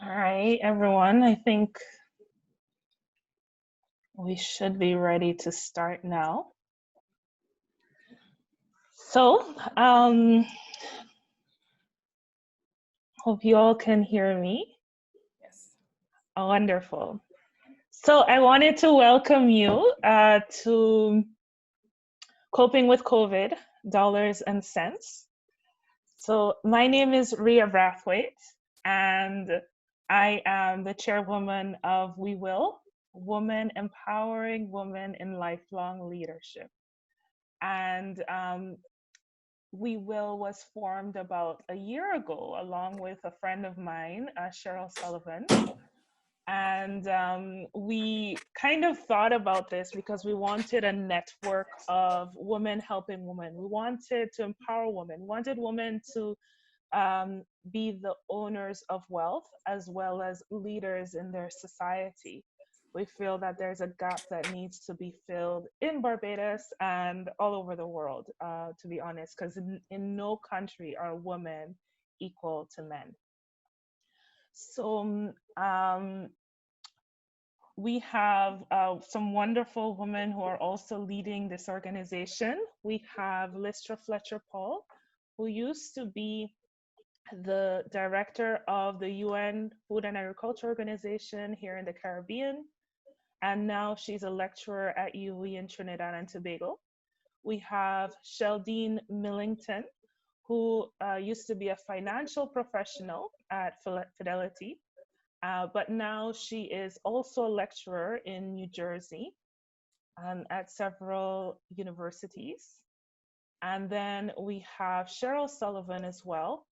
All right, everyone, I think we should be ready to start now. So, hope you all can hear me. Yes. Oh, wonderful. So, I wanted to welcome you to Coping with COVID, Dollars and Cents. So, my name is Ria Brathwaite, and I am the chairwoman of We Will, Women Empowering Women in Lifelong Leadership. And We Will was formed about a year ago, along with a friend of mine, Cheryl Sullivan. And we kind of thought about this because we wanted a network of women helping women. We wanted to empower women, we wanted women to be the owners of wealth as well as leaders in their society. We feel that there's a gap that needs to be filled in Barbados and all over the world, to be honest, because in no country are women equal to men. So we have some wonderful women who are also leading this organization. We have Lystra Fletcher Paul, who used to be the director of the UN Food and Agriculture Organization here in the Caribbean, and now she's a lecturer at UWI in Trinidad and Tobago. We have Sheldine Millington, who used to be a financial professional at Fidelity, but now she is also a lecturer in New Jersey at several universities. And then we have Cheryl Sullivan as well,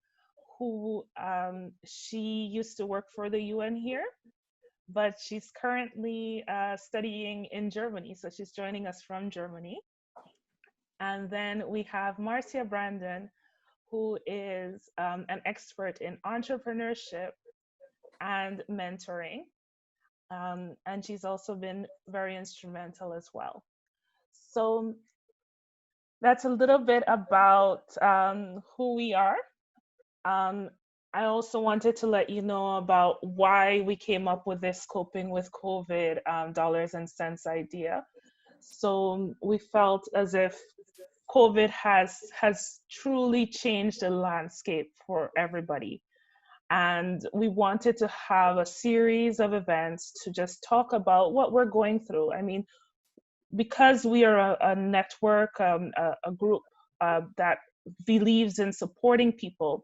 who she used to work for the UN here, but she's currently studying in Germany. So she's joining us from Germany. And then we have Marcia Brandon, who is an expert in entrepreneurship and mentoring. And she's also been very instrumental as well. So that's a little bit about who we are. I also wanted to let you know about why we came up with this coping with COVID dollars and cents idea. So we felt as if COVID has truly changed the landscape for everybody. And we wanted to have a series of events to just talk about what we're going through. I mean, because we are a network, a group that believes in supporting people,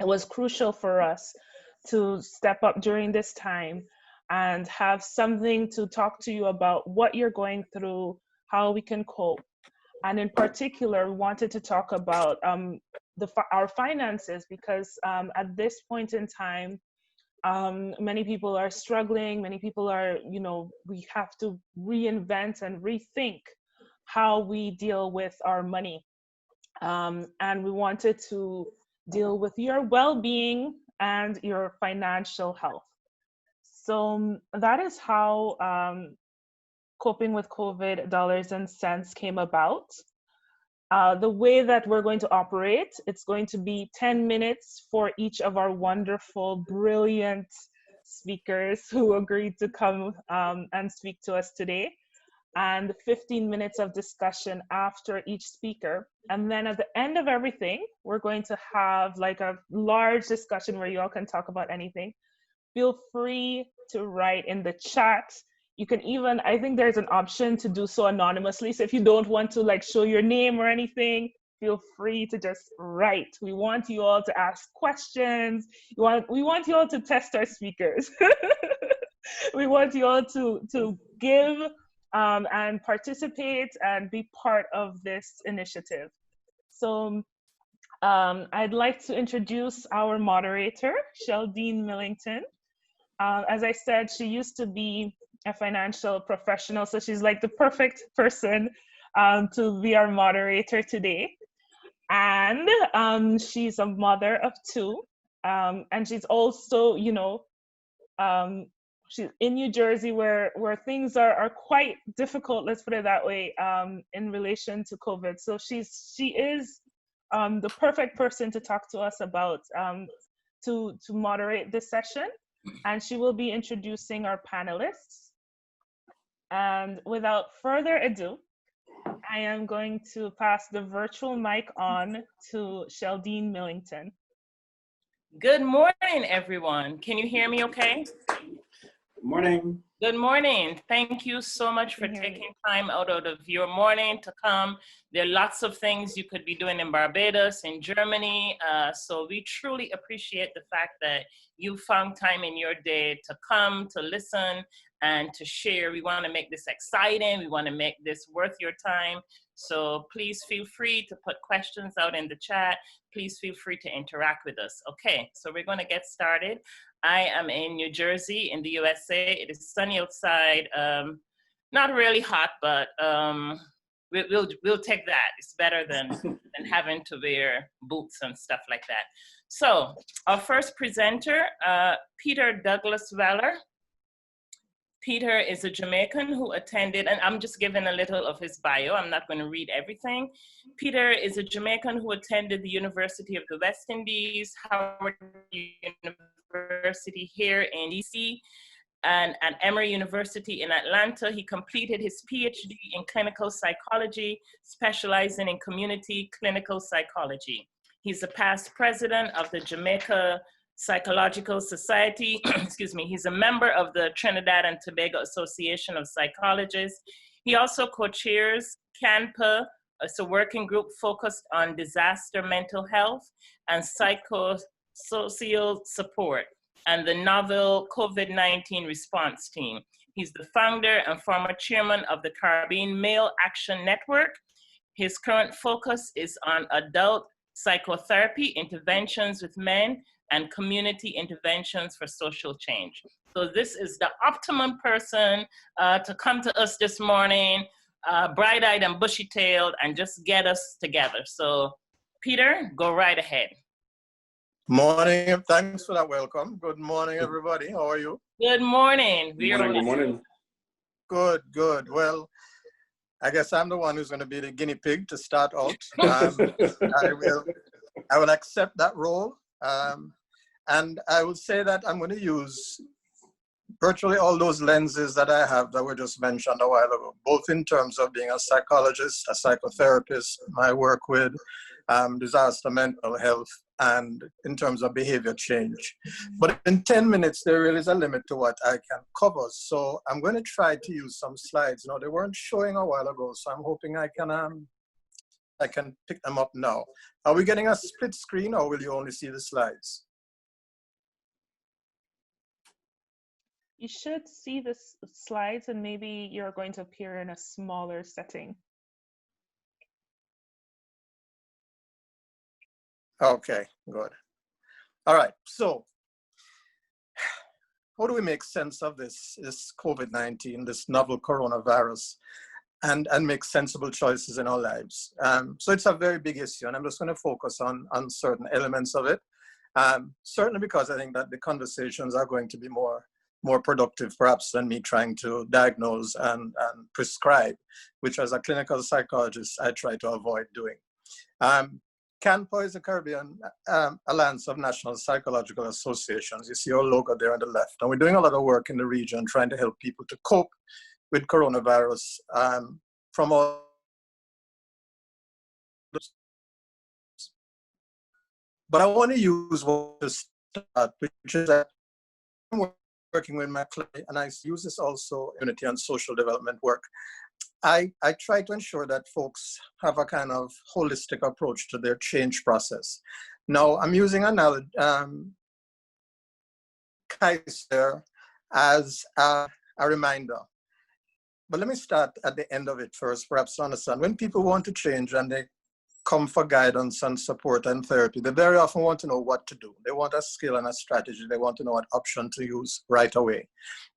it was crucial for us to step up during this time and have something to talk to you about what you're going through, how we can cope. And in particular, we wanted to talk about our finances because at this point in time, many people are struggling. Many people are, we have to reinvent and rethink how we deal with our money. And we wanted to deal with your well-being and your financial health. So that is how coping with COVID dollars and cents came about. The way that we're going to operate, it's going to be 10 minutes for each of our wonderful, brilliant speakers who agreed to come and speak to us today, and 15 minutes of discussion after each speaker. And then at the end of everything, we're going to have like a large discussion where you all can talk about anything. Feel free to write in the chat. You can even, I think there's an option to do so anonymously. So if you don't want to like show your name or anything, feel free to just write. We want you all to ask questions. We want you all to test our speakers. We want you all to give and participate and be part of this initiative. So I'd like to introduce our moderator, Sheldine Millington. As I said, she used to be a financial professional, so she's like the perfect person to be our moderator today. And she's a mother of two, and she's also, she's in New Jersey where things are quite difficult, let's put it that way, in relation to COVID. So she is the perfect person to talk to us about to moderate this session. and she will be introducing our panelists. And without further ado, I am going to pass the virtual mic on to Sheldine Millington. Good morning, everyone. Can you hear me okay? Good morning. Good morning. Thank you so much for taking time out of your morning to come. There are lots of things you could be doing in Barbados, in Germany. So we truly appreciate the fact that you found time in your day to come, to listen, and to share. We want to make this exciting. We want to make this worth your time. So please feel free to put questions out in the chat. Please feel free to interact with us. Okay, so we're going to get started. I am in New Jersey in the USA. It is sunny outside, not really hot, but we'll take that. It's better than having to wear boots and stuff like that. So our first presenter, Peter Douglas Weller. Peter is a Jamaican who attended, and I'm just giving a little of his bio. I'm not going to read everything. Peter is a Jamaican who attended the University of the West Indies, Howard University here in DC, and at Emory University in Atlanta. He completed his PhD in clinical psychology, specializing in community clinical psychology. He's a past president of the Jamaica Psychological Society, excuse me, he's a member of the Trinidad and Tobago Association of Psychologists. He also co-chairs CANPA, it's a working group focused on disaster mental health and psychosocial support, and the novel COVID-19 response team. He's the founder and former chairman of the Caribbean Male Action Network. His current focus is on adult psychotherapy interventions with men and community interventions for social change. So this is the optimum person to come to us this morning, bright-eyed and bushy-tailed, and just get us together. So Peter, go right ahead. Morning, thanks for that welcome. Good morning, everybody. How are you? Good morning. Good morning. Good, good. Well, I guess I'm the one who's going to be the guinea pig to start out. I will accept that role. And I will say that I'm going to use virtually all those lenses that I have that were just mentioned a while ago, both in terms of being a psychologist, a psychotherapist, my work with disaster mental health, and in terms of behavior change. But in 10 minutes, there really is a limit to what I can cover. So I'm going to try to use some slides. Now, they weren't showing a while ago, so I'm hoping I can pick them up now. Are we getting a split screen, or will you only see the slides? You should see the slides, and maybe you're going to appear in a smaller setting. Okay, good. All right, so how do we make sense of this COVID-19, this novel coronavirus, and make sensible choices in our lives? So it's a very big issue, and I'm just going to focus on certain elements of it. Certainly because I think that the conversations are going to be more productive perhaps than me trying to diagnose and prescribe, which as a clinical psychologist, I try to avoid doing. CANPA is the Caribbean Alliance of National Psychological Associations. You see our logo there on the left. And we're doing a lot of work in the region trying to help people to cope with coronavirus from all. But I want to use what to start, which is that I'm working with my client, and I use this also in community and social development work. I try to ensure that folks have a kind of holistic approach to their change process. Now, I'm using another Kaiser as a reminder. But let me start at the end of it first, perhaps to understand. When people want to change and they come for guidance and support and therapy, they very often want to know what to do. They want a skill and a strategy. They want to know what option to use right away.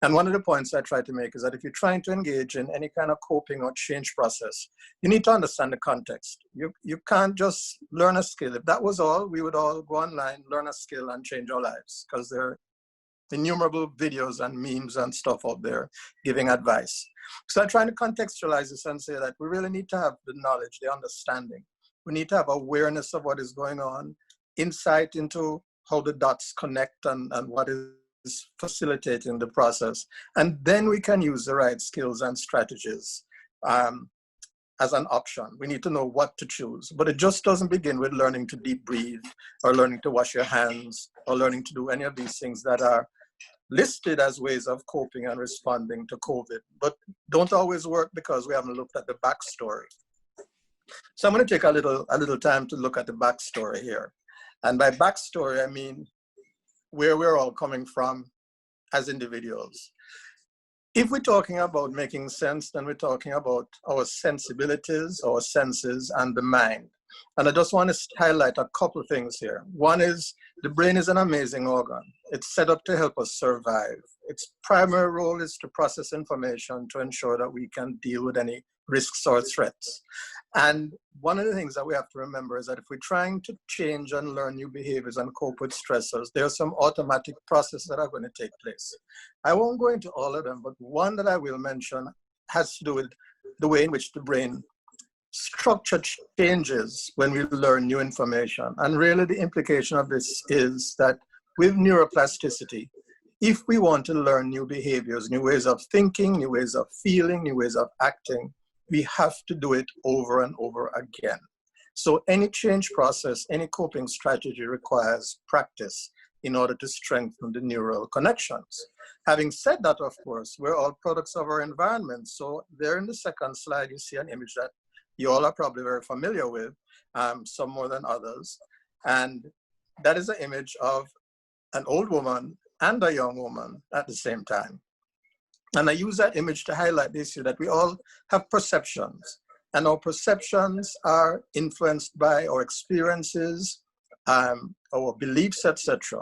And one of the points I try to make is that if you're trying to engage in any kind of coping or change process, you need to understand the context. You can't just learn a skill. If that was all, we would all go online, learn a skill, and change our lives, because there are innumerable videos and memes and stuff out there giving advice. So I'm trying to contextualize this and say that we really need to have the knowledge, the understanding. We need to have awareness of what is going on, insight into how the dots connect and what is facilitating the process. And then we can use the right skills and strategies as an option. We need to know what to choose, but it just doesn't begin with learning to deep breathe or learning to wash your hands or learning to do any of these things that are listed as ways of coping and responding to COVID, but don't always work because we haven't looked at the backstory. So I'm going to take a little time to look at the backstory here. And by backstory, I mean where we're all coming from as individuals. If we're talking about making sense, then we're talking about our sensibilities, our senses, and the mind. And I just want to highlight a couple of things here. One is the brain is an amazing organ. It's set up to help us survive. Its primary role is to process information to ensure that we can deal with any risks or threats. And one of the things that we have to remember is that if we're trying to change and learn new behaviors and cope with stressors, there are some automatic processes that are going to take place. I won't go into all of them, but one that I will mention has to do with the way in which the brain structure changes when we learn new information. And really the implication of this is that with neuroplasticity, if we want to learn new behaviors, new ways of thinking, new ways of feeling, new ways of acting, we have to do it over and over again. So any change process, any coping strategy requires practice in order to strengthen the neural connections. Having said that, of course, we're all products of our environment. So there in the second slide, you see an image that you all are probably very familiar with, some more than others. And that is an image of an old woman and a young woman at the same time. And I use that image to highlight the issue that we all have perceptions, and our perceptions are influenced by our experiences, our beliefs, etc.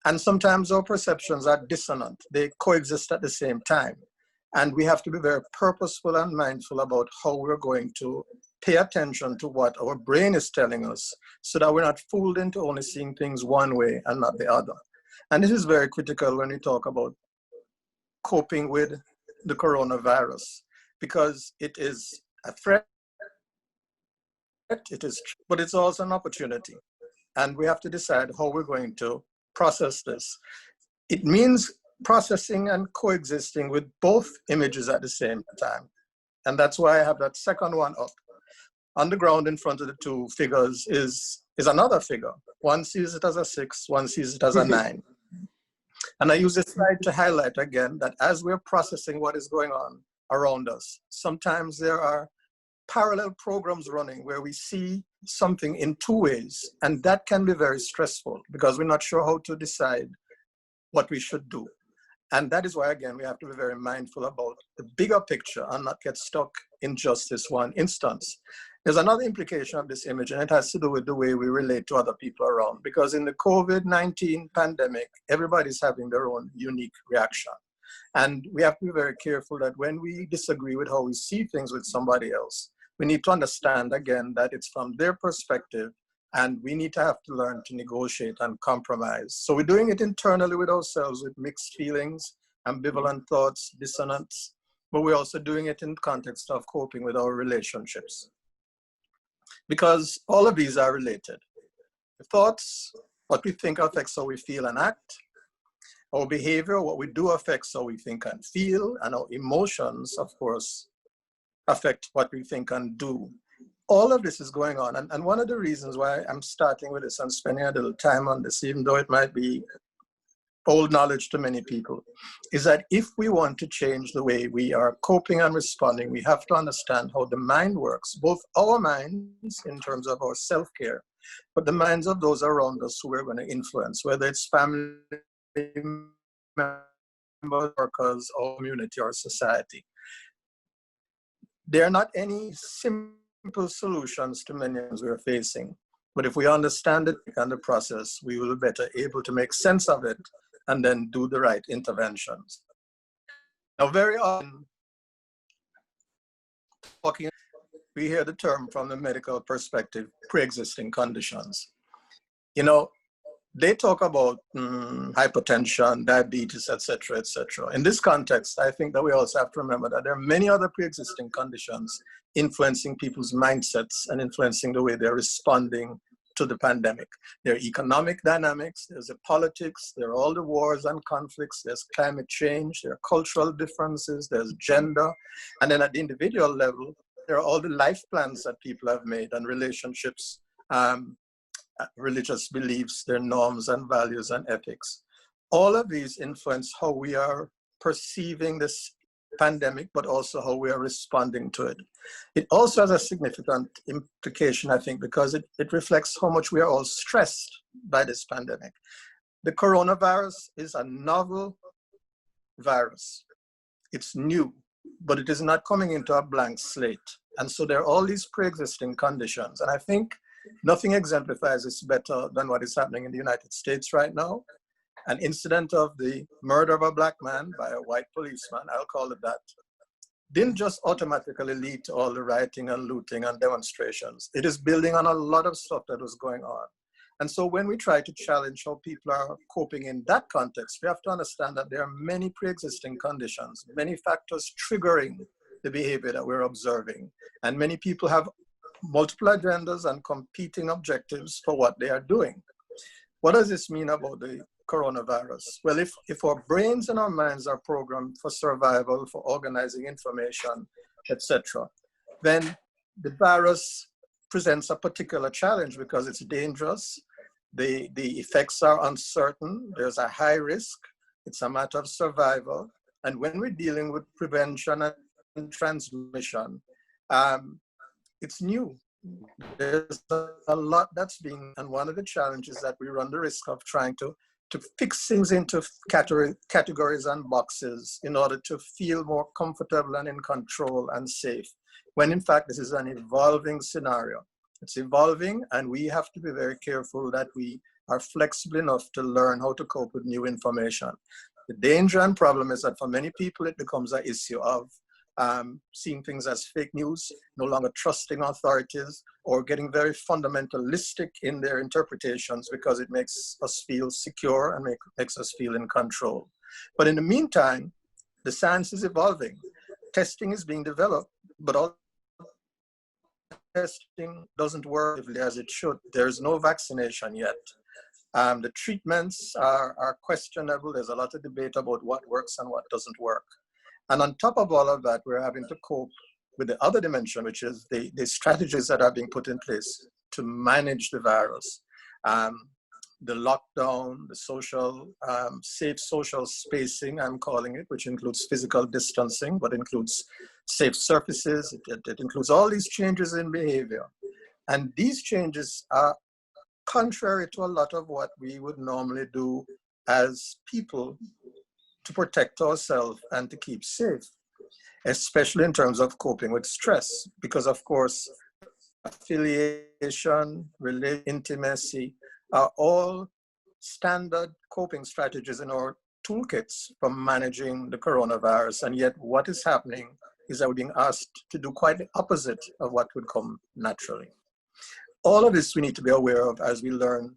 And sometimes our perceptions are dissonant. They coexist at the same time. And we have to be very purposeful and mindful about how we're going to pay attention to what our brain is telling us so that we're not fooled into only seeing things one way and not the other. And this is very critical when we talk about coping with the coronavirus, because it is a threat, but it's also an opportunity. And we have to decide how we're going to process this. It means processing and coexisting with both images at the same time. And that's why I have that second one up. On the ground in front of the two figures is another figure. One sees it as a 6, one sees it as a 9. And I use this slide to highlight again that as we're processing what is going on around us, sometimes there are parallel programs running where we see something in two ways. And that can be very stressful because we're not sure how to decide what we should do. And that is why, again, we have to be very mindful about the bigger picture and not get stuck in just this one instance. There's another implication of this image, and it has to do with the way we relate to other people around. Because in the COVID-19 pandemic, everybody's having their own unique reaction. And we have to be very careful that when we disagree with how we see things with somebody else, we need to understand, again, that it's from their perspective, and we need to have to learn to negotiate and compromise. So we're doing it internally with ourselves with mixed feelings, ambivalent thoughts, dissonance, but we're also doing it in the context of coping with our relationships. Because all of these are related. The thoughts, what we think affects how we feel and act. Our behavior, what we do affects how we think and feel, and our emotions, of course, affect what we think and do. All of this is going on. And one of the reasons why I'm starting with this and spending a little time on this, even though it might be old knowledge to many people, is that if we want to change the way we are coping and responding, we have to understand how the mind works, both our minds in terms of our self-care, but the minds of those around us who we're going to influence, whether it's family members, workers, or community or society. There are not any simple solutions to many things we're facing, but if we understand it and the process, we will be better able to make sense of it and then do the right interventions. Now, very often, we hear the term from the medical perspective, pre-existing conditions. You know, they talk about hypertension, diabetes, etc., etc. In this context, I think that we also have to remember that there are many other pre-existing conditions influencing people's mindsets and influencing the way they're responding to the pandemic. There are economic dynamics, there's the politics, there are all the wars and conflicts, there's climate change, there are cultural differences, there's gender. And then at the individual level, there are all the life plans that people have made and relationships, religious beliefs, their norms and values and ethics. All of these influence how we are perceiving this pandemic, but also how we are responding to it. It also has a significant implication, I think, because it reflects how much we are all stressed by this pandemic. The coronavirus is a novel virus. It's new, but it is not coming into a blank slate. And so there are all these pre-existing conditions. And I think nothing exemplifies this better than what is happening in the United States right now. An incident of the murder of a Black man by a white policeman, I'll call it that, didn't just automatically lead to all the rioting and looting and demonstrations. It is building on a lot of stuff that was going on. And so when we try to challenge how people are coping in that context, we have to understand that there are many pre-existing conditions, many factors triggering the behavior that we're observing. And many people have multiple agendas and competing objectives for what they are doing. What does this mean about the coronavirus? Well, if our brains and our minds are programmed for survival, for organizing information, etc., then the virus presents a particular challenge because it's dangerous. The effects are uncertain. There's a high risk. It's a matter of survival. And when we're dealing with prevention and transmission, it's new. There's a lot that's being, and one of the challenges that we run the risk of trying to fix things into categories and boxes in order to feel more comfortable and in control and safe, when in fact this is an evolving scenario. It's evolving, and we have to be very careful that we are flexible enough to learn how to cope with new information. The danger and problem is that for many people it becomes an issue of seeing things as fake news, no longer trusting authorities, or getting very fundamentalistic in their interpretations because it makes us feel secure and makes us feel in control. But in the meantime, the science is evolving. Testing is being developed, but all testing doesn't work as it should. There's no vaccination yet. The treatments are questionable. There's a lot of debate about what works and what doesn't work. And on top of all of that, we're having to cope with the other dimension, which is the strategies that are being put in place to manage the virus. The lockdown, the social, safe social spacing, I'm calling it, which includes physical distancing, but includes safe surfaces. It includes all these changes in behavior. And these changes are contrary to a lot of what we would normally do as people to protect ourselves and to keep safe, especially in terms of coping with stress, because of course, affiliation, intimacy are all standard coping strategies in our toolkits for managing the coronavirus. And yet what is happening is that we're being asked to do quite the opposite of what would come naturally. All of this we need to be aware of as we learn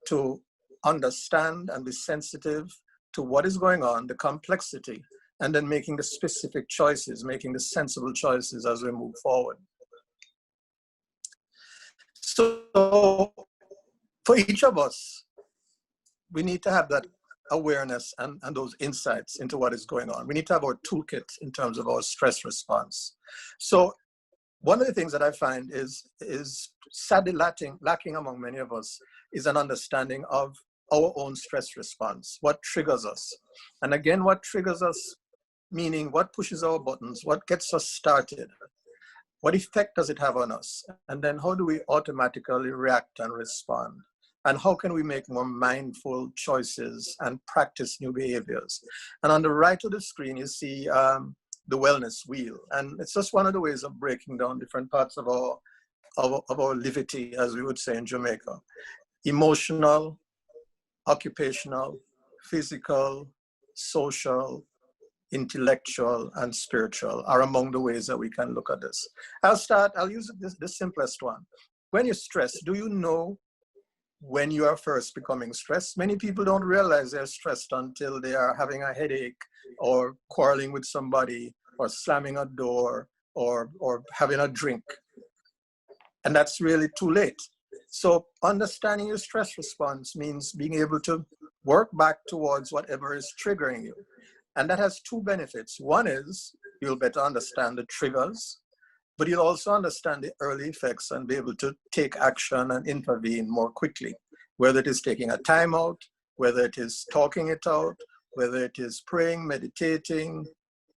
to understand and be sensitive to what is going on, the complexity, and then making the specific choices, making the sensible choices as we move forward. So for each of us, we need to have that awareness and those insights into what is going on. We need to have our toolkit in terms of our stress response. So one of the things that I find is sadly lacking among many of us is an understanding of our own stress response, what triggers us. And again, what triggers us, meaning what pushes our buttons, what gets us started, what effect does it have on us? And then how do we automatically react and respond? And how can we make more mindful choices and practice new behaviors? And on the right of the screen, you see the wellness wheel. And it's just one of the ways of breaking down different parts of our livity, as we would say in Jamaica. Emotional, occupational, physical, social, intellectual, and spiritual are among the ways that we can look at this. I'll use the simplest one. When you're stressed, do you know when you are first becoming stressed? Many people don't realize they're stressed until they are having a headache or quarreling with somebody or slamming a door or having a drink. And that's really too late. So understanding your stress response means being able to work back towards whatever is triggering you. And that has two benefits. One is you'll better understand the triggers, but you'll also understand the early effects and be able to take action and intervene more quickly, whether it is taking a timeout, whether it is talking it out, whether it is praying, meditating,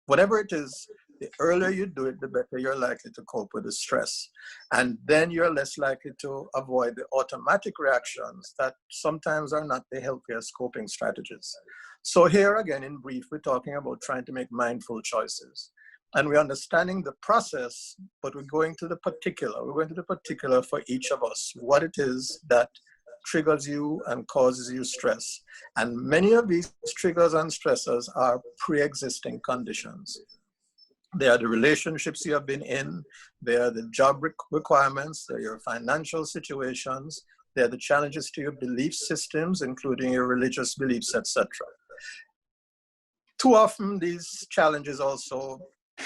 whatever it is. The earlier you do it, the better you're likely to cope with the stress. And then you're less likely to avoid the automatic reactions that sometimes are not the healthiest coping strategies. So here again, in brief, we're talking about trying to make mindful choices. And we're understanding the process, but we're going to the particular. We're going to the particular for each of us, what it is that triggers you and causes you stress. And many of these triggers and stressors are pre-existing conditions. They are the relationships you have been in, they are the job requirements, they are your financial situations, they are the challenges to your belief systems, including your religious beliefs, etc. Too often, these challenges also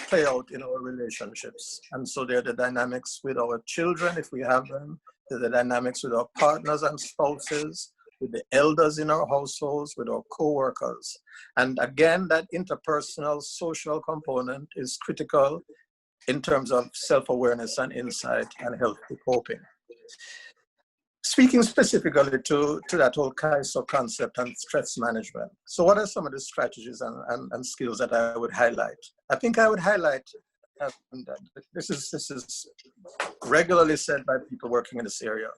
play out in our relationships. And so they're the dynamics with our children, if we have them, they're the dynamics with our partners and spouses, with the elders in our households, with our co-workers. And again, that interpersonal social component is critical in terms of self-awareness and insight and healthy coping. Speaking specifically to that whole KAISO concept and stress management. So what are some of the strategies and skills that I would highlight? I think I would highlight, and this is regularly said by people working in this area,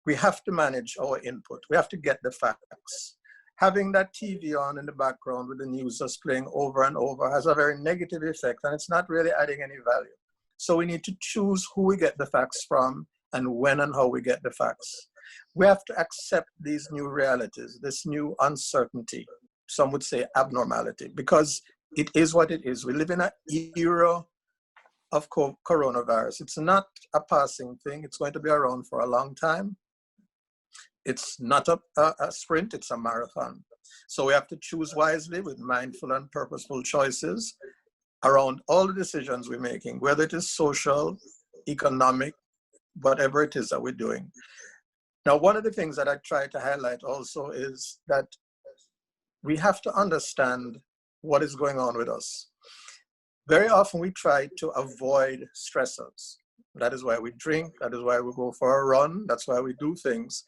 we have to manage our input. We have to get the facts. Having that TV on in the background with the news just playing over and over has a very negative effect, and it's not really adding any value. So we need to choose who we get the facts from and when and how we get the facts. We have to accept these new realities, this new uncertainty, some would say abnormality, because it is what it is. We live in an era of coronavirus. It's not a passing thing. It's going to be around for a long time. It's not a sprint, it's a marathon. So we have to choose wisely with mindful and purposeful choices around all the decisions we're making, whether it is social, economic, whatever it is that we're doing. Now, one of the things that I try to highlight also is that we have to understand what is going on with us. Very often we try to avoid stressors. That is why we drink, that is why we go for a run, that's why we do things.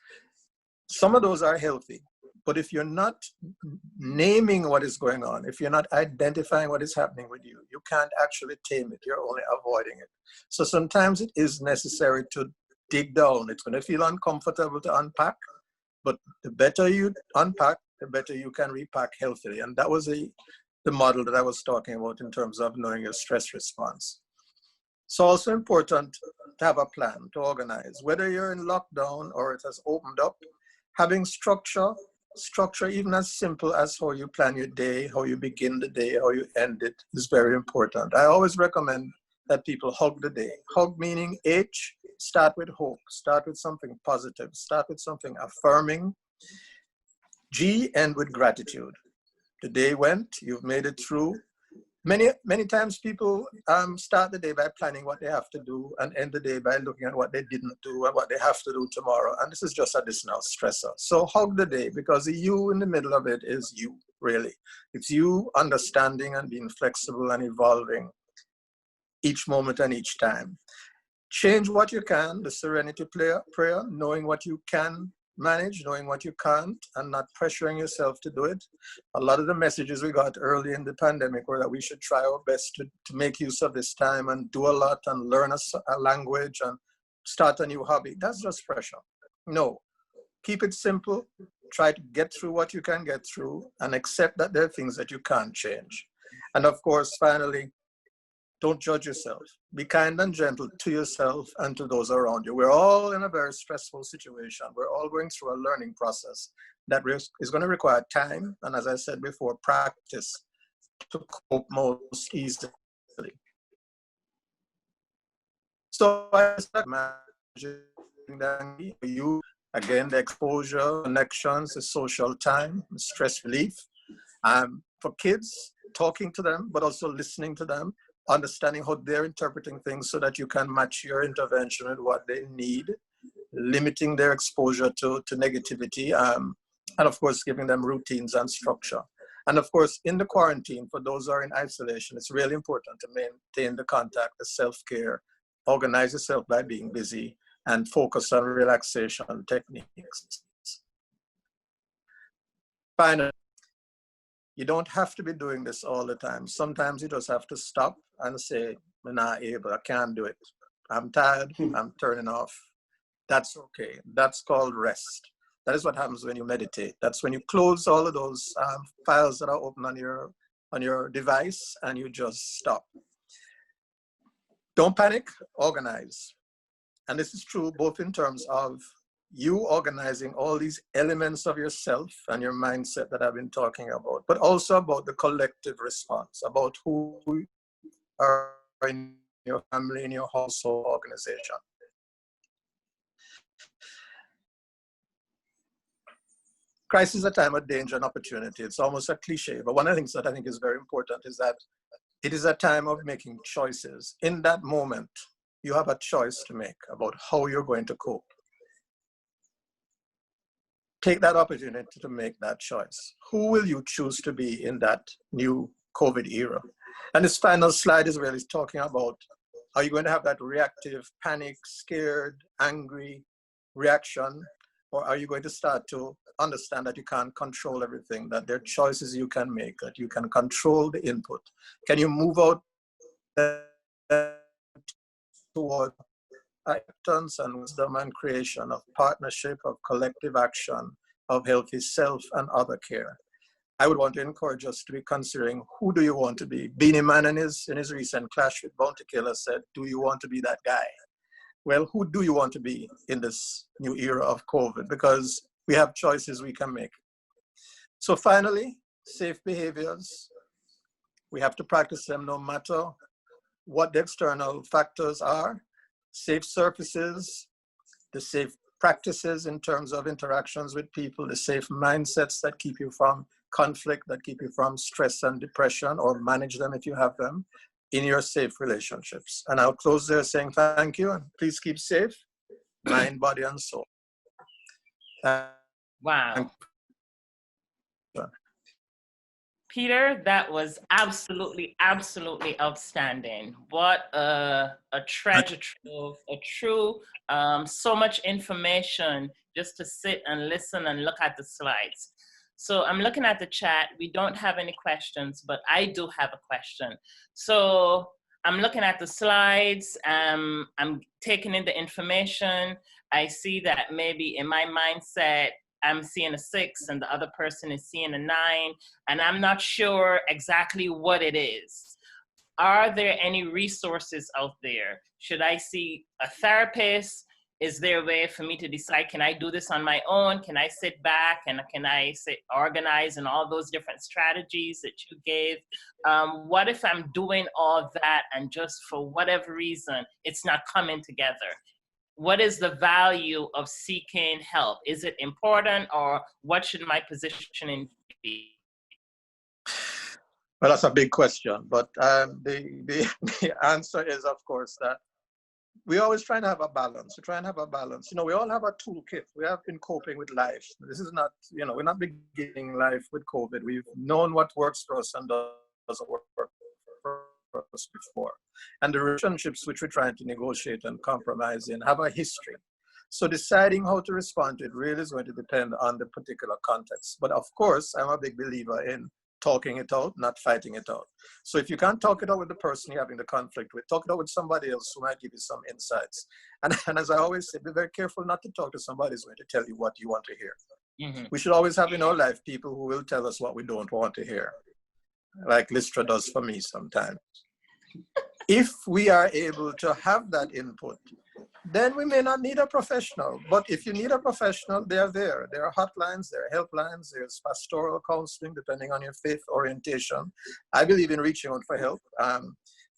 Some of those are healthy, but if you're not naming what is going on, if you're not identifying what is happening with you, you can't actually tame it, you're only avoiding it. So sometimes it is necessary to dig down. It's going to feel uncomfortable to unpack, but the better you unpack, the better you can repack healthily. And that was the model that I was talking about in terms of knowing your stress response. It's also important to have a plan, to organize. Whether you're in lockdown or it has opened up, having structure even as simple as how you plan your day, how you begin the day, how you end it is very important. I always recommend that people hug the day. Hug meaning H, start with hope, start with something positive, start with something affirming. G, end with gratitude. The day went, you've made it through. Many times people start the day by planning what they have to do and end the day by looking at what they didn't do and what they have to do tomorrow. And this is just additional stressor. So hug the day, because the you in the middle of it is you, really. It's you understanding and being flexible and evolving each moment and each time. Change what you can, the serenity prayer, knowing what you can manage, knowing what you can't, and not pressuring yourself to do it. A lot of the messages we got early in the pandemic were that we should try our best to make use of this time and do a lot and learn a language and start a new hobby. That's just pressure. No, keep it simple. Try to get through what you can get through and accept that there are things that you can't change. And of course, finally, don't judge yourself. Be kind and gentle to yourself and to those around you. We're all in a very stressful situation. We're all going through a learning process that is going to require time, and as I said before, practice to cope most easily. So I start managing you, again, the exposure, connections, the social time, stress relief. For kids, talking to them, but also listening to them, understanding how they're interpreting things so that you can match your intervention with what they need. limiting their exposure to negativity, and of course, giving them routines and structure. And of course, in the quarantine, for those who are in isolation, it's really important to maintain the contact, the self-care, organize yourself by being busy, and focus on relaxation techniques. Finally, you don't have to be doing this all the time. Sometimes you just have to stop and say, I'm not able, I can't do it. I'm tired, I'm turning off. That's okay. That's called rest. That is what happens when you meditate. That's when you close all of those files that are open on your device and you just stop. Don't panic, organize. And this is true both in terms of you organizing all these elements of yourself and your mindset that I've been talking about, but also about the collective response, about who are in your family, in your household organization. Crisis is a time of danger and opportunity. It's almost a cliche, but one of the things that I think is very important is that it is a time of making choices. In that moment, you have a choice to make about how you're going to cope. Take that opportunity to make that choice. Who will you choose to be in that new COVID era? And this final slide is really talking about, are you going to have that reactive, panic, scared, angry reaction? Or are you going to start to understand that you can't control everything, that there are choices you can make, that you can control the input? Can you move out toward acceptance and wisdom and creation of partnership, of collective action, of healthy self and other care? I would want to encourage us to be considering, who do you want to be? Beanie Man in his recent clash with Bounty Killer said, do you want to be that guy? Well, who do you want to be in this new era of COVID? Because we have choices we can make. So finally, safe behaviors. We have to practice them no matter what the external factors are. Safe surfaces, the safe practices in terms of interactions with people, the safe mindsets that keep you from conflict, that keep you from stress and depression, or manage them if you have them in your safe relationships. And I'll close there saying thank you, and please keep safe, mind, body, and soul. Wow. Peter, that was absolutely, absolutely outstanding. What a treasure trove, a true, so much information just to sit and listen and look at the slides. So I'm looking at the chat. We don't have any questions, but I do have a question. So I'm looking at the slides. I'm taking in the information. I see that maybe in my mindset, I'm seeing a 6 and the other person is seeing a 9, and I'm not sure exactly what it is. Are there any resources out there? Should I see a therapist? Is there a way for me to decide, can I do this on my own? Can I sit back and can I organize and all those different strategies that you gave? What if I'm doing all that and just for whatever reason, it's not coming together? What is the value of seeking help? Is it important, or what should my positioning be? Well, that's a big question, but the answer is, of course, that we always try to have a balance. We try and have a balance. You know, we all have a toolkit. We have been coping with life. This is not, you know, we're not beginning life with COVID. We've known what works for us and doesn't work for us before. And the relationships which we're trying to negotiate and compromise in have a history. So deciding how to respond to it really is going to depend on the particular context. But of course, I'm a big believer in talking it out, not fighting it out. So if you can't talk it out with the person you're having the conflict with, talk it out with somebody else who might give you some insights. And as I always say, be very careful not to talk to somebody who's going to tell you what you want to hear. Mm-hmm. We should always have in our life people who will tell us what we don't want to hear, like Listra does for me sometimes. If we are able to have that input, then we may not need a professional. But if you need a professional, they are there. There are hotlines, there are helplines, there's pastoral counseling, depending on your faith orientation. I believe in reaching out for help.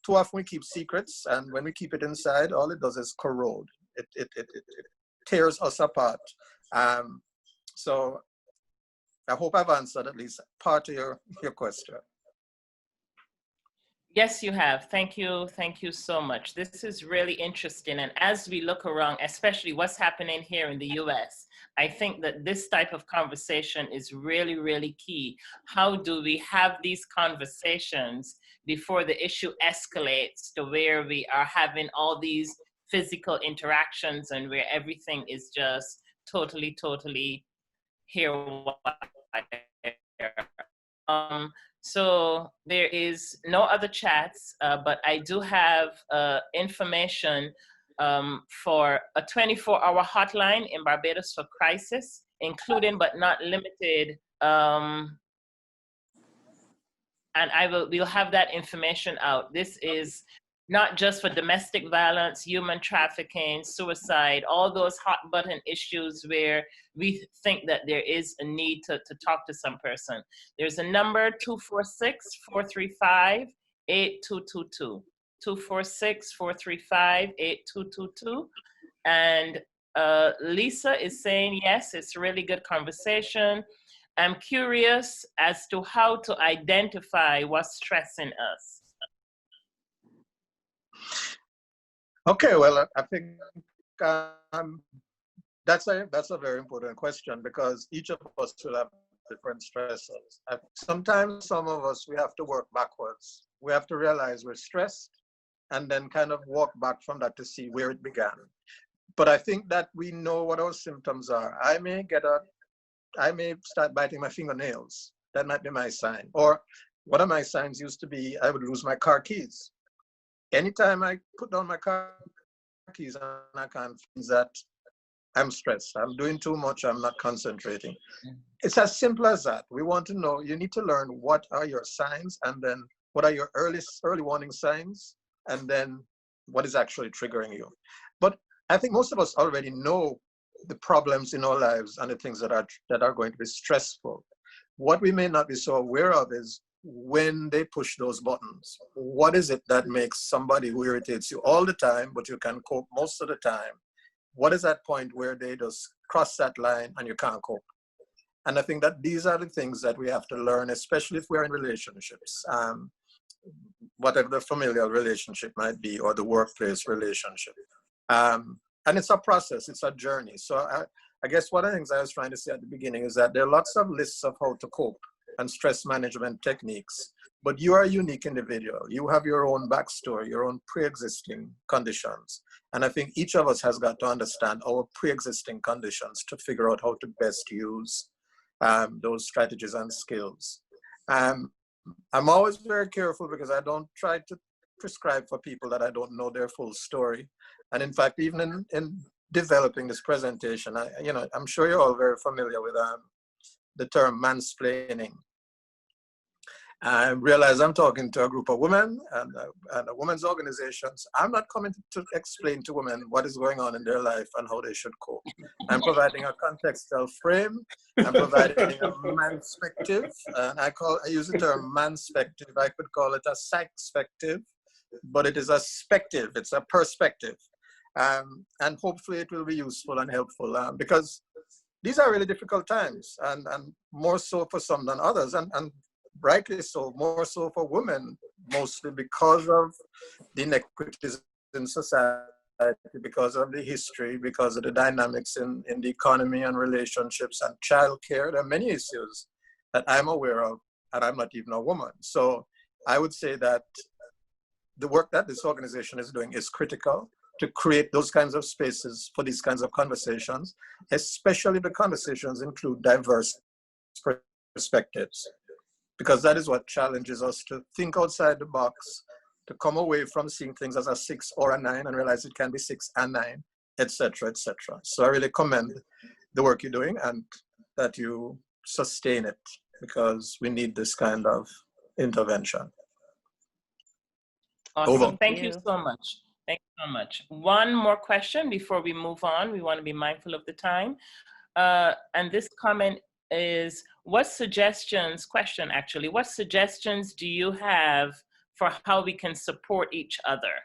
Too often we keep secrets, and when we keep it inside, all it does is corrode. It tears us apart. So I hope I've answered at least part of your question. Yes, you have. Thank you. Thank you so much. This is really interesting. And as we look around, especially what's happening here in the US, I think that this type of conversation is really, really key. How do we have these conversations before the issue escalates to where we are having all these physical interactions and where everything is just totally, totally haywire? So there is no other chats, but I do have information for a 24-hour hotline in Barbados for crisis, including but not limited. And we'll have that information out. This is not just for domestic violence, human trafficking, suicide, all those hot button issues where we think that there is a need to talk to some person. There's a number, 246-435-8222. 246-435-8222. And Lisa is saying, yes, it's a really good conversation. I'm curious as to how to identify what's stressing us. Okay, well, I think that's a very important question, because each of us will have different stressors. Sometimes some of us, we have to work backwards. We have to realize we're stressed and then kind of walk back from that to see where it began. But I think that we know what our symptoms are. I may start biting my fingernails. That might be my sign. Or one of my signs used to be I would lose my car keys. Anytime I put down my car keys and I can't feel that, I'm stressed. I'm doing too much. I'm not concentrating. It's as simple as that. We want to know, you need to learn what are your signs, and then what are your early warning signs, and then what is actually triggering you. But I think most of us already know the problems in our lives and the things that are going to be stressful. What we may not be so aware of is when they push those buttons. What is it that makes somebody who irritates you all the time, but you can cope most of the time? What is that point where they just cross that line and you can't cope? And I think that these are the things that we have to learn, especially if we're in relationships, whatever the familial relationship might be, or the workplace relationship. And it's a process, it's a journey. So I guess one of the things I was trying to say at the beginning is that there are lots of lists of how to cope and stress management techniques, but you are a unique individual. You have your own backstory, your own pre-existing conditions. And I think each of us has got to understand our pre-existing conditions to figure out how to best use those strategies and skills. I'm always very careful, because I don't try to prescribe for people that I don't know their full story. And in fact, even in developing this presentation, I'm sure you're all very familiar with the term mansplaining. I realize I'm talking to a group of women and a women's organizations. I'm not coming to explain to women what is going on in their life and how they should cope. I'm providing a contextual frame. I'm providing a manspective. I use the term manspective. I could call it a psychspective, but it is a spective. It's a perspective. And hopefully it will be useful and helpful, because these are really difficult times, and more so for some than others, and rightly so, more so for women, mostly because of the inequities in society, because of the history, because of the dynamics in the economy and relationships and childcare. There are many issues that I'm aware of, and I'm not even a woman. So I would say that the work that this organization is doing is critical to create those kinds of spaces for these kinds of conversations, especially the conversations include diverse perspectives, because that is what challenges us to think outside the box, to come away from seeing things as a 6 or a 9 and realize it can be 6 and 9, etc., etc. So I really commend the work you're doing and that you sustain it, because we need this kind of intervention. Awesome. Over. Thank you so much. Thank you so much. One more question before we move on. We want to be mindful of the time. And this comment is, what suggestions do you have for how we can support each other?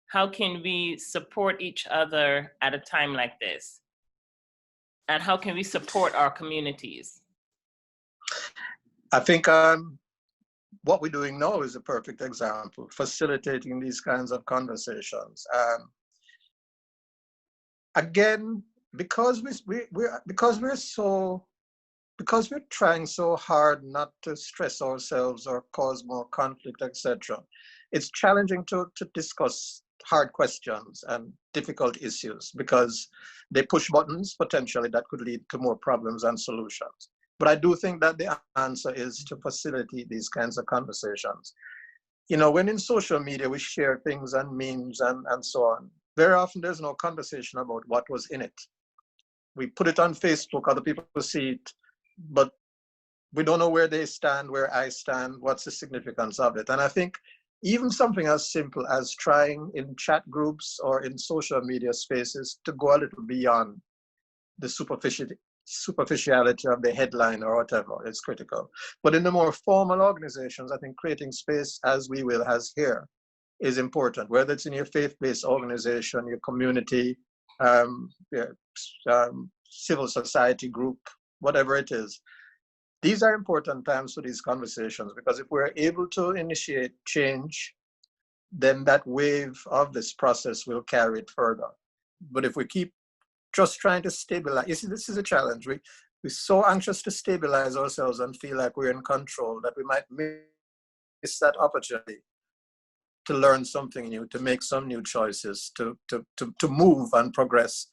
How can we support each other at a time like this? And how can we support our communities? I think what we're doing now is a perfect example, facilitating these kinds of conversations. Again, because we're trying so hard not to stress ourselves or cause more conflict, etc., it's challenging to discuss hard questions and difficult issues because they push buttons potentially that could lead to more problems and solutions. But I do think that the answer is to facilitate these kinds of conversations. You know, when in social media we share things and memes and so on, very often there's no conversation about what was in it. We put it on Facebook, other people see it, but we don't know where they stand, where I stand, what's the significance of it. And I think even something as simple as trying in chat groups or in social media spaces to go a little beyond the superficiality of the headline or whatever is critical. But in the more formal organizations, I think creating space as we will has here is important, whether it's in your faith-based organization, your community, civil society group, whatever it is. These are important times for these conversations because if we're able to initiate change, then that wave of this process will carry it further. But if we keep just trying to stabilize, you see, this is a challenge. We're so anxious to stabilize ourselves and feel like we're in control that we might miss that opportunity to learn something new, to make some new choices, to move and progress.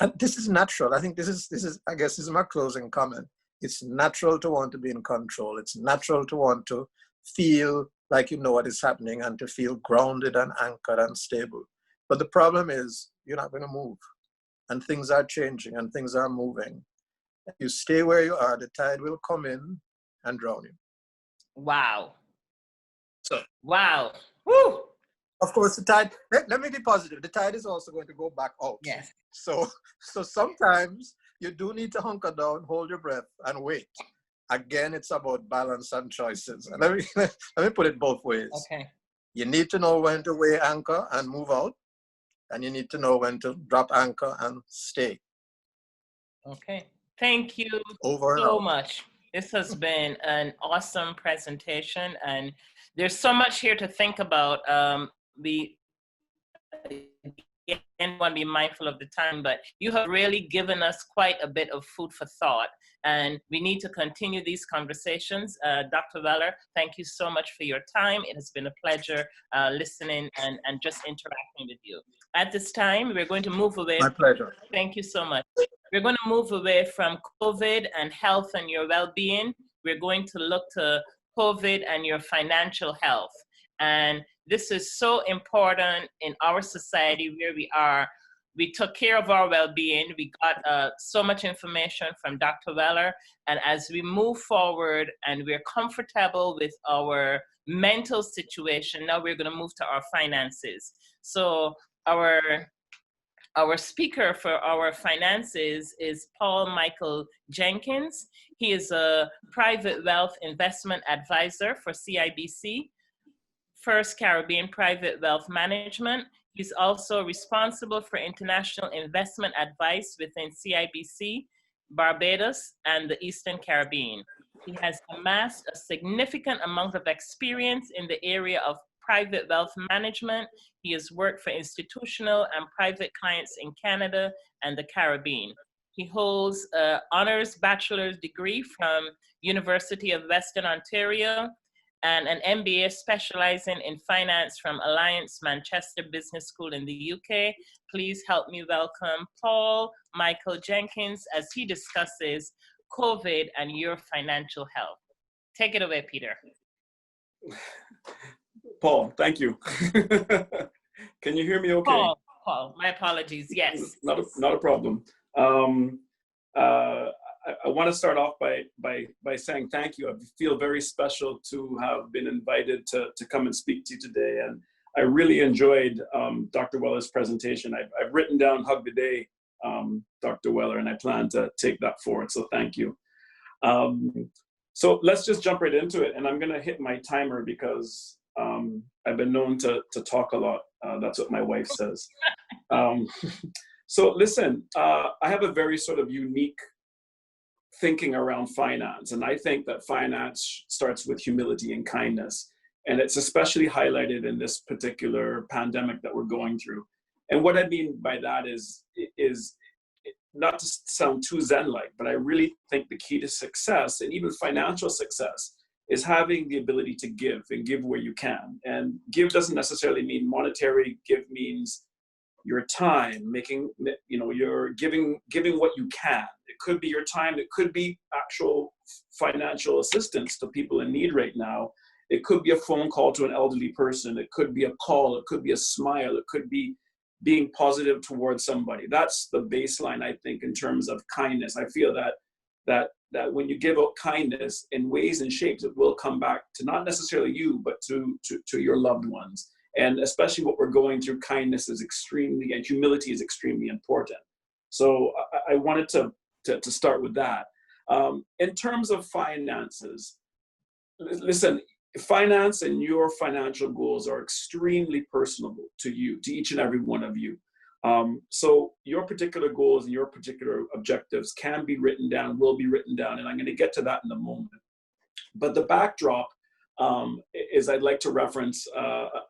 And this is natural. I think this is, I guess, this is my closing comment. It's natural to want to be in control. It's natural to want to feel like you know what is happening and to feel grounded and anchored and stable. But the problem is you're not going to move. And things are changing and things are moving. If you stay where you are, the tide will come in and drown you. Wow. So, wow. Woo! Of course, the tide, let me be positive. The tide is also going to go back out. Yes. So sometimes you do need to hunker down, hold your breath, and wait. Again, it's about balance and choices. And let me put it both ways. Okay. You need to know when to weigh anchor and move out. And you need to know when to drop anchor and stay. Okay. Thank you Over and so out. much. This has been an awesome presentation, and there's so much here to think about. We again want to be mindful of the time, but you have really given us quite a bit of food for thought, and we need to continue these conversations. Dr. Weller, thank you so much for your time. It has been a pleasure listening and just interacting with you. At this time, we're going to move away. My pleasure. Thank you so much. We're going to move away from COVID and health and your well-being. We're going to look to COVID and your financial health. And this is so important in our society where we are. We took care of our well-being. We got so much information from Dr. Weller. And as we move forward and we're comfortable with our mental situation, now we're going to move to our finances. So our speaker for our finances is Paul Michael Jenkins. He is a private wealth investment advisor for CIBC, First Caribbean Private Wealth Management. He's also responsible for international investment advice within CIBC, Barbados, and the Eastern Caribbean. He has amassed a significant amount of experience in the area of private wealth management. He has worked for institutional and private clients in Canada and the Caribbean. He holds an honors bachelor's degree from University of Western Ontario and an MBA specializing in finance from Alliance Manchester Business School in the UK. Please help me welcome Paul Michael Jenkins as he discusses COVID and your financial health. Take it away, Peter. Paul, thank you. Can you hear me okay? Paul, my apologies, yes. Not a problem. I want to start off by saying thank you. I feel very special to have been invited to come and speak to you today. And I really enjoyed Dr. Weller's presentation. I've written down Hug the Day, Dr. Weller, and I plan to take that forward. So thank you. So let's just jump right into it. And I'm going to hit my timer because I've been known to talk a lot. That's what my wife says. So listen, I have a very sort of unique thinking around finance. And I think that finance starts with humility and kindness. And it's especially highlighted in this particular pandemic that we're going through. And what I mean by that is not to sound too Zen-like, but I really think the key to success, and even financial success, is having the ability to give, and give where you can. And give doesn't necessarily mean monetary. Give means your time, you're giving what you can. It could be your time. It could be actual financial assistance to people in need right now. It could be a phone call to an elderly person. It could be a call. It could be a smile. It could be being positive towards somebody. That's the baseline, I think, in terms of kindness. I feel that when you give out kindness in ways and shapes, it will come back to not necessarily you, but to your loved ones. And especially what we're going through, kindness is extremely, and humility is extremely important. So I wanted to start with that. In terms of finances, listen, finance and your financial goals are extremely personal to you, to each and every one of you. So your particular goals and your particular objectives can be written down, will be written down, and I'm going to get to that in a moment. But the backdrop is I'd like to reference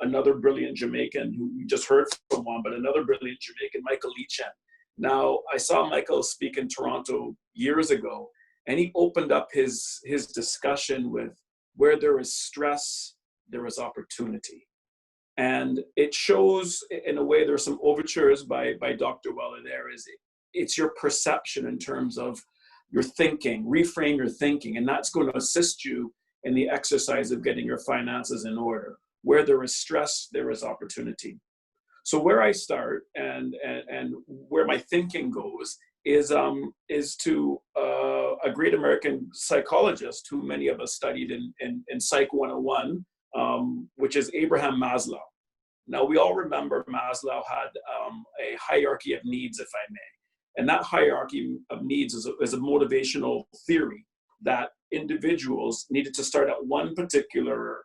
another brilliant Jamaican who you just heard from one, but another brilliant Jamaican, Michael Leachin. Now, I saw Michael speak in Toronto years ago, and he opened up his discussion with, where there is stress, there is opportunity. And it shows, in a way, there's some overtures by Dr. Weller there, it's your perception in terms of your thinking, reframe your thinking, and that's going to assist you in the exercise of getting your finances in order. Where there is stress, there is opportunity. So where I start and where my thinking goes is to a great American psychologist who many of us studied in Psych 101, which is Abraham Maslow. Now, we all remember Maslow had a hierarchy of needs, if I may. And that hierarchy of needs is a motivational theory that individuals needed to start at one particular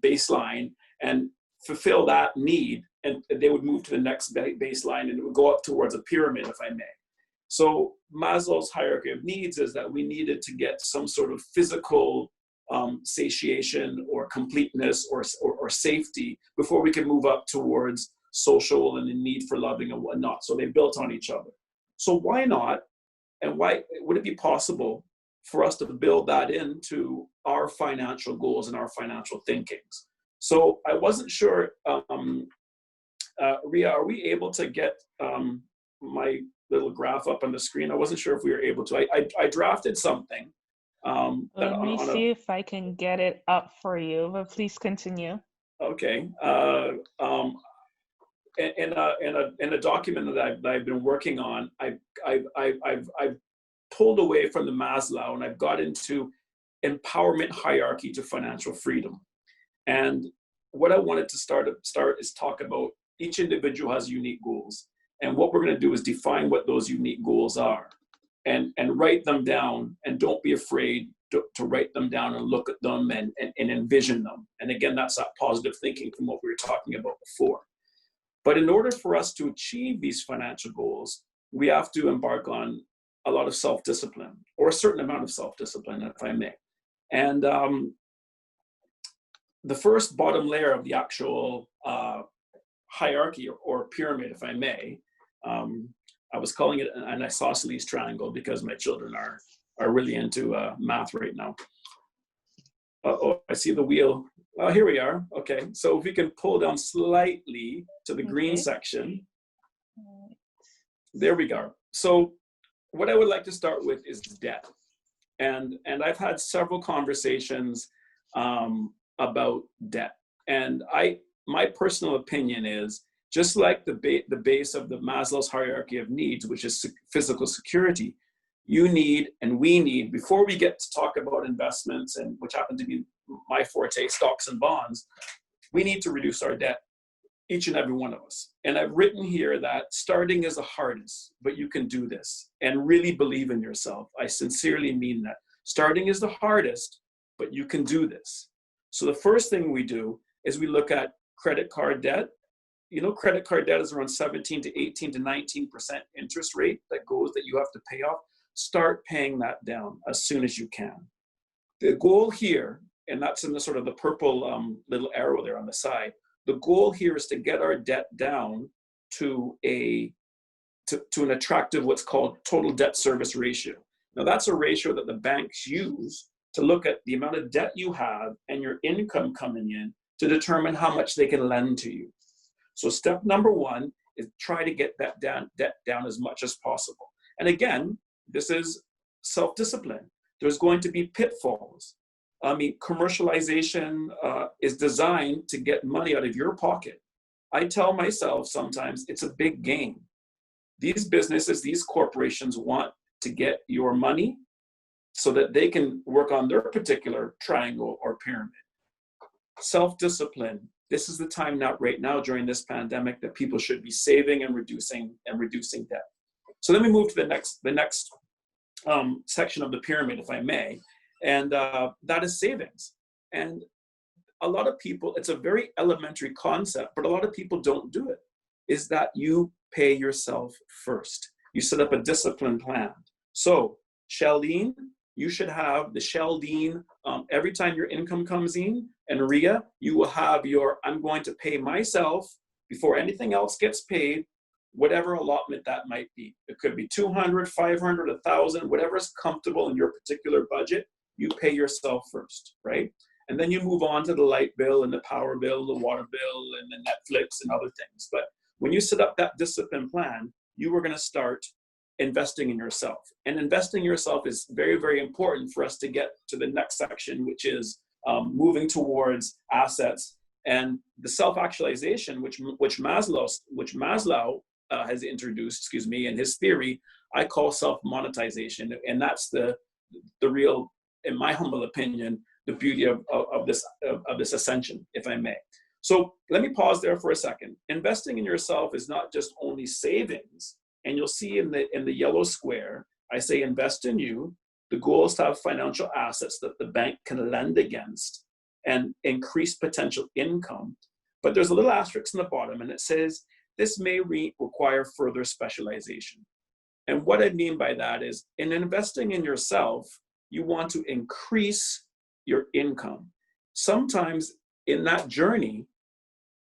baseline and fulfill that need, and they would move to the next baseline, and it would go up towards a pyramid, if I may. So Maslow's hierarchy of needs is that we needed to get some sort of physical satiation or completeness or safety before we can move up towards social and the need for loving and whatnot. So they built on each other. So why not? And why would it be possible for us to build that into our financial goals and our financial thinkings? So I wasn't sure, Ria, are we able to get my little graph up on the screen? I wasn't sure if we were able to. I drafted something. Let me see if I can get it up for you, but please continue. Okay. In a document that I've been working on, I've pulled away from the Maslow and I've got into empowerment hierarchy to financial freedom. And what I wanted to start is talk about each individual has unique goals. And what we're going to do is define what those unique goals are and write them down, and don't be afraid to write them down and look at them and envision them. And again, that's that positive thinking from what we were talking about before. But in order for us to achieve these financial goals, we have to embark on a lot of self-discipline, or a certain amount of self-discipline, if I may. And the first bottom layer of the actual hierarchy or pyramid, if I may, I was calling it an isosceles triangle because my children are really into math right now. Oh, I see the wheel. Oh, here we are. Okay, so if we can pull down slightly to the green section. There we go. So what I would like to start with is debt. And I've had several conversations about debt. And my personal opinion is, just like the base of the Maslow's hierarchy of needs, which is physical security, you need and we need, before we get to talk about investments, and which happen to be my forte, stocks and bonds, we need to reduce our debt, each and every one of us. And I've written here that starting is the hardest, but you can do this, and really believe in yourself. I sincerely mean that. Starting is the hardest, but you can do this. So the first thing we do is we look at credit card debt. You know, credit card debt is around 17 to 18 to 19% interest rate that you have to pay off. start paying that down as soon as you can. The goal here, and that's in the sort of the purple little arrow there on the side, the goal here is to get our debt down to an attractive, what's called total debt service ratio. Now that's a ratio that the banks use to look at the amount of debt you have and your income coming in to determine how much they can lend to you. So step number one is try to get that debt down as much as possible. And again, this is self-discipline. There's going to be pitfalls. I mean, commercialization is designed to get money out of your pocket. I tell myself sometimes it's a big game. These businesses, these corporations want to get your money so that they can work on their particular triangle or pyramid. Self-discipline. This is the time now, right now during this pandemic, that people should be saving and reducing debt. So let me move to the next section of the pyramid, if I may, and that is savings. And a lot of people, it's a very elementary concept, but a lot of people don't do it, is that you pay yourself first. You set up a discipline plan. So Sheldine, you should have the Sheldine, every time your income comes in, and Ria, you will have your, I'm going to pay myself before anything else gets paid, whatever allotment that might be. It could be 200, 500, 1,000, whatever is comfortable in your particular budget, you pay yourself first, right? And then you move on to the light bill and the power bill, the water bill, and the Netflix and other things. But when you set up that discipline plan, you are going to start investing in yourself. And investing in yourself is very, very important for us to get to the next section, which is moving towards assets and the self-actualization, which Maslow has introduced, in his theory, I call self-monetization. And that's the real, in my humble opinion, the beauty of this ascension, if I may. So let me pause there for a second. Investing in yourself is not just only savings, and you'll see in the yellow square, I say invest in you. The goal is to have financial assets that the bank can lend against and increase potential income. But there's a little asterisk in the bottom, and it says, this may require further specialization. And what I mean by that is, in investing in yourself, you want to increase your income. Sometimes in that journey,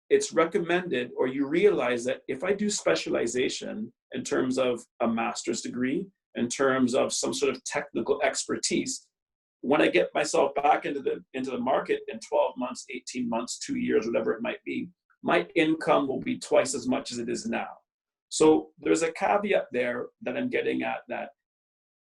it's recommended, or you realize that if I do specialization in terms of a master's degree, in terms of some sort of technical expertise, when I get myself back into the market in 12 months, 18 months, 2 years, whatever it might be, my income will be twice as much as it is now. So there's a caveat there that I'm getting at, that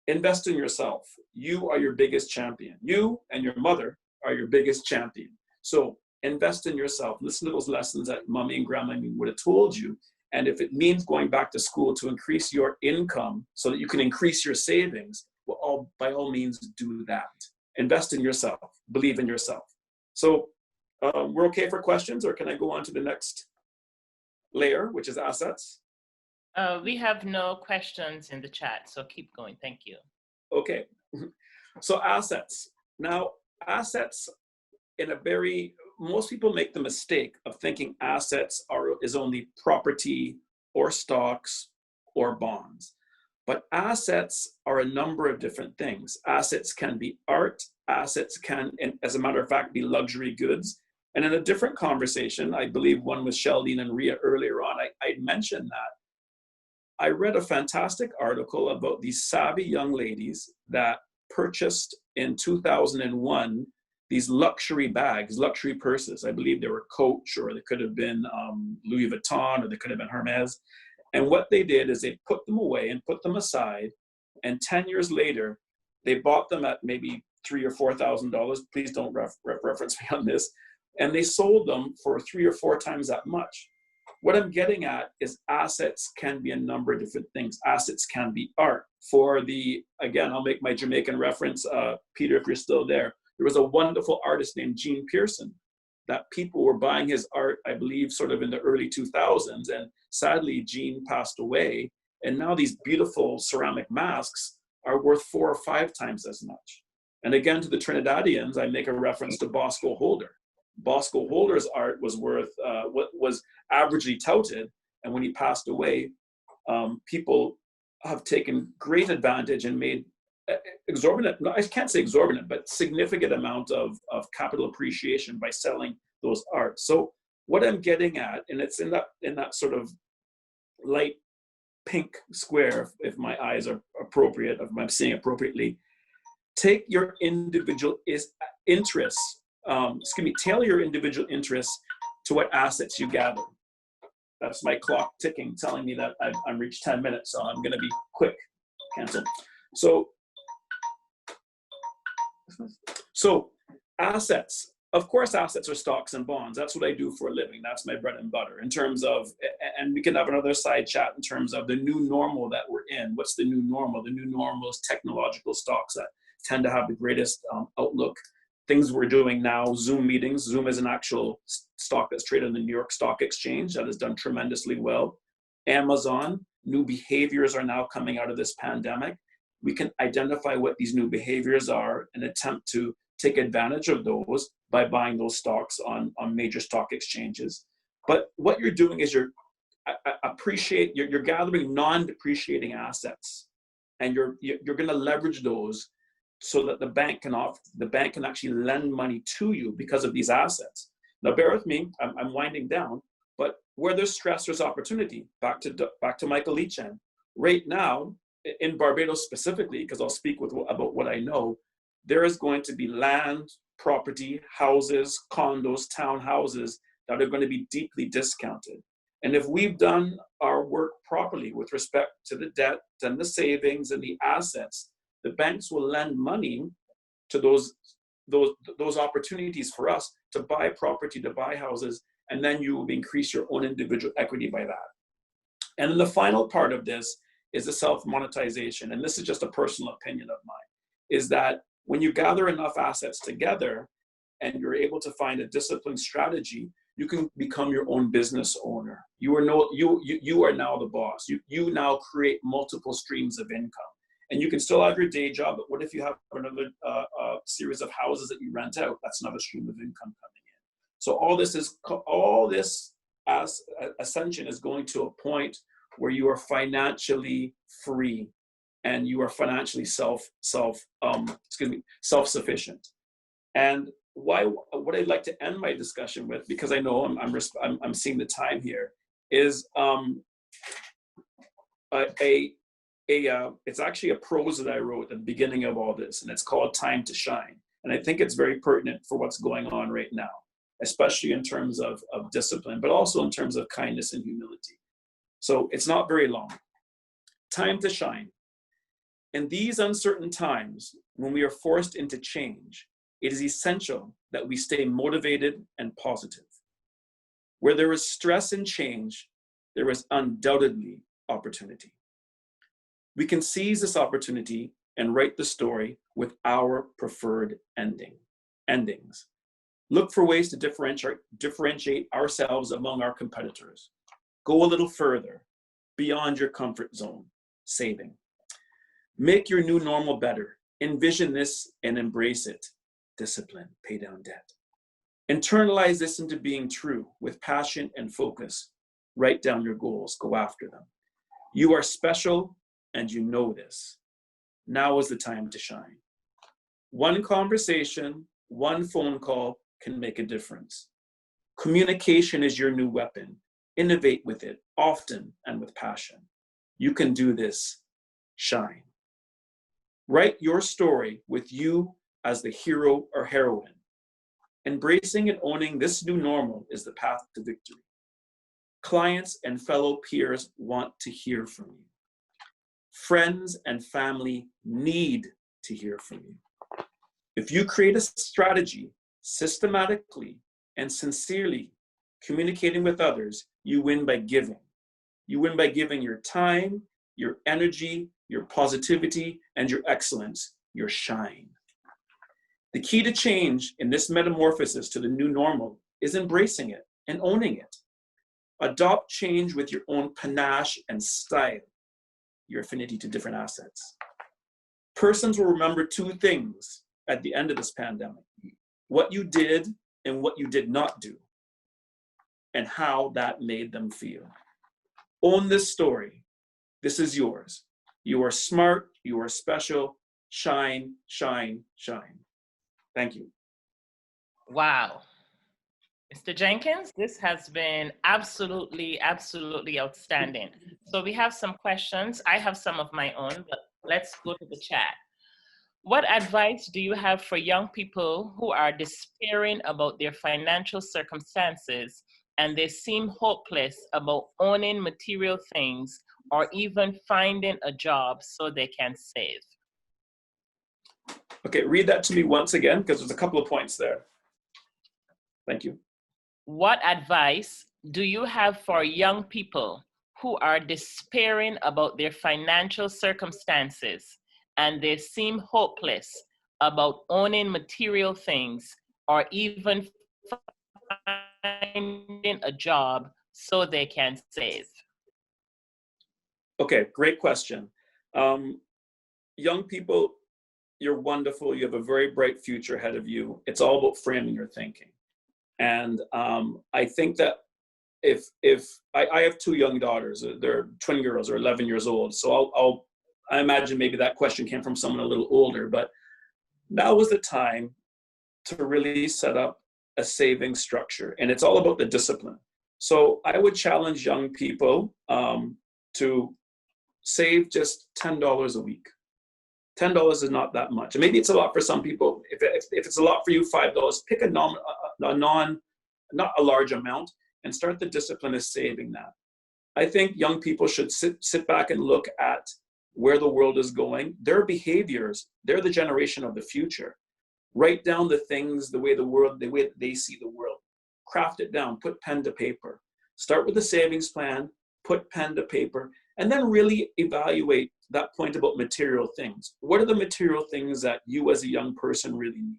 invest in yourself. You are your biggest champion. You and your mother are your biggest champion. So invest in yourself. Listen to those lessons that mommy and grandma would have told you. And if it means going back to school to increase your income so that you can increase your savings, well, by all means, do that. Invest in yourself. Believe in yourself. So we're okay for questions, or can I go on to the next layer, which is assets? We have no questions in the chat, so keep going. Thank you. Okay. So assets. Now, assets most people make the mistake of thinking assets is only property or stocks or bonds. But assets are a number of different things. Assets can be art. Assets can, as a matter of fact, be luxury goods. And in a different conversation, I believe one with Sheldine and Ria earlier on, I mentioned that I read a fantastic article about these savvy young ladies that purchased in 2001 these luxury bags, luxury purses. I believe they were Coach, or they could have been Louis Vuitton, or they could have been Hermes. And what they did is they put them away and put them aside. And 10 years later, they bought them at maybe $3,000 or $4,000. Please don't reference me on this. And they sold them for 3 or 4 times that much. What I'm getting at is assets can be a number of different things. Assets can be art. Again, I'll make my Jamaican reference, Peter, if you're still there. There was a wonderful artist named Gene Pearson that people were buying his art, I believe, sort of in the early 2000s. And sadly, Gene passed away. And now these beautiful ceramic masks are worth 4 or 5 times as much. And again, to the Trinidadians, I make a reference to Bosco Holder. Bosco Holder's art was worth what was averagely touted. And when he passed away, people have taken great advantage and made exorbitant, I can't say exorbitant, but significant amount of capital appreciation by selling those arts. So what I'm getting at, and it's in that sort of light pink square, if my eyes are appropriate, if I'm seeing appropriately, take your individual interests, tailor your individual interests to what assets you gather. That's my clock ticking, telling me that I'm reached 10 minutes, so I'm gonna be quick. Cancel. So assets, of course, assets are stocks and bonds. That's what I do for a living. That's my bread and butter in terms of, and we can have another side chat in terms of the new normal that we're in. What's the new normal? The new normal is technological stocks that tend to have the greatest outlook. Things we're doing now, Zoom meetings. Zoom is an actual stock that's traded on the New York Stock Exchange that has done tremendously well. Amazon, new behaviors are now coming out of this pandemic. We can identify what these new behaviors are and attempt to take advantage of those by buying those stocks on major stock exchanges. But what you're doing is you're gathering non-depreciating assets, and you're going to leverage those so that the bank can actually lend money to you because of these assets. Now, bear with me, I'm winding down, but where there's stress, there's opportunity. Back to Michael Lee-Chen. Right now, in Barbados specifically, because I'll speak about what I know, there is going to be land, property, houses, condos, townhouses that are going to be deeply discounted. And if we've done our work properly with respect to the debt and the savings and the assets, the banks will lend money to those opportunities for us to buy property, to buy houses, and then you will increase your own individual equity by that. And then the final part of this is the self-monetization, and this is just a personal opinion of mine, is that when you gather enough assets together and you're able to find a disciplined strategy, you can become your own business owner. You are now the boss. You now create multiple streams of income. And you can still have your day job, but what if you have another series of houses that you rent out? That's another stream of income coming in. So all this ascension is going to a point where you are financially free and you are financially self-sufficient. And what I'd like to end my discussion with, because I know I'm seeing the time here, is it's actually a prose that I wrote at the beginning of all this, and it's called Time to Shine. And I think it's very pertinent for what's going on right now, especially in terms of discipline, but also in terms of kindness and humility. So it's not very long. Time to shine. In these uncertain times, when we are forced into change, it is essential that we stay motivated and positive. Where there is stress and change, there is undoubtedly opportunity. We can seize this opportunity and write the story with our preferred endings. Look for ways to differentiate ourselves among our competitors. Go a little further, beyond your comfort zone, saving. Make your new normal better. Envision this and embrace it. Discipline, pay down debt. Internalize this into being true with passion and focus. Write down your goals, go after them. You are special and you know this. Now is the time to shine. One conversation, one phone call can make a difference. Communication is your new weapon. Innovate with it often and with passion. You can do this. Shine. Write your story with you as the hero or heroine. Embracing and owning this new normal is the path to victory. Clients and fellow peers want to hear from you. Friends and family need to hear from you. If you create a strategy systematically and sincerely communicating with others, you win by giving. You win by giving your time, your energy, your positivity, and your excellence, your shine. The key to change in this metamorphosis to the new normal is embracing it and owning it. Adopt change with your own panache and style, your affinity to different assets. Persons will remember two things at the end of this pandemic: what you did and what you did not do, and how that made them feel. Own this story. This is yours. You are smart, you are special. Shine, shine, shine. Thank you. Wow. Mr. Jenkins, this has been absolutely, absolutely outstanding. So we have some questions. I have some of my own, but let's go to the chat. What advice do you have for young people who are despairing about their financial circumstances and they seem hopeless about owning material things or even finding a job so they can save? Okay, read that to me once again, because there's a couple of points there. Thank you. What advice do you have for young people who are despairing about their financial circumstances and they seem hopeless about owning material things or even finding a job so they can save? Okay, great question. Young people, you're wonderful. You have a very bright future ahead of you. It's all about framing your thinking. And I think that if I have two young daughters, they're twin girls, they're 11 years old. So I imagine maybe that question came from someone a little older, but now was the time to really set up a saving structure. And it's all about the discipline. So I would challenge young people to save just $10 a week. $10 is not that much. And maybe it's a lot for some people. If it's a lot for you, $5, pick not a large amount and start the discipline of saving that. I think young people should sit back and look at where the world is going. Their behaviors, they're the generation of the future. Write down the things, the way they see the world. Craft it down, put pen to paper. Start with a savings plan, put pen to paper, and then really evaluate that point about material things. What are the material things that you as a young person really need?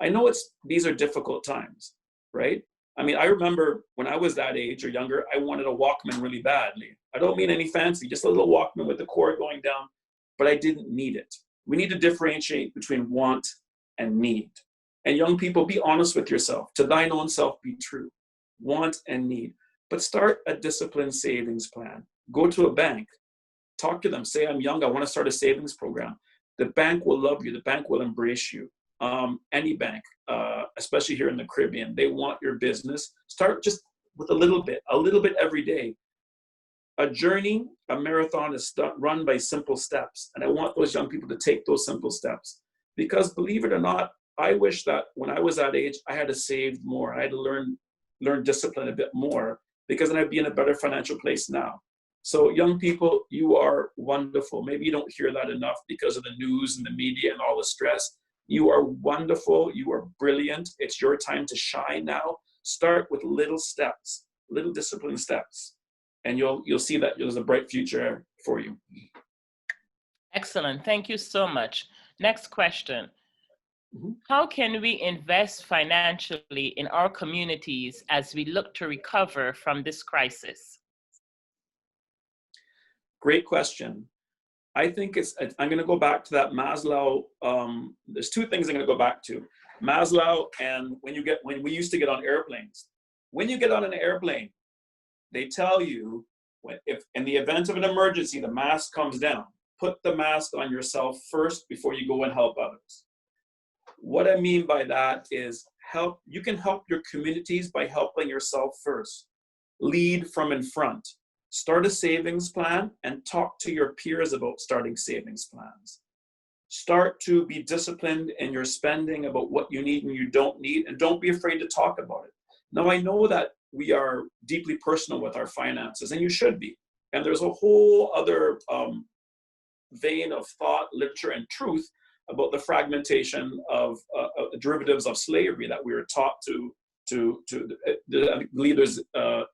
I know these are difficult times, right? I mean, I remember when I was that age or younger, I wanted a Walkman really badly. I don't mean any fancy, just a little Walkman with the cord going down, but I didn't need it. We need to differentiate between want and need. And young people, be honest with yourself. To thine own self be true. Want and need. But start a disciplined savings plan. Go to a bank. Talk to them. Say, I'm young. I want to start a savings program. The bank will love you. The bank will embrace you. Any bank, especially here in the Caribbean, they want your business. Start just with a little bit every day. A journey, a marathon is run by simple steps. And I want those young people to take those simple steps. Because believe it or not, I wish that when I was that age, I had to save more. I had to learn discipline a bit more, because then I'd be in a better financial place now. So young people, you are wonderful. Maybe you don't hear that enough because of the news and the media and all the stress. You are wonderful. You are brilliant. It's your time to shine now. Start with little steps, little disciplined steps, and you'll see that there's a bright future for you. Excellent. Thank you so much. Next question. How can we invest financially in our communities as we look to recover from this crisis? Great question. I think I'm going to go back to that Maslow. There's two things I'm going to go back to. Maslow and when we used to get on airplanes. When you get on an airplane, they tell you, if in the event of an emergency, the mask comes down, put the mask on yourself first before you go and help others. What I mean by that is you can help your communities by helping yourself first. Lead from in front. Start a savings plan and talk to your peers about starting savings plans. Start to be disciplined in your spending about what you need and you don't need, and don't be afraid to talk about it. Now, I know that we are deeply personal with our finances, and you should be. And there's a whole other vein of thought, literature, and truth about the fragmentation of derivatives of slavery that we were taught to I believe there's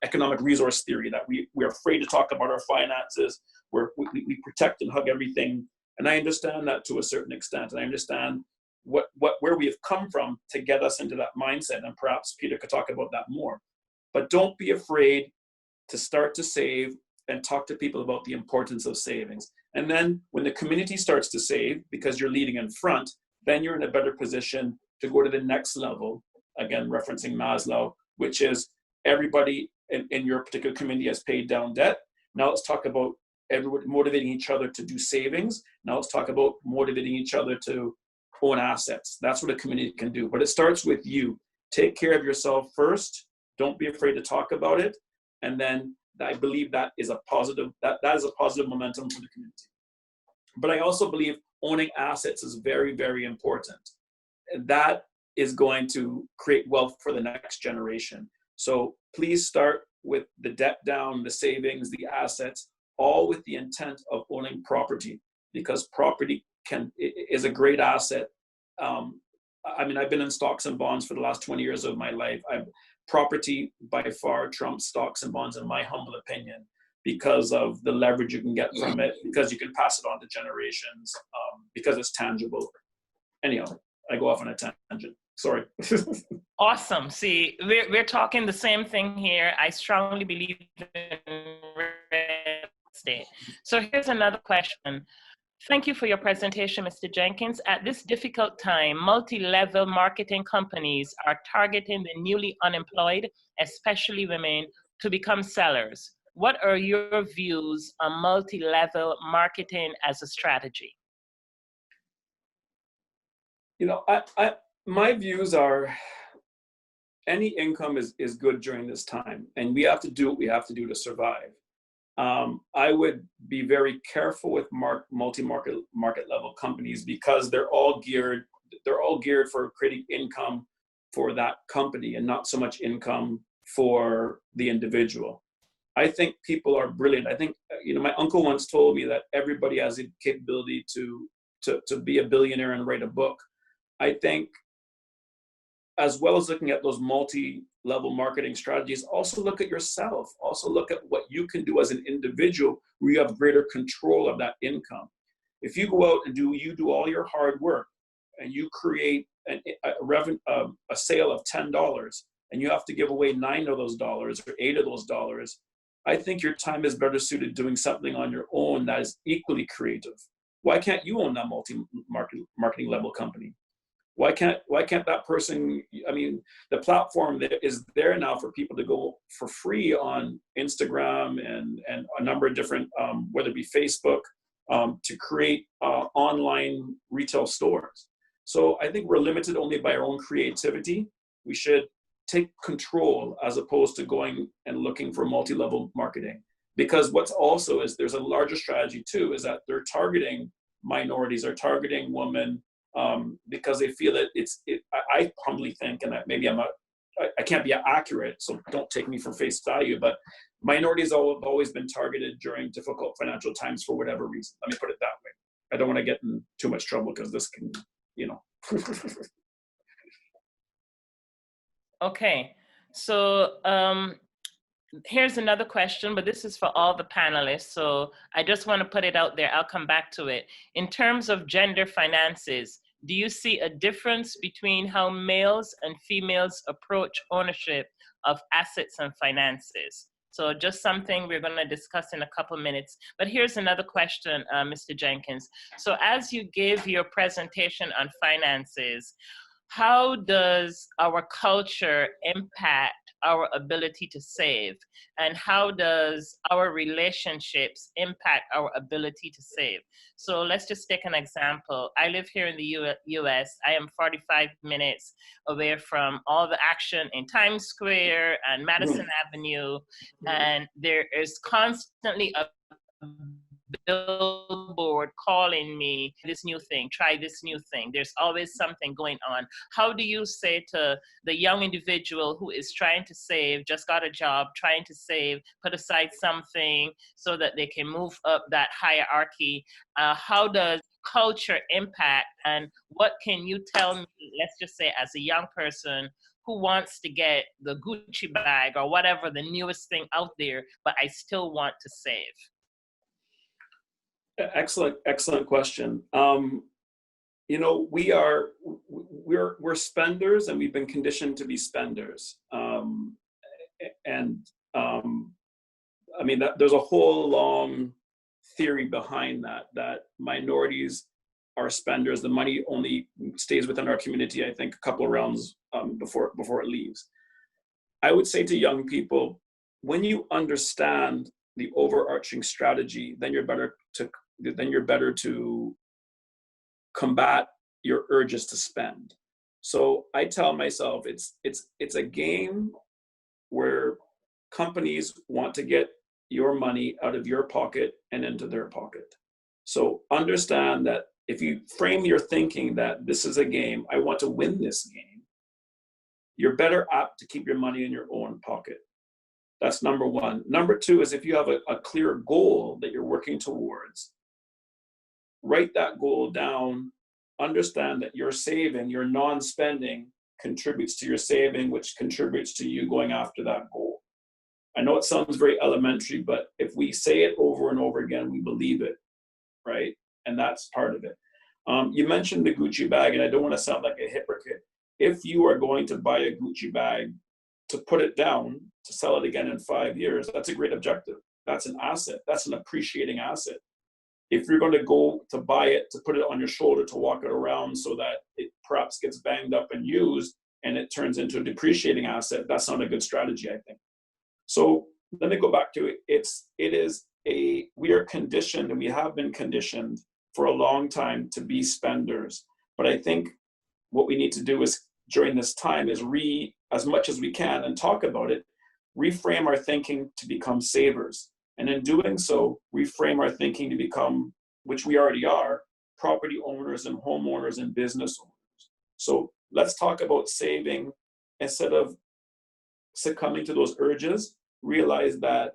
economic resource theory that we're afraid to talk about our finances. We protect and hug everything. And I understand that to a certain extent. And I understand where we have come from to get us into that mindset. And perhaps Peter could talk about that more. But don't be afraid to start to save and talk to people about the importance of savings. And then when the community starts to save, because you're leading in front, then you're in a better position to go to the next level. Again, referencing Maslow, which is everybody in your particular community has paid down debt. Now let's talk about everybody motivating each other to do savings. Now let's talk about motivating each other to own assets. That's what a community can do. But it starts with you. Take care of yourself first. Don't be afraid to talk about it. And then I believe that is a positive, that is a positive momentum for the community. But I also believe owning assets is very, very important. And that is going to create wealth for the next generation. So please start with the debt down, the savings, the assets, all with the intent of owning property, because property is a great asset. I mean, I've been in stocks and bonds for the last 20 years of my life. Property by far trumps stocks and bonds, in my humble opinion, because of the leverage you can get from it, because you can pass it on to generations, because it's tangible. Anyhow, I go off on a tangent. Sorry. Awesome. See, we're talking the same thing here. I strongly believe in real estate. So here's another question. Thank you for your presentation, Mr. Jenkins. At this difficult time, multi-level marketing companies are targeting the newly unemployed, especially women, to become sellers. What are your views on multi-level marketing as a strategy? You know, my views are any income is good during this time, and we have to do what we have to do to survive. I would be very careful with market level companies, because they're all geared for creating income for that company and not so much income for the individual. I think people are brilliant. I think, you know, my uncle once told me that everybody has the capability to be a billionaire and write a book. I think, as well as looking at those multi-level marketing strategies, also look at yourself. Also look at what you can do as an individual where you have greater control of that income. If you go out and you do all your hard work and you create a sale of $10 and you have to give away $9 of those dollars or $8 of those dollars, I think your time is better suited doing something on your own that is equally creative. Why can't you own that marketing level company? Why can't that person, I mean, the platform that is there now for people to go for free on Instagram and a number of different, whether it be Facebook, to create online retail stores. So I think we're limited only by our own creativity. We should take control as opposed to going and looking for multi-level marketing. Because what's also is there's a larger strategy too, is that they're targeting minorities, or targeting women, because they feel that I humbly think, and maybe I can't be accurate, so don't take me for face value, but minorities have always been targeted during difficult financial times for whatever reason. Let me put it that way. I don't want to get in too much trouble, because this can, you know. Okay, so here's another question, but this is for all the panelists, so I just want to put it out there. I'll come back to it. In terms of gender finances, do you see a difference between how males and females approach ownership of assets and finances? So just something we're going to discuss in a couple minutes. But here's another question, Mr. Jenkins. So as you gave your presentation on finances, how does our culture impact our ability to save? And how does our relationships impact our ability to save? So let's just take an example. I live here in the US. I am 45 minutes away from all the action in Times Square and Madison Avenue. And there is constantly a billboard calling me, this new thing, try this new thing. There's always something going on. How do you say to the young individual who is trying to save, just got a job, trying to save, put aside something so that they can move up that hierarchy? How does culture impact, and what can you tell me, let's just say as a young person who wants to get the Gucci bag or whatever the newest thing out there, but I still want to save? Excellent question. You know, we're spenders, and we've been conditioned to be spenders. I mean, there's a whole long theory behind that minorities are spenders. The money only stays within our community, I think, a couple of rounds before it leaves. I would say to young people, when you understand the overarching strategy, then you're better to combat your urges to spend. So I tell myself it's a game where companies want to get your money out of your pocket and into their pocket. So understand that if you frame your thinking that this is a game, I want to win this game, you're better apt to keep your money in your own pocket. That's number one. Number two is if you have a clear goal that you're working towards, write that goal down, understand that your saving, your non-spending contributes to your saving, which contributes to you going after that goal. I know it sounds very elementary, but if we say it over and over again, we believe it, right? And that's part of it. You mentioned the Gucci bag, and I don't want to sound like a hypocrite. If you are going to buy a Gucci bag to put it down, to sell it again in 5 years, that's a great objective. That's an asset. That's an appreciating asset. If you're going to go to buy it, to put it on your shoulder, to walk it around so that it perhaps gets banged up and used and it turns into a depreciating asset, that's not a good strategy, I think. So let me go back to it. We are conditioned, and we have been conditioned for a long time to be spenders. But I think what we need to do is during this time is as much as we can and talk about it, reframe our thinking to become savers. And in doing so, reframe our thinking to become, which we already are, property owners and homeowners and business owners. So let's talk about saving. Instead of succumbing to those urges, realize that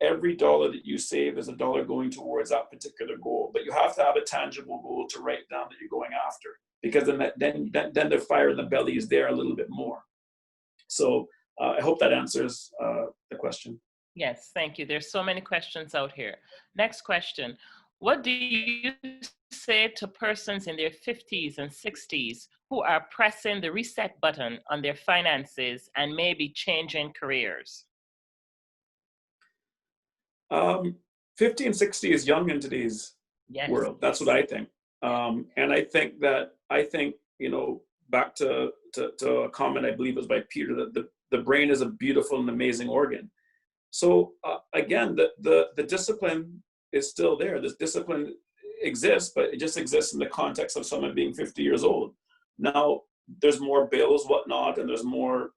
every dollar that you save is a dollar going towards that particular goal. But you have to have a tangible goal to write down that you're going after, because then the fire in the belly is there a little bit more. So I hope that answers the question. Yes, thank you. There's so many questions out here. Next question. What do you say to persons in their 50s and 60s who are pressing the reset button on their finances and maybe changing careers? 50 and 60 is young in today's world. That's what I think. And I think, back to a comment I believe was by Peter, that the brain is a beautiful and amazing organ. So again, the discipline is still there. This discipline exists, but it just exists in the context of someone being 50 years old. Now there's more bills, whatnot, and there's more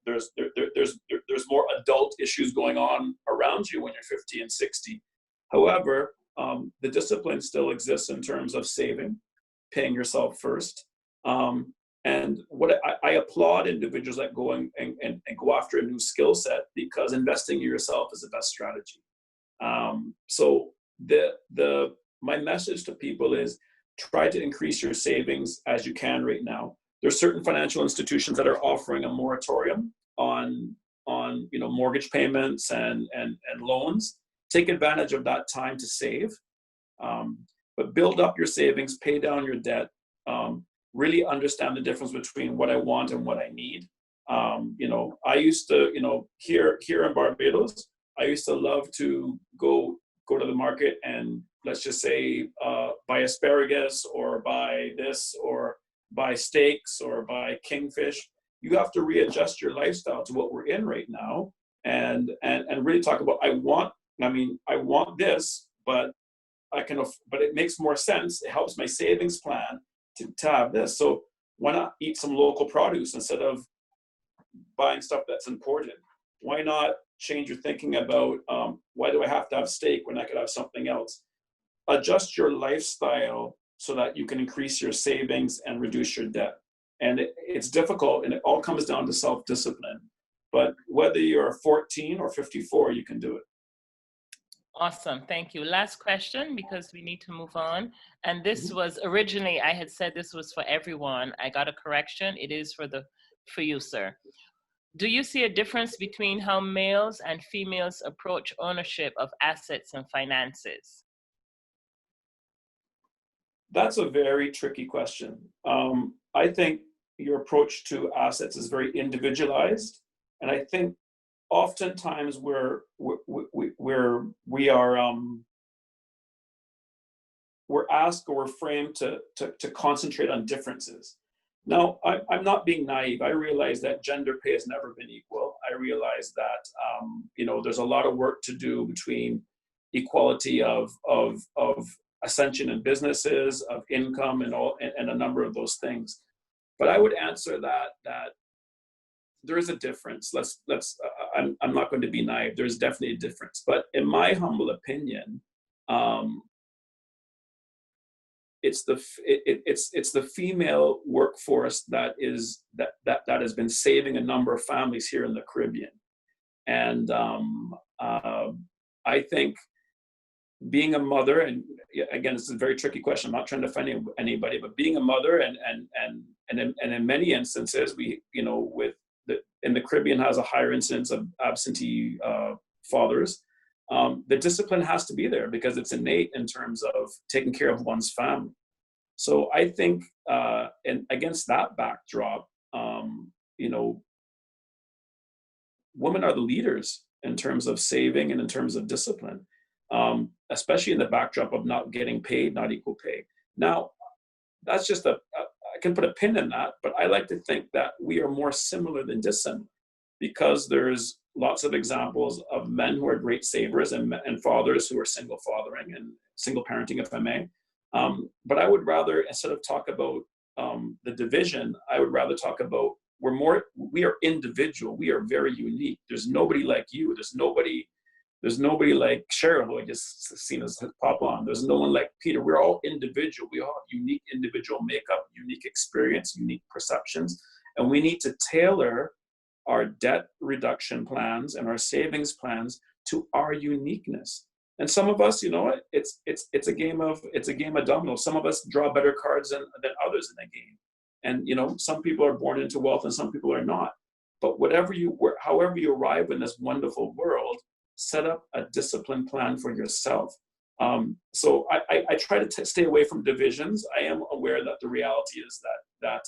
adult issues going on around you when you're 50 and 60. However, the discipline still exists in terms of saving, paying yourself first. And what I applaud individuals that go and go after a new skill set, because investing in yourself is the best strategy. So my message to people is try to increase your savings as you can right now. There's certain financial institutions that are offering a moratorium on mortgage payments and loans. Take advantage of that time to save, but build up your savings, pay down your debt. Really understand the difference between what I want and what I need. I used to, here in Barbados, I used to love to go to the market and, let's just say, buy asparagus or buy this or buy steaks or buy kingfish. You have to readjust your lifestyle to what we're in right now, and really talk about I want this, but but it makes more sense. It helps my savings plan to have this. So why not eat some local produce instead of buying stuff that's imported? Why not change your thinking about why do I have to have steak when I could have something else? Adjust your lifestyle so that you can increase your savings and reduce your debt. And it's difficult, and it all comes down to self-discipline. But whether you're 14 or 54, you can do it. Awesome, thank you. Last question, because we need to move on. And this was originally, I had said this was for everyone. I got a correction. It is for you, sir. Do you see a difference between how males and females approach ownership of assets and finances? That's a very tricky question. I think your approach to assets is very individualized, and I think oftentimes we're asked or we're framed to concentrate on differences. Now, I'm not being naive. I realize that gender pay has never been equal. I realize that there's a lot of work to do between equality of ascension in businesses, of income, and a number of those things. But I would answer that there is a difference. I'm not going to be naive. There's definitely a difference. But in my humble opinion, it's the female workforce that has been saving a number of families here in the Caribbean. And I think being a mother, and again, it's a very tricky question. I'm not trying to offend anybody, but being a mother, and in many instances, in the Caribbean has a higher incidence of absentee fathers. The discipline has to be there because it's innate in terms of taking care of one's family. So I think, and against that backdrop, women are the leaders in terms of saving and in terms of discipline, especially in the backdrop of not getting paid, not equal pay. Now, that's just I can put a pin in that, but I like to think that we are more similar than dissimilar, because there's lots of examples of men who are great savers and fathers who are single fathering and single parenting, if I may. But I would rather, instead of talk about the division, I would rather talk about we are individual. We are very unique. There's nobody like you. There's nobody like Cheryl, who I just seen us pop on. There's no one like Peter. We're all individual. We all have unique individual makeup, unique experience, unique perceptions. And we need to tailor our debt reduction plans and our savings plans to our uniqueness. And some of us, it's a game of dominoes. Some of us draw better cards than others in the game. And some people are born into wealth and some people are not. But however you arrive in this wonderful world, set up a discipline plan for yourself. So I try to stay away from divisions. I am aware that the reality is that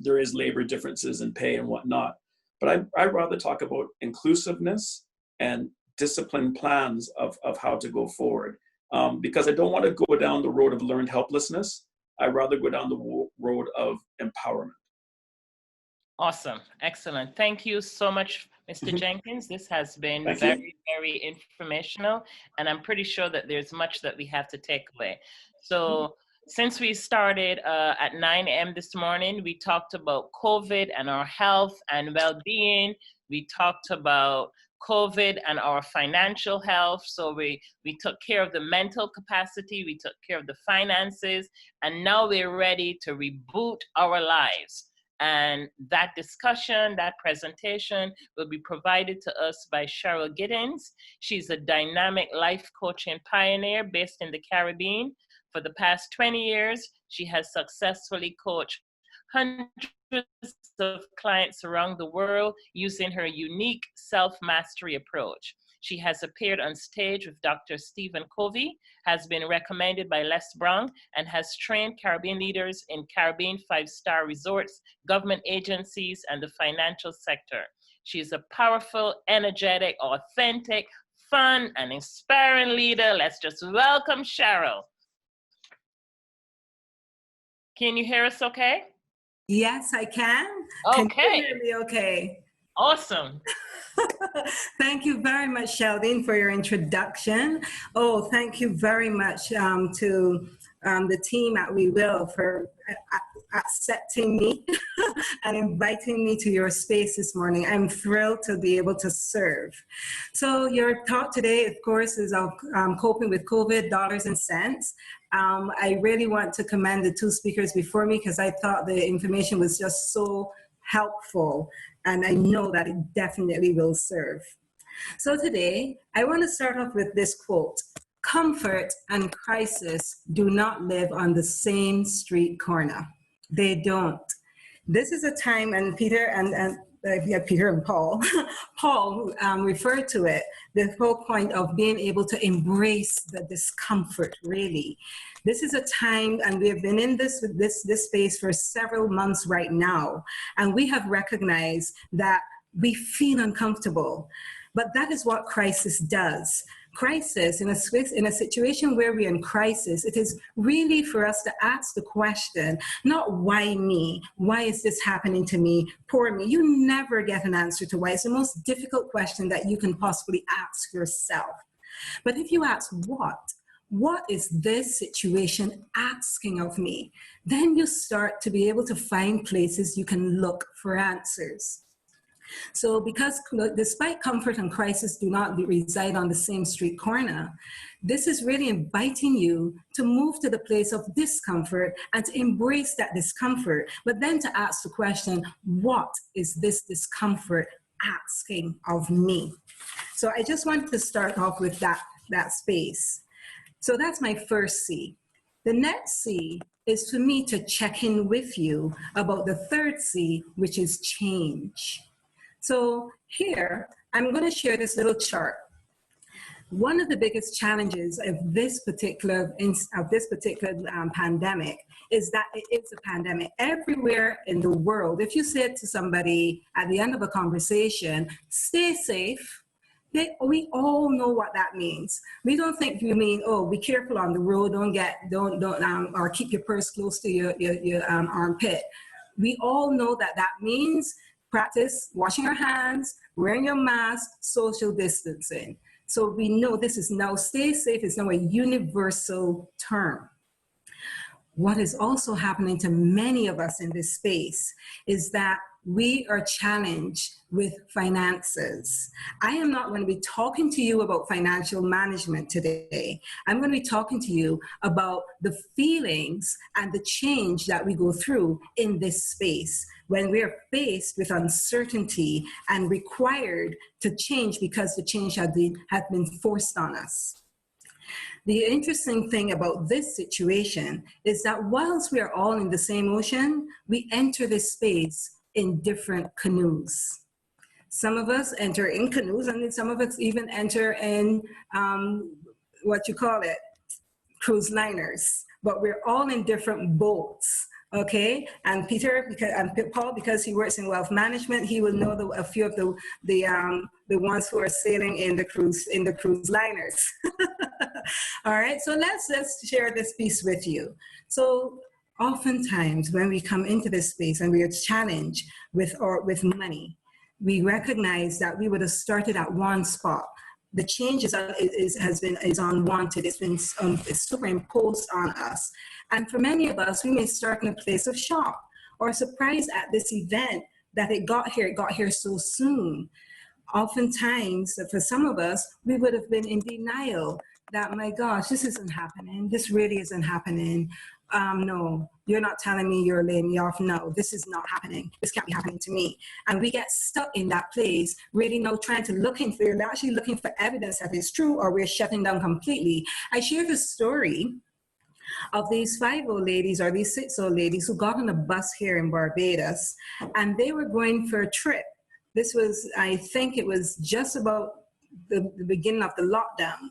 there is labor differences in pay and whatnot. But I'd rather talk about inclusiveness and discipline plans of how to go forward. Because I don't want to go down the road of learned helplessness. I'd rather go down the road of empowerment. Awesome. Excellent. Thank you so much, Mr. Jenkins. This has been very, very informational, and I'm pretty sure that there's much that we have to take away. So since we started at 9 a.m. this morning, we talked about COVID and our health and well-being. We talked about COVID and our financial health. So we took care of the mental capacity, we took care of the finances, and now we're ready to reboot our lives. And that discussion, that presentation will be provided to us by Cheryl Gittens. She's a dynamic life coaching pioneer based in the Caribbean. For the past 20 years, she has successfully coached hundreds of clients around the world using her unique self-mastery approach. She has appeared on stage with Dr. Stephen Covey, has been recommended by Les Brown, and has trained Caribbean leaders in Caribbean 5-star resorts, government agencies, and the financial sector. She is a powerful, energetic, authentic, fun, and inspiring leader. Let's just welcome Cheryl. Can you hear us okay? Yes, I can. Okay. Can you hear me okay? Awesome. Thank you very much, Sheldon, for your introduction. Oh, thank you very much to the team at We Will for accepting me and inviting me to your space this morning. I'm thrilled to be able to serve. So your talk today, of course, is on coping with COVID, dollars and cents. I really want to commend the two speakers before me because I thought the information was just so helpful, and I know that it definitely will serve. So today, I want to start off with this quote: "Comfort and crisis do not live on the same street corner." They don't. This is a time, and Peter and Peter and Paul, Paul referred to it, the whole point of being able to embrace the discomfort, really. This is a time, and we have been in this space for several months right now, and we have recognized that we feel uncomfortable, but that is what crisis does. Crisis, in a situation where we're in crisis, it is really for us to ask the question, not why me? Why is this happening to me? Poor me. You never get an answer to why. It's the most difficult question that you can possibly ask yourself. But if you ask what is this situation asking of me? Then you start to be able to find places you can look for answers. So because despite comfort and crisis do not reside on the same street corner, this is really inviting you to move to the place of discomfort and to embrace that discomfort, but then to ask the question, what is this discomfort asking of me? So I just wanted to start off with that space. So that's my first C. The next C is for me to check in with you about the third C, which is change. So here, I'm going to share this little chart. One of the biggest challenges of this particular pandemic is that it is a pandemic everywhere in the world. If you said to somebody at the end of a conversation, stay safe, we all know what that means. We don't think you mean, oh, be careful on the road, or keep your purse close to your armpit. We all know that means practice washing your hands, wearing your mask, social distancing. So we know this is now, stay safe is now a universal term. What is also happening to many of us in this space is that we are challenged with finances. I am not going to be talking to you about financial management today. I'm going to be talking to you about the feelings and the change that we go through in this space when we are faced with uncertainty and required to change because the change had been forced on us. The interesting thing about this situation is that whilst we are all in the same ocean, we enter this space in different canoes. Some of us enter in canoes, and then some of us even enter in cruise liners, but we're all in different boats. Okay, and Paul, because he works in wealth management, he will know a few of the ones who are sailing in the cruise liners. All right, so let's share this piece with you. So oftentimes when we come into this space and we are challenged with money, we recognize that we would have started at one spot. The change is unwanted. It's been superimposed on us. And for many of us, we may start in a place of shock or surprise at this event that it got here so soon. Oftentimes, for some of us, we would have been in denial that, my gosh, this isn't happening. This really isn't happening. No, you're not telling me you're laying me off. No, this is not happening. This can't be happening to me. And we get stuck in that place, really we're actually looking for evidence that it's true, or we're shutting down completely. I shared the story of these 5 old ladies, or these 6 old ladies who got on a bus here in Barbados, and they were going for a trip. This was, I think it was just about the beginning of the lockdown.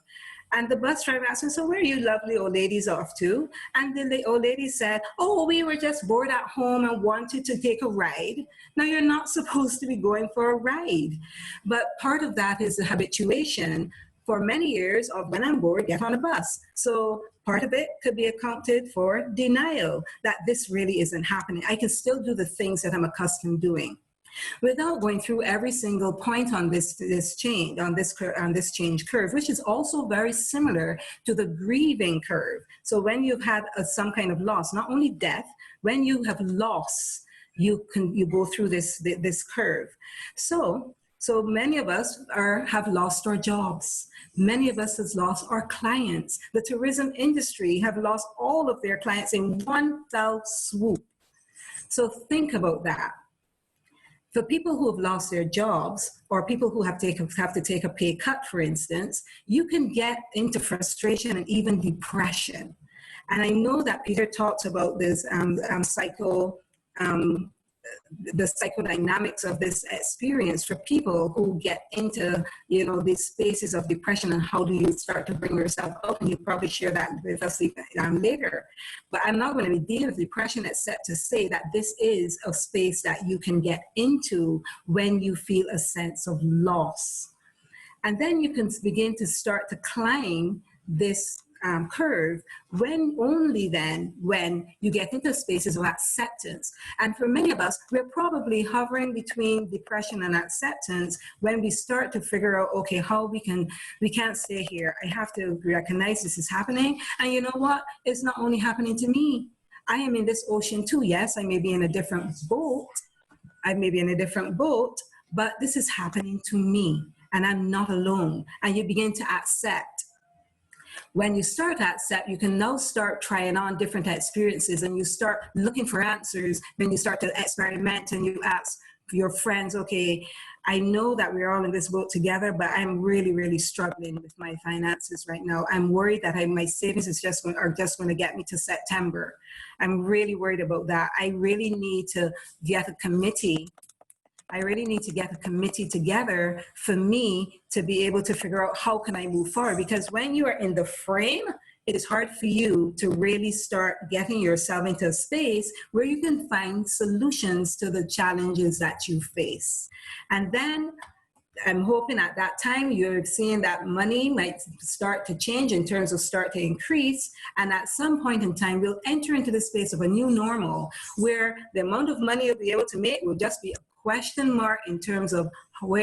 And the bus driver asked me, so where are you lovely old ladies off to? And the old lady said, oh, we were just bored at home and wanted to take a ride. Now, you're not supposed to be going for a ride. But part of that is the habituation for many years of, when I'm bored, get on a bus. So part of it could be accounted for denial, that this really isn't happening. I can still do the things that I'm accustomed doing. Without going through every single point on this change curve, which is also very similar to the grieving curve. So when you've had some kind of loss, not only death, when you have loss, you go through this curve. So many of us have lost our jobs. Many of us have lost our clients. The tourism industry have lost all of their clients in one fell swoop. So think about that. For people who have lost their jobs, or people who have to take a pay cut, for instance, you can get into frustration and even depression. And I know that Peter talks about this the psychodynamics of this experience for people who get into, these spaces of depression, and how do you start to bring yourself out, and you probably share that with us later. But I'm not going to be dealing with depression except to say that this is a space that you can get into when you feel a sense of loss. And then you can begin to start to climb this curve when only then when you get into spaces of acceptance. And for many of us, we're probably hovering between depression and acceptance when we start to figure out, okay, how we can't stay here. I have to recognize this is happening. And you know what? It's not only happening to me. I am in this ocean too. Yes, I may be in a different boat. But this is happening to me, and I'm not alone. And you begin to accept. When you start to accept, you can now start trying on different experiences, and you start looking for answers. Then you start to experiment, and you ask your friends, okay, I know that we're all in this boat together, but I'm really, really struggling with my finances right now. I'm worried that my savings are just going to get me to September. I'm really worried about that. I really need to get a committee together for me to be able to figure out how can I move forward. Because when you are in the frame, it is hard for you to really start getting yourself into a space where you can find solutions to the challenges that you face. And then I'm hoping at that time you're seeing that money might start to change in terms of start to increase. And at some point in time, we'll enter into the space of a new normal where the amount of money you'll be able to make will just be a question mark in terms of how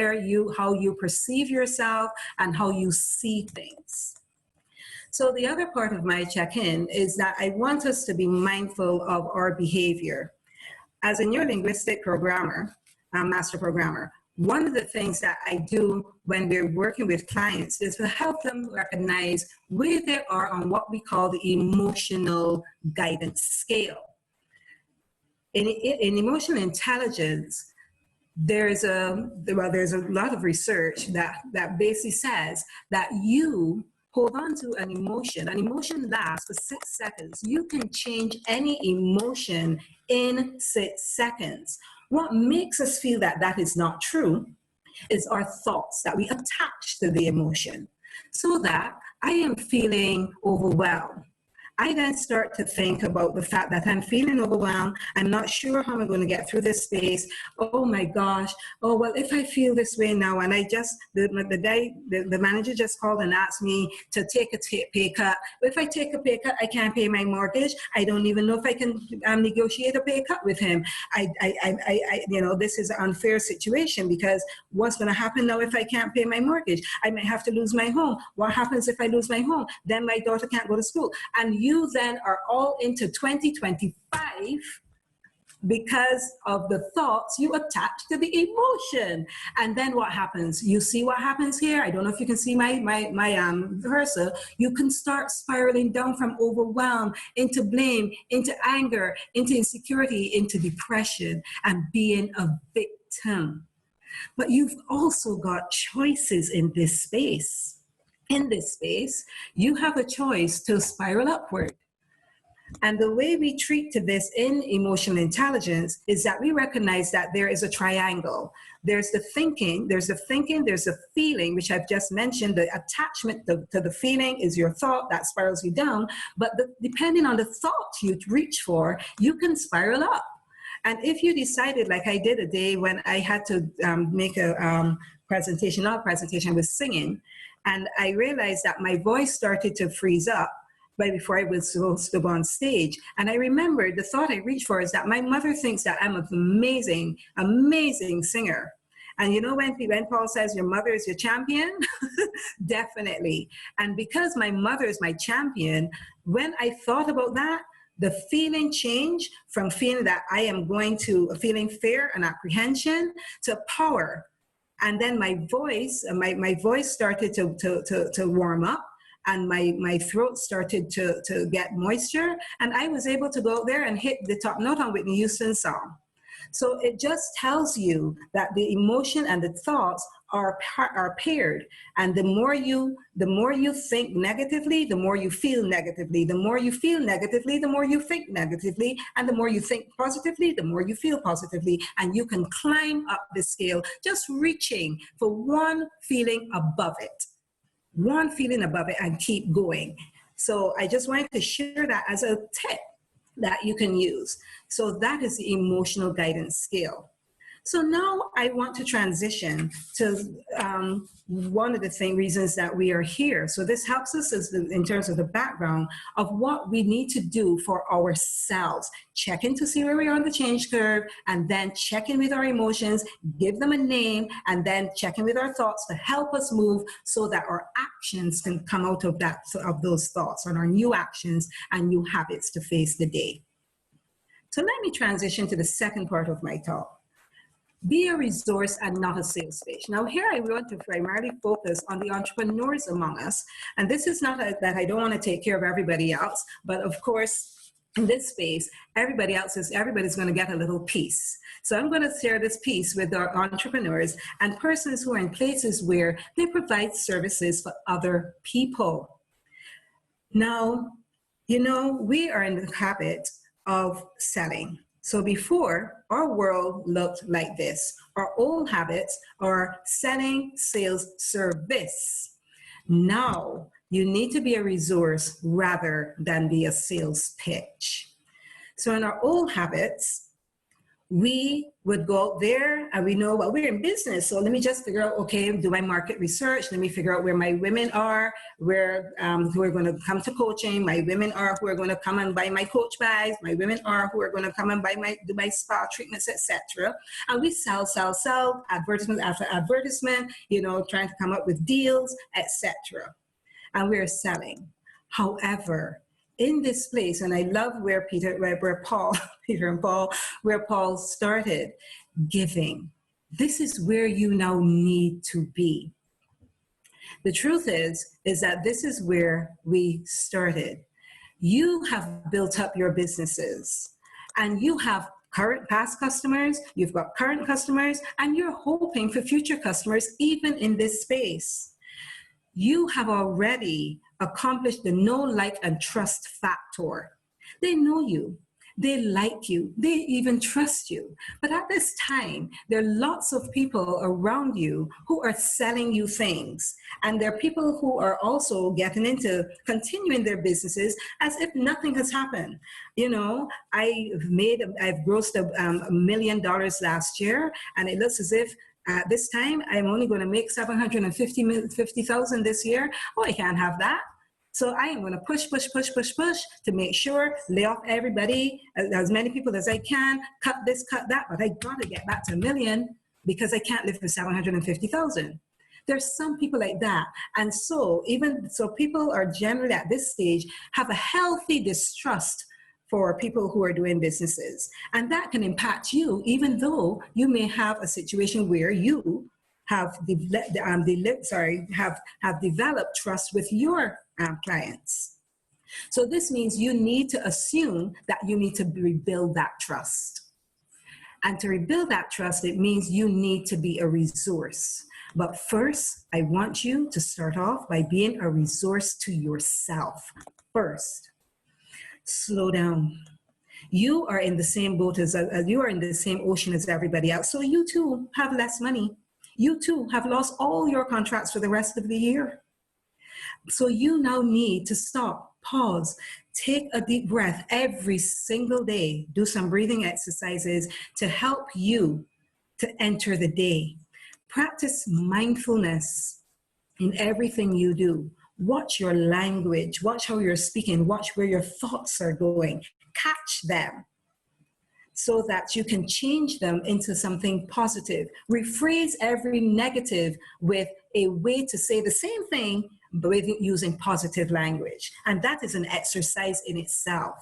you perceive yourself and how you see things. So the other part of my check-in is that I want us to be mindful of our behavior. As a neurolinguistic programmer, master programmer, one of the things that I do when we're working with clients is to help them recognize where they are on what we call the emotional guidance scale. In emotional intelligence, there's a lot of research that basically says that you hold on to an emotion lasts for 6 seconds. You can change any emotion in 6 seconds. What makes us feel that that is not true is our thoughts that we attach to the emotion. So that I am feeling overwhelmed. I then start to think about the fact that I'm feeling overwhelmed. I'm not sure how I'm going to get through this space. Oh my gosh. Oh, well, if I feel this way now, and the manager just called and asked me to take a pay cut. If I take a pay cut, I can't pay my mortgage. I don't even know if I can negotiate a pay cut with him. This is an unfair situation because what's going to happen now if I can't pay my mortgage? I might have to lose my home. What happens if I lose my home? Then my daughter can't go to school. And you then are all into 2025 because of the thoughts you attach to the emotion. And then what happens? You see what happens here? I don't know if you can see my cursor. You can start spiraling down from overwhelm into blame, into anger, into insecurity, into depression, and being a victim. But you've also got choices in this space. In this space, you have a choice to spiral upward. And the way we treat to this in emotional intelligence is that we recognize that there is a triangle. There's the thinking, there's the feeling, which I've just mentioned. The attachment to the feeling is your thought that spirals you down. But depending on the thought you reach for, you can spiral up. And if you decided, like I did a day when I had to make a presentation with singing, and I realized that my voice started to freeze up right before I was supposed to go on stage. And I remembered the thought I reached for is that my mother thinks that I'm an amazing, amazing singer. And you know when Paul says your mother is your champion? Definitely. And because my mother is my champion, when I thought about that, the feeling changed from feeling that I am feeling fear and apprehension to power. And then my voice started to warm up, and my throat started to get moisture, and I was able to go out there and hit the top note on Whitney Houston's song. So it just tells you that the emotion and the thoughts are paired, and the more you think negatively, the more you feel negatively. The more you feel negatively, the more you think negatively, and the more you think positively, the more you feel positively, and you can climb up the scale, just reaching for one feeling above it, and keep going. So I just wanted to share that as a tip that you can use. So that is the emotional guidance scale. So now I want to transition to one of the reasons that we are here. So this helps us in terms of the background of what we need to do for ourselves. Check in to see where we are on the change curve, and then check in with our emotions, give them a name, and then check in with our thoughts to help us move so that our actions can come out of those thoughts, and our new actions and new habits to face the day. So let me transition to the second part of my talk. Be a resource and not a sales page. Now here I want to primarily focus on the entrepreneurs among us. And this is not that I don't want to take care of everybody else, but of course, in this space, everybody's going to get a little piece. So I'm going to share this piece with our entrepreneurs and persons who are in places where they provide services for other people. Now, you know, we are in the habit of selling. So before, our world looked like this. Our old habits are selling, sales, service. Now, you need to be a resource rather than be a sales pitch. So in our old habits, we would go out there and we know, well, we're in business. So let me just figure out, okay, do my market research. Let me figure out where my women are, who are going to come to coaching. My women are who are going to come and buy my coach bags. My women are who are going to come and do my spa treatments, etc. And we sell, advertisement after advertisement, you know, trying to come up with deals, etc. And we're selling. However, in this place, and I love where Peter and Paul started, giving. This is where you now need to be. The truth is that this is where we started. You have built up your businesses, and you have past customers, you've got current customers, and you're hoping for future customers, even in this space. You have already accomplished the know, like, and trust factor. They know you, they like you, they even trust you. But at this time, there are lots of people around you who are selling you things. And there are people who are also getting into continuing their businesses as if nothing has happened. You know, I've grossed $1 million last year, and it looks as if this time I'm only going to make $750,000 this year. Oh, I can't have that. So I am going to push to make sure, lay off everybody, as many people as I can, cut this, cut that, but I got to get back to $1 million because I can't live for $750,000. There's some people like that. And so people are generally at this stage have a healthy distrust for people who are doing businesses. And that can impact you, even though you may have a situation where you have developed trust with your clients. So this means you need to assume that you need to rebuild that trust. And to rebuild that trust, it means you need to be a resource. But first, I want you to start off by being a resource to yourself first. Slow down. You are in the same boat as you are in the same ocean as everybody else. So you too have less money. You too have lost all your contracts for the rest of the year. So you now need to stop, pause, take a deep breath every single day. Do some breathing exercises to help you to enter the day. Practice mindfulness in everything you do. Watch your language, watch how you're speaking, watch where your thoughts are going. Catch them so that you can change them into something positive. Rephrase every negative with a way to say the same thing, but using positive language. And that is an exercise in itself.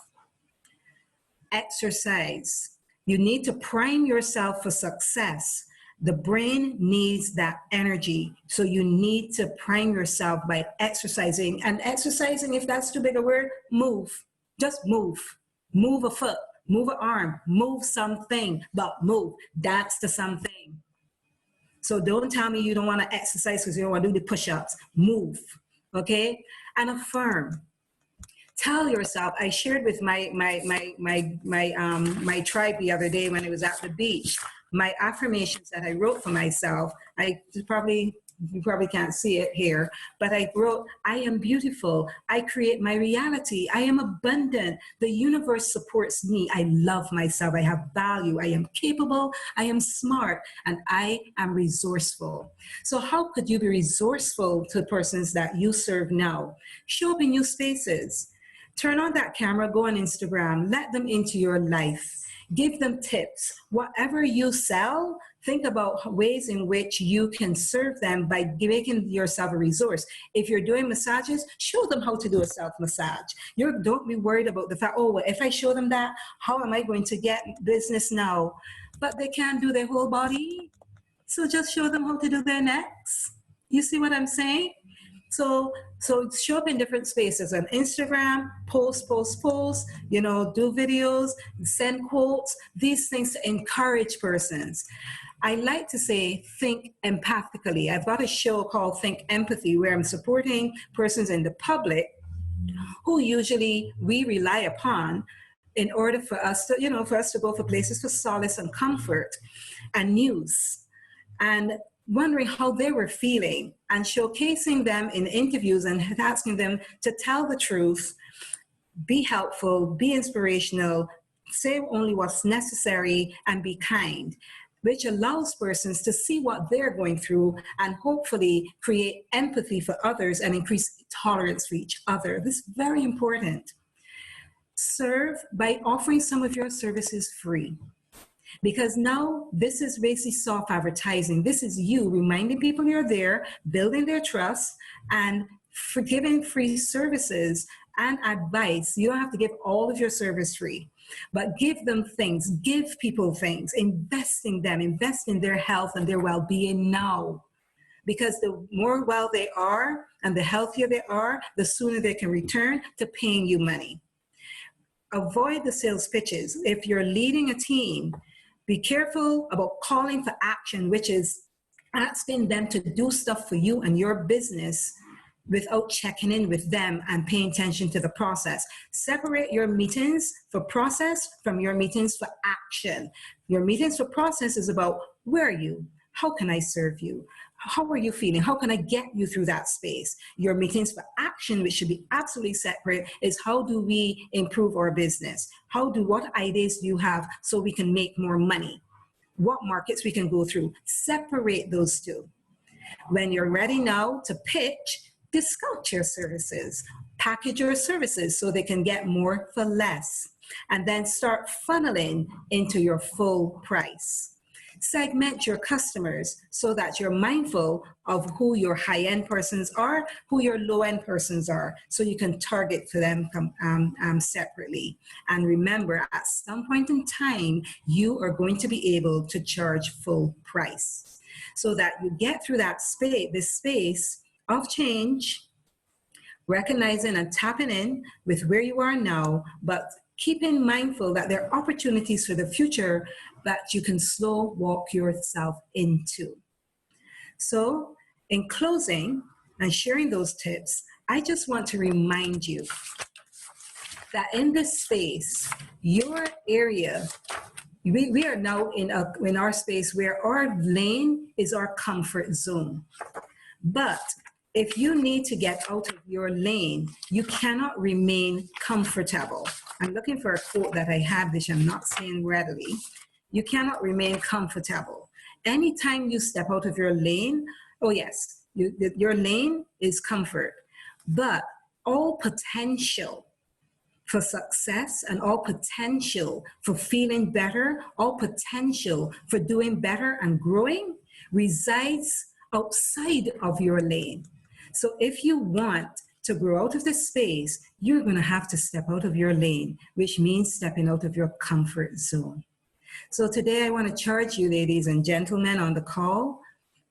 Exercise. You need to prime yourself for success. The brain needs that energy. So you need to prime yourself by exercising. And exercising, if that's too big a word, move. Just move. Move a foot, move an arm, move something, but move. Dance to something. So don't tell me you don't want to exercise because you don't want to do the push-ups. Move, okay? And affirm. Tell yourself, I shared with my tribe the other day when I was at the beach, my affirmations that I wrote for myself. I probably you probably can't see it here, but I wrote, I am beautiful. I create my reality. I am abundant. The universe supports me. I love myself. I have value. I am capable. I am smart. And I am resourceful. So how could you be resourceful to persons that you serve now? Show up in new spaces. Turn on that camera, go on Instagram, let them into your life. Give them tips. Whatever you sell, think about ways in which you can serve them by making yourself a resource. If you're doing massages, show them how to do a self-massage. Don't be worried about the fact, oh, well, if I show them that, how am I going to get business now? But they can't do their whole body. So just show them how to do their necks. You see what I'm saying? So show up in different spaces on Instagram, post, do videos, send quotes, these things to encourage persons. I like to say, think empathically. I've got a show called Think Empathy, where I'm supporting persons in the public who usually we rely upon in order for us to go for places for solace and comfort and news. And wondering how they were feeling and showcasing them in interviews and asking them to tell the truth, be helpful, be inspirational, say only what's necessary, and be kind, which allows persons to see what they're going through and hopefully create empathy for others and increase tolerance for each other. This is very important. Serve by offering some of your services free. Because now this is basically soft advertising. This is you reminding people you're there, building their trust, and for giving free services and advice. You don't have to give all of your service free, but give them things, give people things, invest in them, invest in their health and their well-being now. Because the more well they are and the healthier they are, the sooner they can return to paying you money. Avoid the sales pitches. If you're leading a team, be careful about calling for action, which is asking them to do stuff for you and your business without checking in with them and paying attention to the process. Separate your meetings for process from your meetings for action. Your meetings for process is about, where are you? How can I serve you? How are you feeling? How can I get you through that space? Your meetings for action, which should be absolutely separate, is how do we improve our business? What ideas do you have so we can make more money? What markets we can go through? Separate those two. When you're ready now to pitch, discount your services, package your services so they can get more for less, and then start funneling into your full price. Segment your customers so that you're mindful of who your high-end persons are, who your low-end persons are, so you can target for them separately. And remember, at some point in time, you are going to be able to charge full price so that you get through that space, this space of change, recognizing and tapping in with where you are now, but keeping mindful that there are opportunities for the future that you can slow walk yourself into. So in closing and sharing those tips, I just want to remind you that in this space, your area, we are now in our space where our lane is our comfort zone. But if you need to get out of your lane, you cannot remain comfortable. I'm looking for a quote that I have, which I'm not saying readily. You cannot remain comfortable. Anytime you step out of your lane, oh yes, your lane is comfort, but all potential for success and all potential for feeling better, all potential for doing better and growing resides outside of your lane. So if you want to grow out of this space, you're going to have to step out of your lane, which means stepping out of your comfort zone. So today I want to charge you, ladies and gentlemen on the call,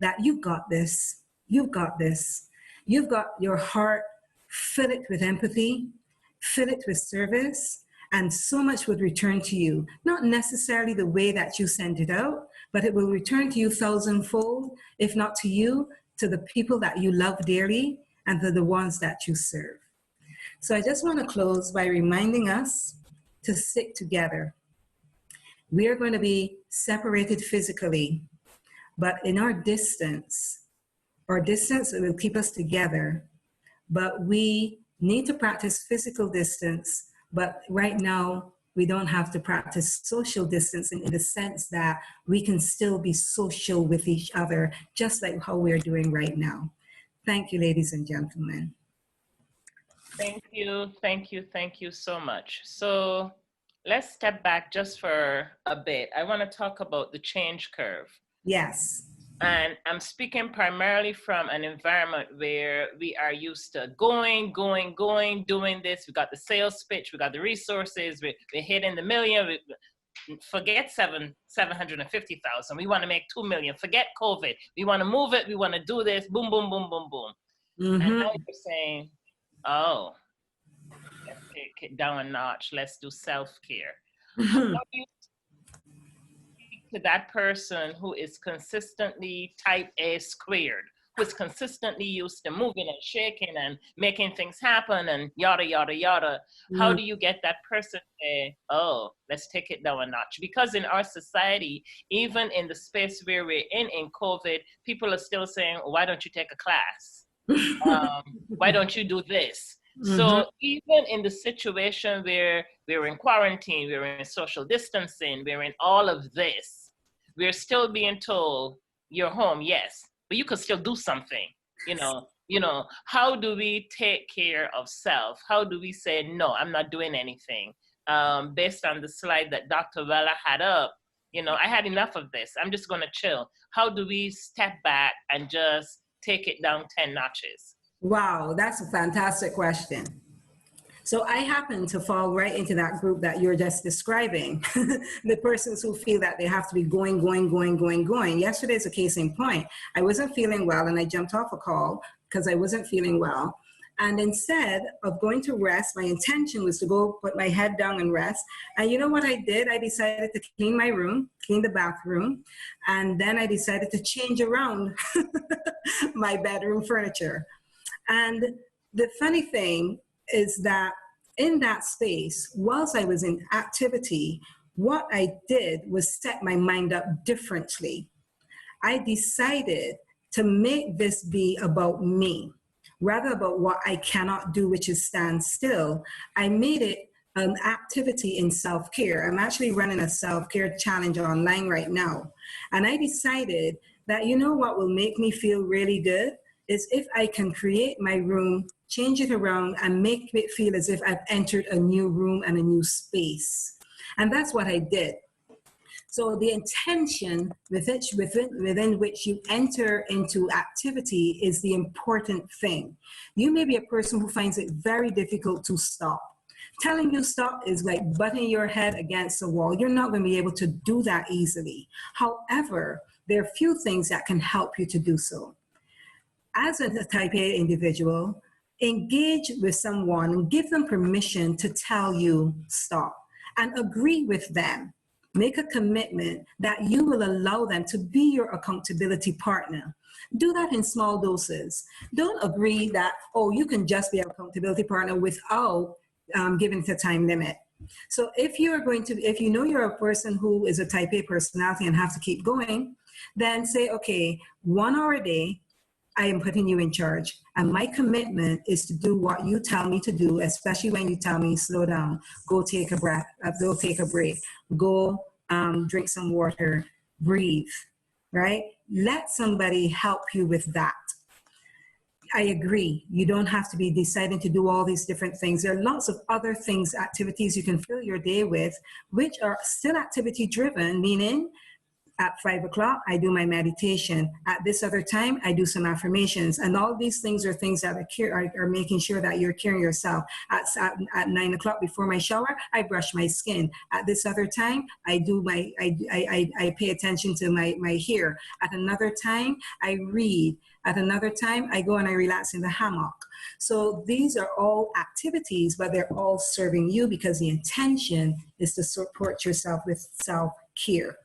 that you've got this. You've got this. You've got your heart, fill it with empathy, fill it with service, and so much would return to you. Not necessarily the way that you send it out, but it will return to you thousandfold, if not to you, to the people that you love dearly, and to the ones that you serve. So I just want to close by reminding us to stick together. We are going to be separated physically, but in our distance, or distance that will keep us together, but we need to practice physical distance. But right now, we don't have to practice social distancing in the sense that we can still be social with each other, just like how we're doing right now. Thank you, ladies and gentlemen. Thank you, thank you, thank you so much. So let's step back just for a bit. I want to talk about the change curve. Yes. And I'm speaking primarily from an environment where we are used to going, doing this. We got the sales pitch, we got the resources, we're hitting the million. Forget 750,000. We want to make 2 million. Forget COVID. We want to move it. We want to do this. Boom, boom, boom, boom, boom. And now you're saying, oh, let's take it down a notch. Let's do self-care. How do you speak to that person who is consistently type A squared, who is consistently used to moving and shaking and making things happen and yada, yada, yada? How do you get that person to say, oh, let's take it down a notch? Because in our society, even in the space where we're in COVID, people are still saying, why don't you take a class? Why don't you do this? So even in the situation where we're in quarantine, we're in social distancing, we're in all of this, we're still being told, you're home, yes, but you could still do something. You know, how do we take care of self? How do we say, no, I'm not doing anything? Based on the slide that Dr. Vella had up, I had enough of this. I'm just gonna chill. How do we step back and just take it down 10 notches? Wow, that's a fantastic question. So I happen to fall right into that group that you're just describing, the persons who feel that they have to be going. Yesterday's a case in point. I wasn't feeling well and I jumped off a call because I wasn't feeling well. And instead of going to rest, my intention was to go put my head down and rest. And you know what I did? I decided to clean my room, clean the bathroom, and then I decided to change around my bedroom furniture. And the funny thing is that in that space, whilst I was in activity, what I did was set my mind up differently. I decided to make this be about me, rather about what I cannot do, which is stand still. I made it an activity in self-care. I'm actually running a self-care challenge online right now. And I decided that, you know what will make me feel really good is if I can create my room, change it around, and make it feel as if I've entered a new room and a new space. And that's what I did. So the intention within which you enter into activity is the important thing. You may be a person who finds it very difficult to stop. Telling you stop is like butting your head against a wall. You're not going to be able to do that easily. However, there are few things that can help you to do so. As a type A individual, engage with someone and give them permission to tell you stop and agree with them. Make a commitment that you will allow them to be your accountability partner. Do that in small doses. Don't agree that, oh, you can just be an accountability partner without giving it a time limit. So if you know you're a person who is a type A personality and have to keep going, then say, okay, 1 hour a day, I am putting you in charge. And my commitment is to do what you tell me to do, especially when you tell me slow down, go take a breath, go take a break, go drink some water, breathe, right? Let somebody help you with that. I agree. You don't have to be deciding to do all these different things. There are lots of other things, activities you can fill your day with, which are still activity driven, meaning at 5 o'clock, I do my meditation. At this other time, I do some affirmations. And all these things are things that are making sure that you're caring yourself. At 9 o'clock before my shower, I brush my skin. At this other time, I pay attention to my hair. At another time, I read. At another time, I go and I relax in the hammock. So these are all activities, but they're all serving you because the intention is to support yourself with self-care.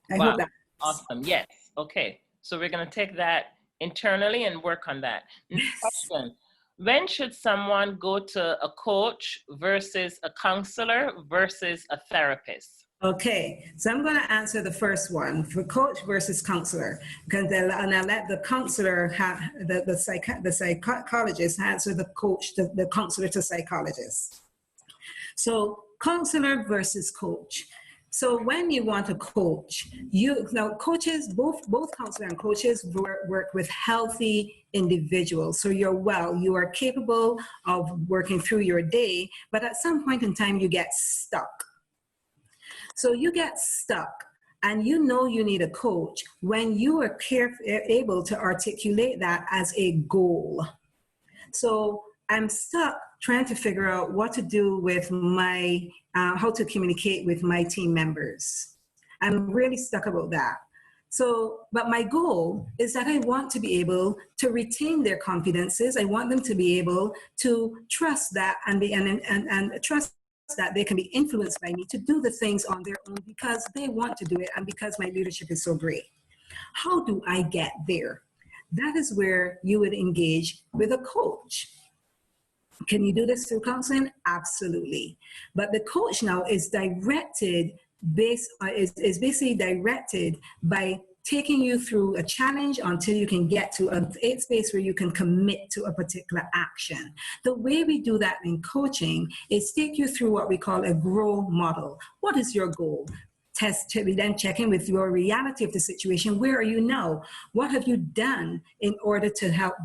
Wow. Awesome. Yes. Okay. So we're going to take that internally and work on that. Next question. When should someone go to a coach versus a counselor versus a therapist? Okay, so I'm going to answer the first one for coach versus counselor, because and I'll let the counselor, the psychologist answer the coach, the counselor to psychologist. So counselor versus coach. So when you want to coach, coaches, both counselor and coaches work with healthy individuals. So you are capable of working through your day, but at some point in time you get stuck. So you get stuck and you know you need a coach when you are able to articulate that as a goal. So I'm stuck trying to figure out what to do with my, how to communicate with my team members. I'm really stuck about that. So, but my goal is that I want to be able to retain their confidences. I want them to be able to trust that and trust that they can be influenced by me to do the things on their own because they want to do it and because my leadership is so great. How do I get there? That is where you would engage with a coach. Can you do this through counseling? Absolutely. But the coach now is directed is basically directed by taking you through a challenge until you can get to a space where you can commit to a particular action. The way we do that in coaching is take you through what we call a grow model. What is your goal? Then check in with your reality of the situation. Where are you now? What have you done in order to help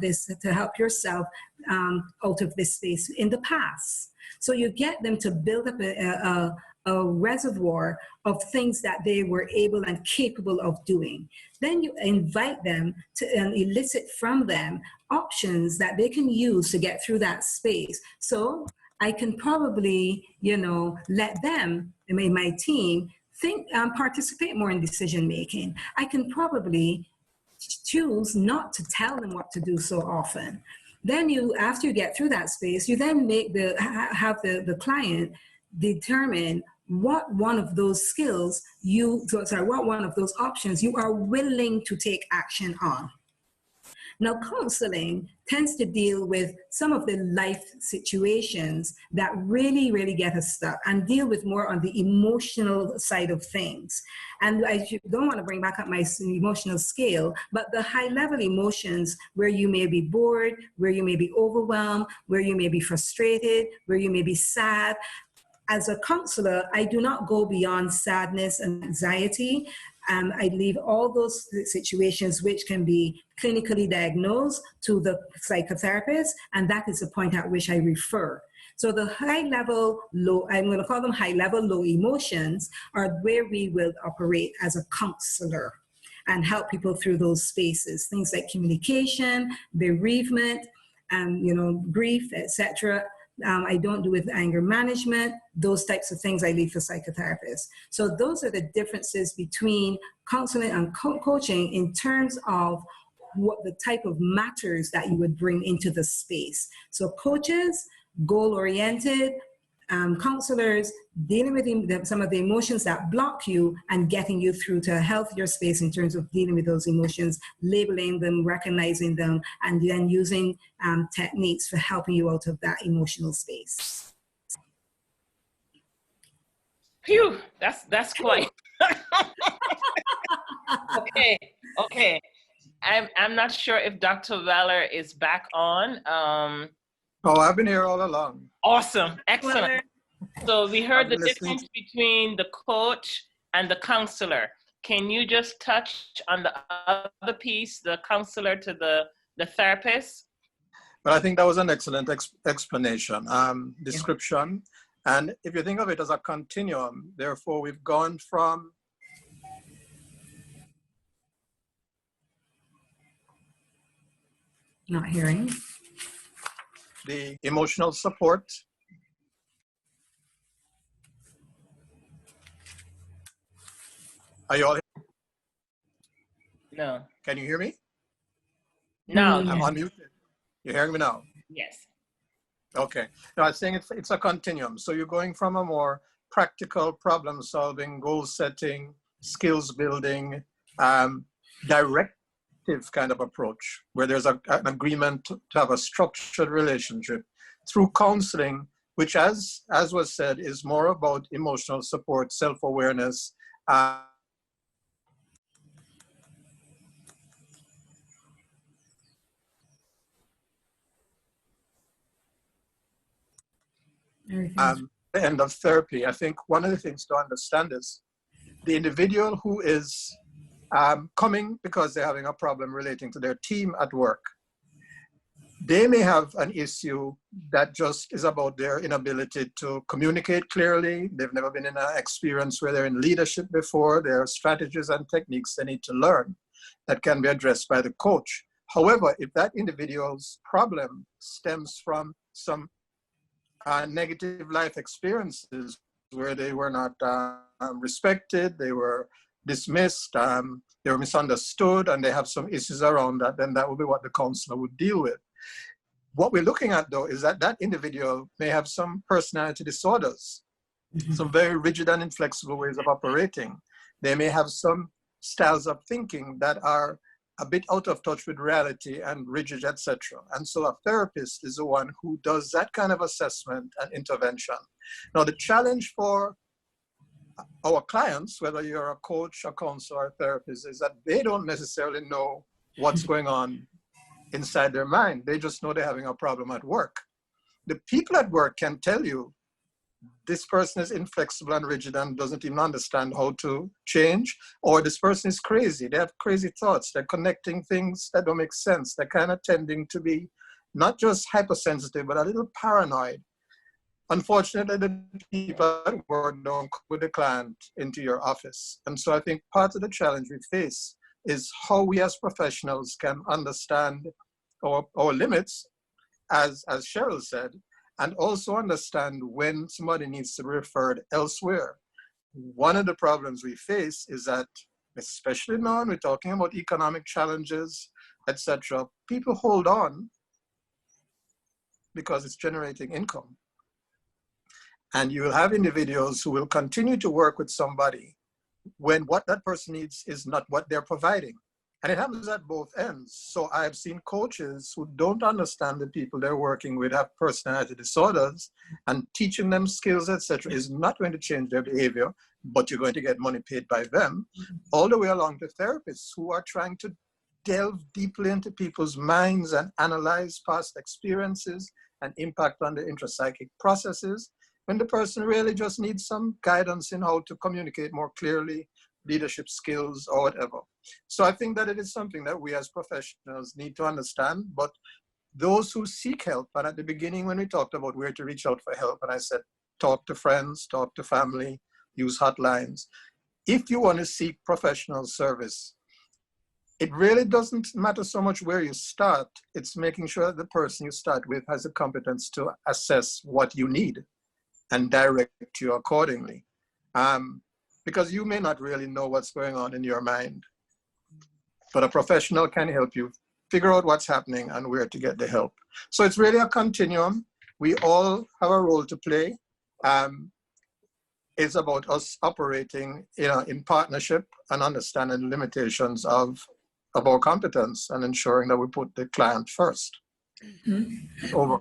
yourself out of this space in the past? So you get them to build up a reservoir of things that they were able and capable of doing. Then you invite them to elicit from them options that they can use to get through that space. So I can probably, let them, my team, participate more in decision making. I can probably choose not to tell them what to do so often. Then after you get through that space, you then have the client determine what one of those what one of those options you are willing to take action on. Now, counseling tends to deal with some of the life situations that really, really get us stuck and deal with more on the emotional side of things. And I don't want to bring back up my emotional scale, but the high-level emotions where you may be bored, where you may be overwhelmed, where you may be frustrated, where you may be sad. As a counselor, I do not go beyond sadness and anxiety. I leave all those situations which can be clinically diagnosed to the psychotherapist, and that is the point at which I refer. So the high-level low, I'm going to call them high-level low emotions, are where we will operate as a counselor and help people through those spaces. Things like communication, bereavement, grief, etc. I don't do with anger management, those types of things I leave for psychotherapists. So those are the differences between counseling and coaching in terms of what the type of matters that you would bring into the space. So coaches, goal-oriented, counselors, dealing with some of the emotions that block you and getting you through to a healthier space in terms of dealing with those emotions, labeling them, recognizing them, and then using techniques for helping you out of that emotional space. Phew, that's quite. Okay. I'm not sure if Dr. Weller is back on. Oh, I've been here all along. Awesome, excellent. So we heard the listening. difference between the coach and the counselor. Can you just touch on the other piece, the counselor to the therapist? But I think that was an excellent explanation, description. And if you think of it as a continuum, therefore we've gone from Not hearing. the emotional support. Are you all here? No. Can you hear me? No. I'm unmuted. You're hearing me now? Yes. Okay. No, I was saying it's a continuum. So you're going from a more practical problem solving, goal setting, skills building, directive kind of approach where there's an agreement to have a structured relationship. Through counseling, which as was said, is more about emotional support, self-awareness, the end of therapy. I think one of the things to understand is the individual who is coming because they're having a problem relating to their team at work. They may have an issue that just is about their inability to communicate clearly. They've never been in an experience where they're in leadership before. There are strategies and techniques they need to learn that can be addressed by the coach. However, if that individual's problem stems from some negative life experiences where they were not respected, they were dismissed, they were misunderstood, and they have some issues around that, then that would be what the counselor would deal with. What we're looking at, though, is that that individual may have some personality disorders, some very rigid and inflexible ways of operating. They may have some styles of thinking that are a bit out of touch with reality and rigid, etc. And so a therapist is the one who does that kind of assessment and intervention. Now, the challenge for our clients, whether you're a coach, a counselor, or a therapist, is that they don't necessarily know what's going on inside their mind. They just know they're having a problem at work. The people at work can tell you this person is inflexible and rigid and doesn't even understand how to change, or this person is crazy. They have crazy thoughts. They're connecting things that don't make sense. They're kind of tending to be not just hypersensitive, but a little paranoid. Unfortunately, the people at work don't come with the client into your office. And so I think part of the challenge we face is how we as professionals can understand our limits, as Cheryl said, and also understand when somebody needs to be referred elsewhere. One of the problems we face is that, especially now when we're talking about economic challenges, etc., people hold on because it's generating income. And you will have individuals who will continue to work with somebody when what that person needs is not what they're providing. And it happens at both ends. So I've seen coaches who don't understand the people they're working with have personality disorders, and teaching them skills, etc., is not going to change their behavior, but you're going to get money paid by them, all the way along to therapists who are trying to delve deeply into people's minds and analyze past experiences and impact on the intrapsychic processes, when the person really just needs some guidance in how to communicate more clearly, leadership skills, or whatever. So I think that it is something that we as professionals need to understand, but those who seek help, and at the beginning when we talked about where to reach out for help, and I said, talk to friends, talk to family, use hotlines. If you want to seek professional service, it really doesn't matter so much where you start. It's making sure that the person you start with has the competence to assess what you need and direct you accordingly. Because you may not really know what's going on in your mind, but a professional can help you figure out what's happening and where to get the help. So it's really a continuum. We all have a role to play. It's about us operating in partnership and understanding the limitations of our competence and ensuring that we put the client first. Over.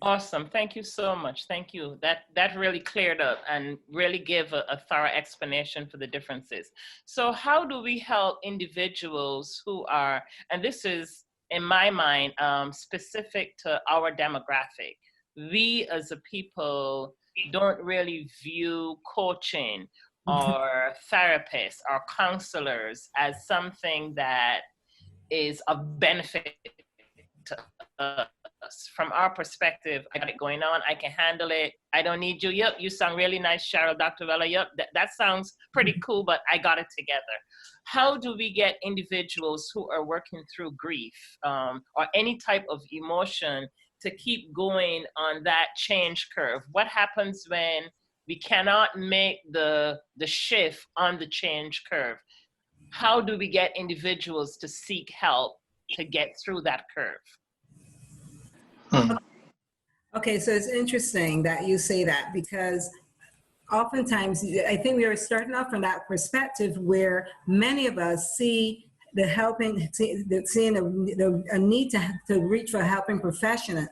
Awesome. Thank you so much. Thank you. That really cleared up and really gave a thorough explanation for the differences. So how do we help individuals who are, and this is in my mind, specific to our demographic. We as a people don't really view coaching or therapists or counselors as something that is of benefit to us. From our perspective, I got it going on, I can handle it, I don't need you. Yep, you sound really nice, Cheryl, Dr. Vella. Yep, that sounds pretty cool, but I got it together. How do we get individuals who are working through grief or any type of emotion to keep going on that change curve? What happens when we cannot make the shift on the change curve? How do we get individuals to seek help to get through that curve? Okay, so it's interesting that you say that, because oftentimes I think we are starting off from that perspective where many of us see the helping, seeing a need to reach for a helping professional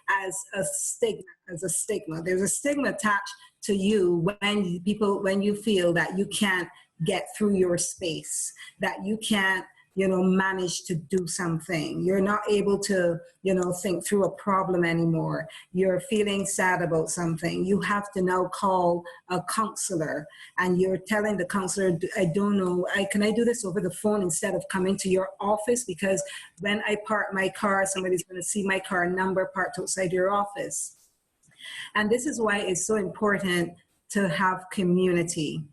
as a stigma. There's a stigma attached to you when you feel that you can't get through your space, that you can't, manage to do something. You're not able to, think through a problem anymore. You're feeling sad about something. You have to now call a counselor, and you're telling the counselor, I don't know, can I do this over the phone instead of coming to your office? Because when I park my car, somebody's going to see my car number parked outside your office. And this is why it's so important to have community.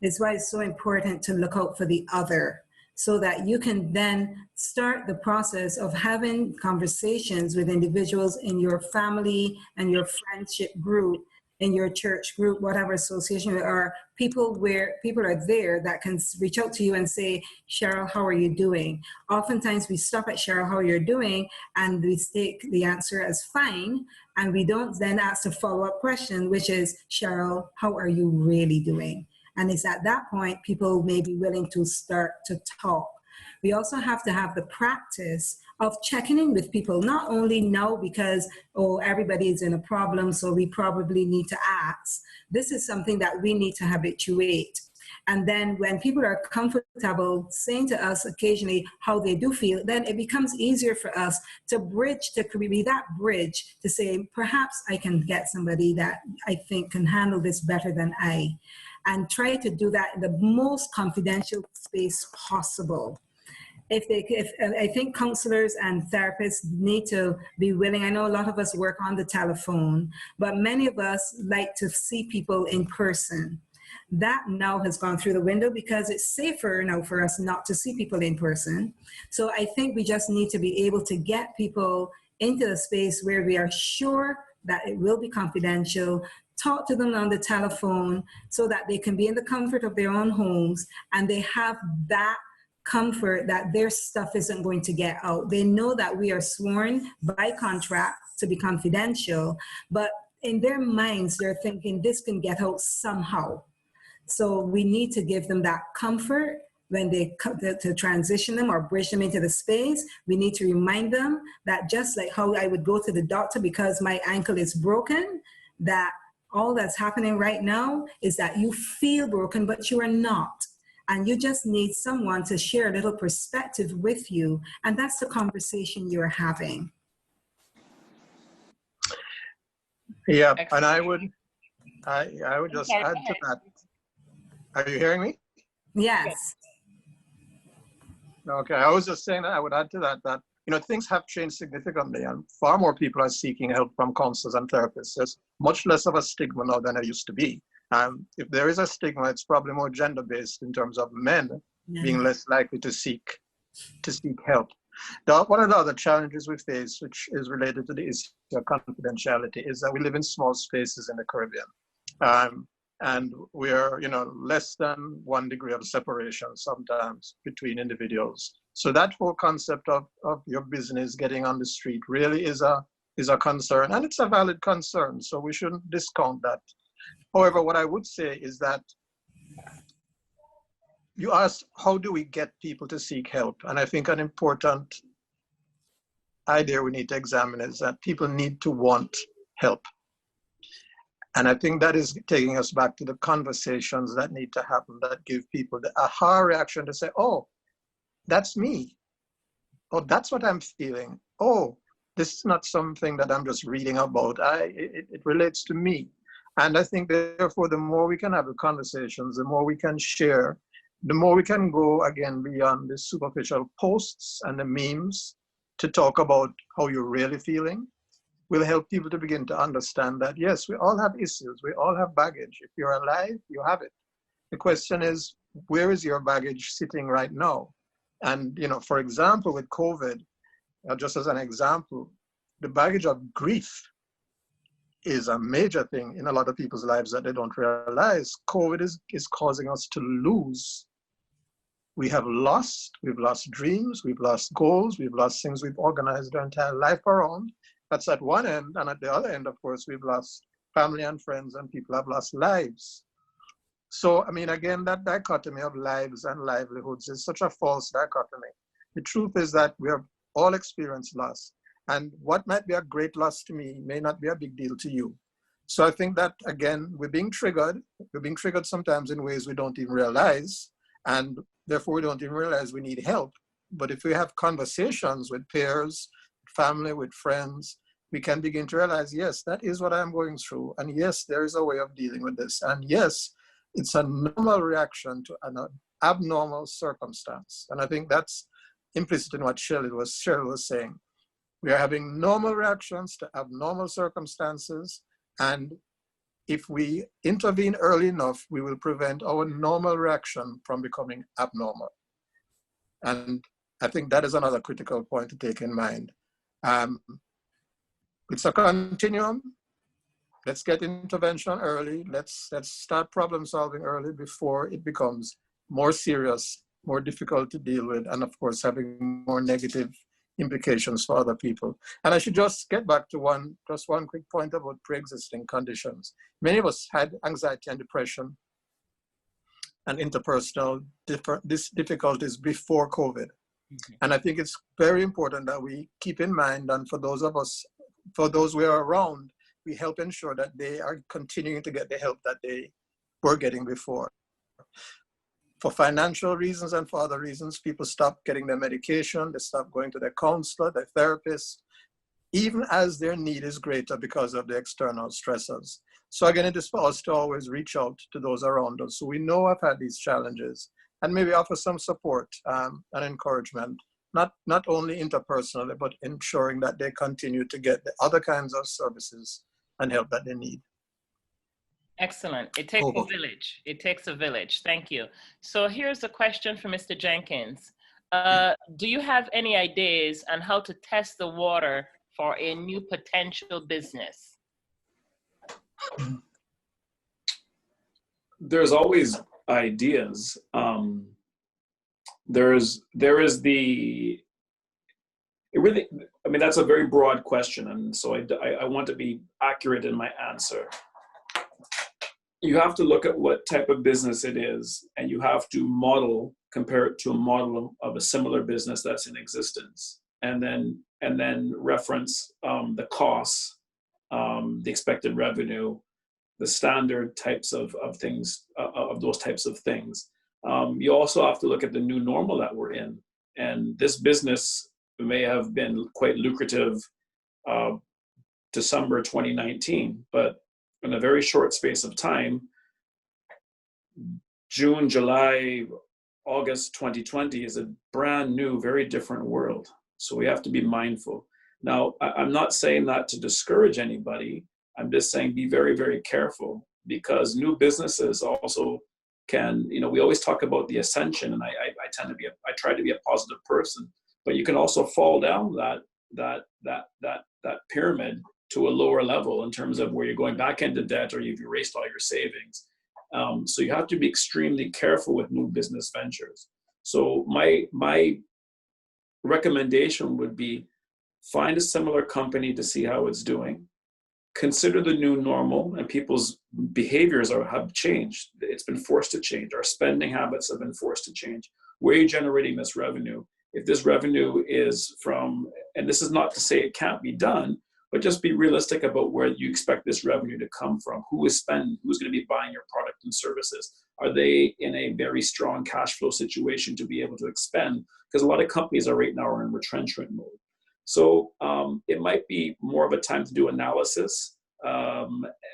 It's why it's so important to look out for the other, so that you can then start the process of having conversations with individuals in your family and your friendship group, in your church group, whatever association, or people are there that can reach out to you and say, Cheryl, how are you doing? Oftentimes we stop at Cheryl, how you're doing, and we take the answer as fine, and we don't then ask the follow-up question, which is, Cheryl, how are you really doing? And it's at that point people may be willing to start to talk. We also have to have the practice of checking in with people, not only now because, everybody is in a problem, so we probably need to ask. This is something that we need to habituate. And then when people are comfortable saying to us occasionally how they do feel, then it becomes easier for us to be that bridge to say, perhaps I can get somebody that I think can handle this better than I. And try to do that in the most confidential space possible. I think counselors and therapists need to be willing. I know a lot of us work on the telephone, but many of us like to see people in person. That now has gone through the window because it's safer now for us not to see people in person. So I think we just need to be able to get people into a space where we are sure that it will be confidential, talk to them on the telephone so that they can be in the comfort of their own homes, and they have that comfort that their stuff isn't going to get out. They know that we are sworn by contract to be confidential, but in their minds, they're thinking this can get out somehow. So we need to give them that comfort when they come to transition them or bridge them into the space. We need to remind them that just like how I would go to the doctor because my ankle is broken, that all that's happening right now is that you feel broken, but you are not. And you just need someone to share a little perspective with you. And that's the conversation you're having. Yeah, Excellent. and I would just add to that. Are you hearing me? Yes. Okay, I was just saying that I would add to that, things have changed significantly and far more people are seeking help from counselors and therapists. There's much less of a stigma now than there used to be. If there is a stigma, it's probably more gender-based in terms of men being less likely to seek help. One of the other challenges we face, which is related to the issue of confidentiality, is that we live in small spaces in the Caribbean. And we are, less than 1 degree of separation sometimes between individuals. So that whole concept of your business getting on the street really is a concern, and it's a valid concern. So we shouldn't discount that. However, what I would say is that you asked, how do we get people to seek help? And I think an important idea we need to examine is that people need to want help. And I think that is taking us back to the conversations that need to happen that give people the aha reaction to say, oh, that's me. Oh, that's what I'm feeling. Oh, this is not something that I'm just reading about. It relates to me. And I think therefore, the more we can have the conversations, the more we can share, the more we can go again beyond the superficial posts and the memes to talk about how you're really feeling. Will help people to begin to understand that, yes, we all have issues. We all have baggage. If you're alive, you have it. The question is, where is your baggage sitting right now? And, for example, with COVID, just as an example, the baggage of grief is a major thing in a lot of people's lives that they don't realize. COVID is causing us to lose. We've lost dreams, we've lost goals, we've lost things we've organized our entire life around. That's at one end, and at the other end, of course, we've lost family and friends, and people have lost lives. So, I mean, again, that dichotomy of lives and livelihoods is such a false dichotomy. The truth is that we have all experienced loss. And what might be a great loss to me may not be a big deal to you. So I think that, again, we're being triggered. We're being triggered sometimes in ways we don't even realize. And therefore, we don't even realize we need help. But if we have conversations with peers, family, with friends, we can begin to realize, yes, that is what I'm going through. And yes, there is a way of dealing with this. And yes, it's a normal reaction to an abnormal circumstance. And I think that's implicit in what Cheryl was saying. We are having normal reactions to abnormal circumstances. And if we intervene early enough, we will prevent our normal reaction from becoming abnormal. And I think that is another critical point to take in mind. It's a continuum. Let's get intervention early. Let's start problem solving early before it becomes more serious, more difficult to deal with, and of course, having more negative implications for other people. And I should just get back to one quick point about pre-existing conditions. Many of us had anxiety and depression and interpersonal difficulties before COVID. Mm-hmm. And I think it's very important that we keep in mind, and for those we are around, we help ensure that they are continuing to get the help that they were getting before. For financial reasons and for other reasons, people stop getting their medication, they stop going to their counselor, their therapist, even as their need is greater because of the external stressors. So again, it is for us to always reach out to those around us. So we know I've had these challenges and maybe offer some support and encouragement, not only interpersonally, but ensuring that they continue to get the other kinds of services and help that they need. Excellent. It takes a village. It takes a village. Thank you. So here's a question for Mr. Jenkins. Do you have any ideas on how to test the water for a new potential business? There's always ideas. There is the, it really, I mean, that's a very broad question. And so I want to be accurate in my answer. You have to look at what type of business it is, and you have to compare it to a model of a similar business that's in existence, and then reference the costs, the expected revenue, the standard types of things, of those types of things. You also have to look at the new normal that we're in, and this business may have been quite lucrative December 2019, but in a very short space of time, June, July, August 2020 is a brand new, very different world. So we have to be mindful. Now, I'm not saying that to discourage anybody. I'm just saying be very, very careful, because new businesses also can, we always talk about the ascension, and I try to be a positive person, but you can also fall down that pyramid to a lower level in terms of where you're going back into debt or you've erased all your savings. So you have to be extremely careful with new business ventures. So my recommendation would be find a similar company to see how it's doing. Consider the new normal, and people's behaviors have changed. It's been forced to change. Our spending habits have been forced to change. Where are you generating this revenue? If this revenue is from, and this is not to say it can't be done, but just be realistic about where you expect this revenue to come from. Who's going to be buying your product and services? Are they in a very strong cash flow situation to be able to expend? Because a lot of companies right now are in retrenchment mode. So it might be more of a time to do analysis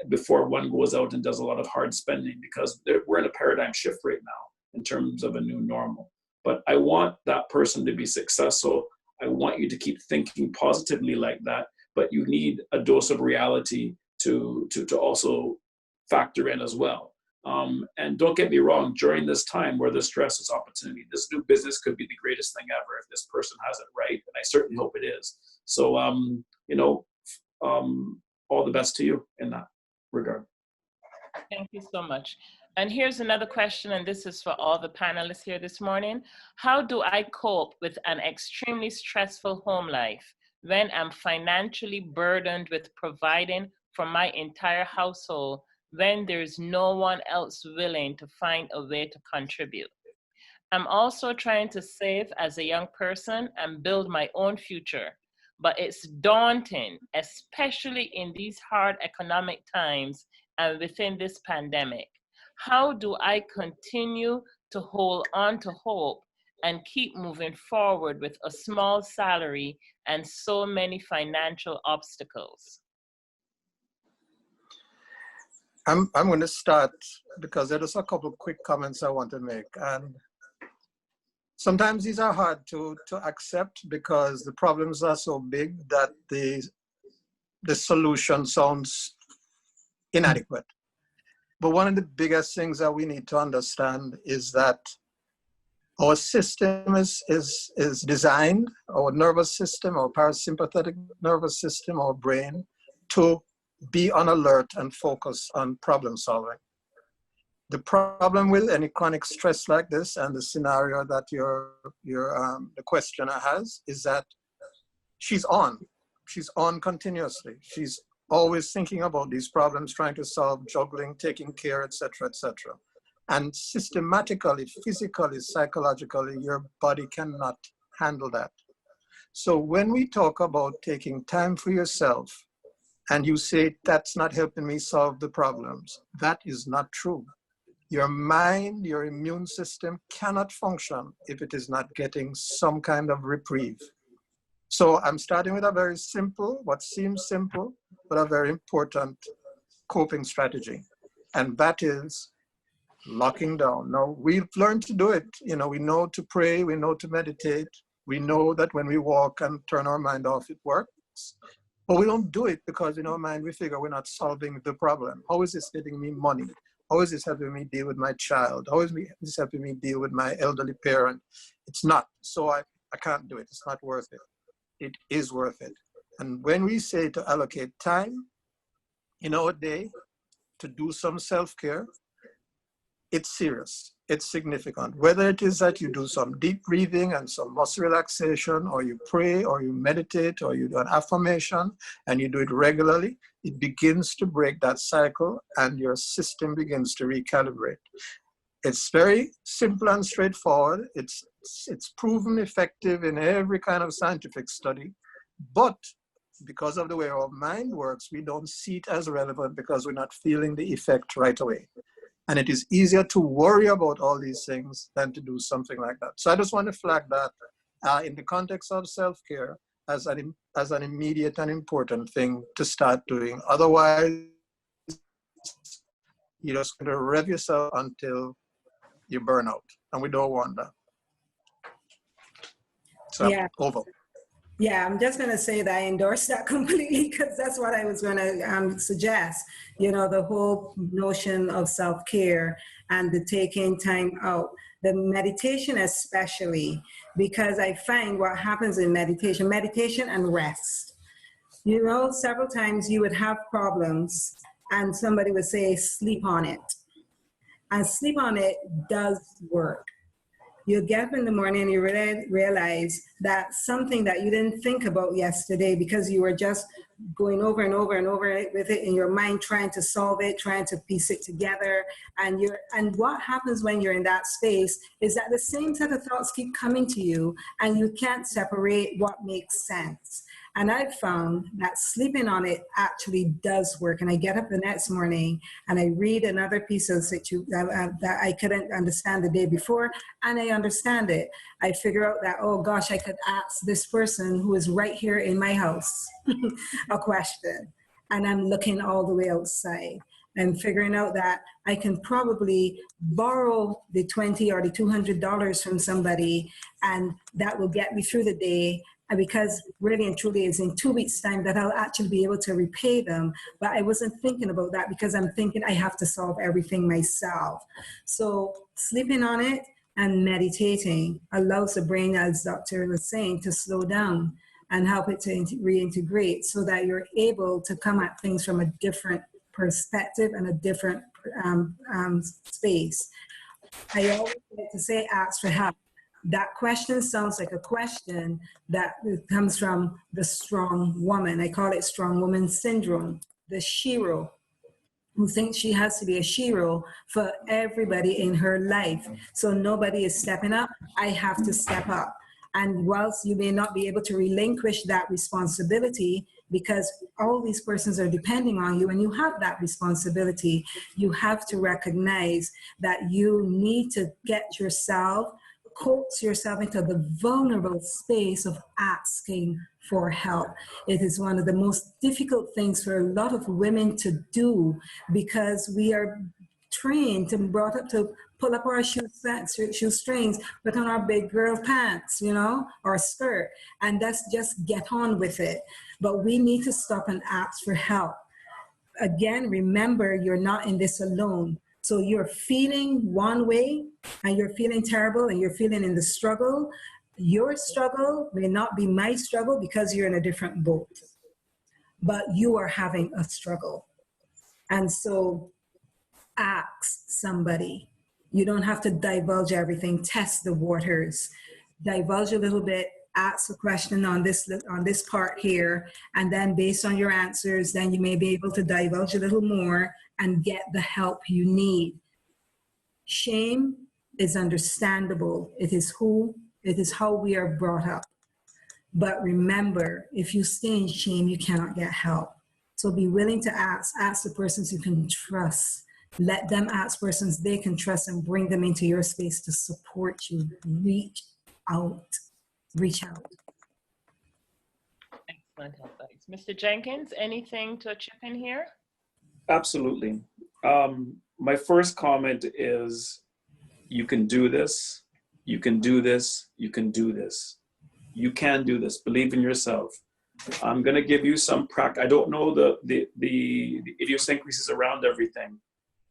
before one goes out and does a lot of hard spending, because we're in a paradigm shift right now in terms of a new normal. But I want that person to be successful. I want you to keep thinking positively like that. But you need a dose of reality to also factor in as well. And don't get me wrong, during this time where the stress is opportunity, this new business could be the greatest thing ever if this person has it right, and I certainly hope it is. So, all the best to you in that regard. Thank you so much. And here's another question, and this is for all the panelists here this morning. How do I cope with an extremely stressful home life when I'm financially burdened with providing for my entire household when there's no one else willing to find a way to contribute. I'm also trying to save as a young person and build my own future, but it's daunting, especially in these hard economic times and within this pandemic. How do I continue to hold on to hope and keep moving forward with a small salary and so many financial obstacles? I'm going to start because there's a couple of quick comments I want to make. And sometimes these are hard to accept because the problems are so big that the solution sounds inadequate. But one of the biggest things that we need to understand is that our system is designed, our nervous system, our parasympathetic nervous system, our brain, to be on alert and focus on problem solving. The problem with any chronic stress like this and the scenario that the questioner has is that she's on continuously. She's always thinking about these problems, trying to solve, juggling, taking care, etc., etc. And systematically, physically, psychologically, your body cannot handle that. So when we talk about taking time for yourself, and you say, that's not helping me solve the problems, that is not true. Your mind, your immune system cannot function if it is not getting some kind of reprieve. So I'm starting with a very simple, what seems simple, but a very important coping strategy. And that is locking down. Now, we've learned to do it. You know, we know to pray, we know to meditate. We know that when we walk and turn our mind off, it works. But we don't do it because in our mind, we figure we're not solving the problem. How is this getting me money? How is this helping me deal with my child? How is this helping me deal with my elderly parent? It's not. So I can't do it. It's not worth it. It is worth it. And when we say to allocate time in our day to do some self-care, it's serious. It's significant. Whether it is that you do some deep breathing and some muscle relaxation, or you pray, or you meditate, or you do an affirmation, and you do it regularly, it begins to break that cycle and your system begins to recalibrate. It's very simple and straightforward. It's proven effective in every kind of scientific study, but because of the way our mind works, we don't see it as relevant because we're not feeling the effect right away. And it is easier to worry about all these things than to do something like that. So I just want to flag that in the context of self-care as an immediate and important thing to start doing. Otherwise, you're just going to rev yourself until you burn out. And we don't want that. So Yeah. over. Yeah, I'm just going to say that I endorse that completely because that's what I was going to suggest. You know, the whole notion of self-care and the taking time out, the meditation especially, because I find what happens in meditation and rest. You know, several times you would have problems and somebody would say, sleep on it. And sleep on it does work. You get up in the morning and you realize that something that you didn't think about yesterday because you were just going over and over and over with it in your mind, trying to solve it, trying to piece it together. And what happens when you're in that space is that the same set of thoughts keep coming to you and you can't separate what makes sense. And I've found that sleeping on it actually does work. And I get up the next morning and I read another piece of that I couldn't understand the day before, and I understand it. I figure out that, oh gosh, I could ask this person who is right here in my house a question. And I'm looking all the way outside and figuring out that I can probably borrow the $20 or the $200 from somebody, and that will get me through the day. And because really and truly it's in 2 weeks' time that I'll actually be able to repay them. But I wasn't thinking about that because I'm thinking I have to solve everything myself. So sleeping on it and meditating allows the brain, as Dr. was saying, to slow down and help it to reintegrate so that you're able to come at things from a different perspective and a different space. I always like to say, ask for help. That question sounds like a question that comes from the strong woman. I call it strong woman syndrome, the shero. who thinks she has to be a hero for everybody in her life. So nobody is stepping up. I have to step up. And whilst you may not be able to relinquish that responsibility, because all these persons are depending on you and you have that responsibility, you have to recognize that you need to get yourself, coax yourself into the vulnerable space of asking for help. It is one of the most difficult things for a lot of women to do, because we are trained and brought up to pull up our shoestrings, put on our big girl pants, you know, or skirt, and that's just get on with it. But we need to stop and ask for help. Again, remember, you're not in this alone. So you're feeling one way and you're feeling terrible and you're feeling in the struggle. Your struggle may not be my struggle because you're in a different boat, but you are having a struggle. And so ask somebody. You don't have to divulge everything. Test the waters. Divulge a little bit. Ask a question on this part here, and then based on your answers, then you may be able to divulge a little more and get the help you need. Shame is understandable. It is how we are brought up. But remember, if you stay in shame, you cannot get help. So be willing to ask the persons you can trust. Let them ask persons they can trust and bring them into your space to support you. Reach out. Excellent advice. Mr. Jenkins, anything to chip in here? Absolutely. My first comment is, you can do this, you can do this, you can do this. You can do this. Believe in yourself. I'm going to give you some practice. I don't know the idiosyncrasies around everything,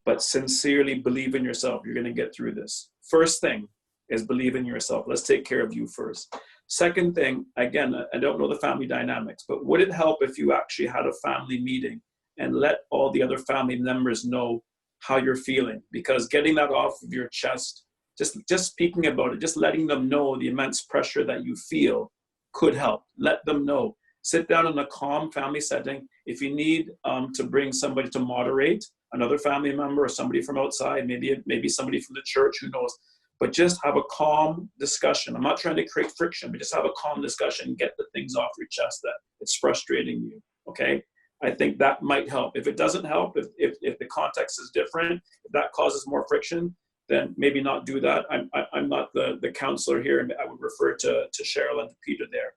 but sincerely believe in yourself. You're going to get through this. First thing is believe in yourself. Let's take care of you first. Second thing, again, I don't know the family dynamics, but would it help if you actually had a family meeting and let all the other family members know how you're feeling? Because getting that off of your chest, just speaking about it, just letting them know the immense pressure that you feel could help. Let them know. Sit down in a calm family setting. If you need to bring somebody to moderate, another family member or somebody from outside, maybe somebody from the church, who knows, but just have a calm discussion. I'm not trying to create friction, but just have a calm discussion, get the things off your chest that it's frustrating you, okay? I think that might help. If it doesn't help, if the context is different, if that causes more friction, then maybe not do that. I'm not the counselor here, and I would refer to Cheryl and to Peter there.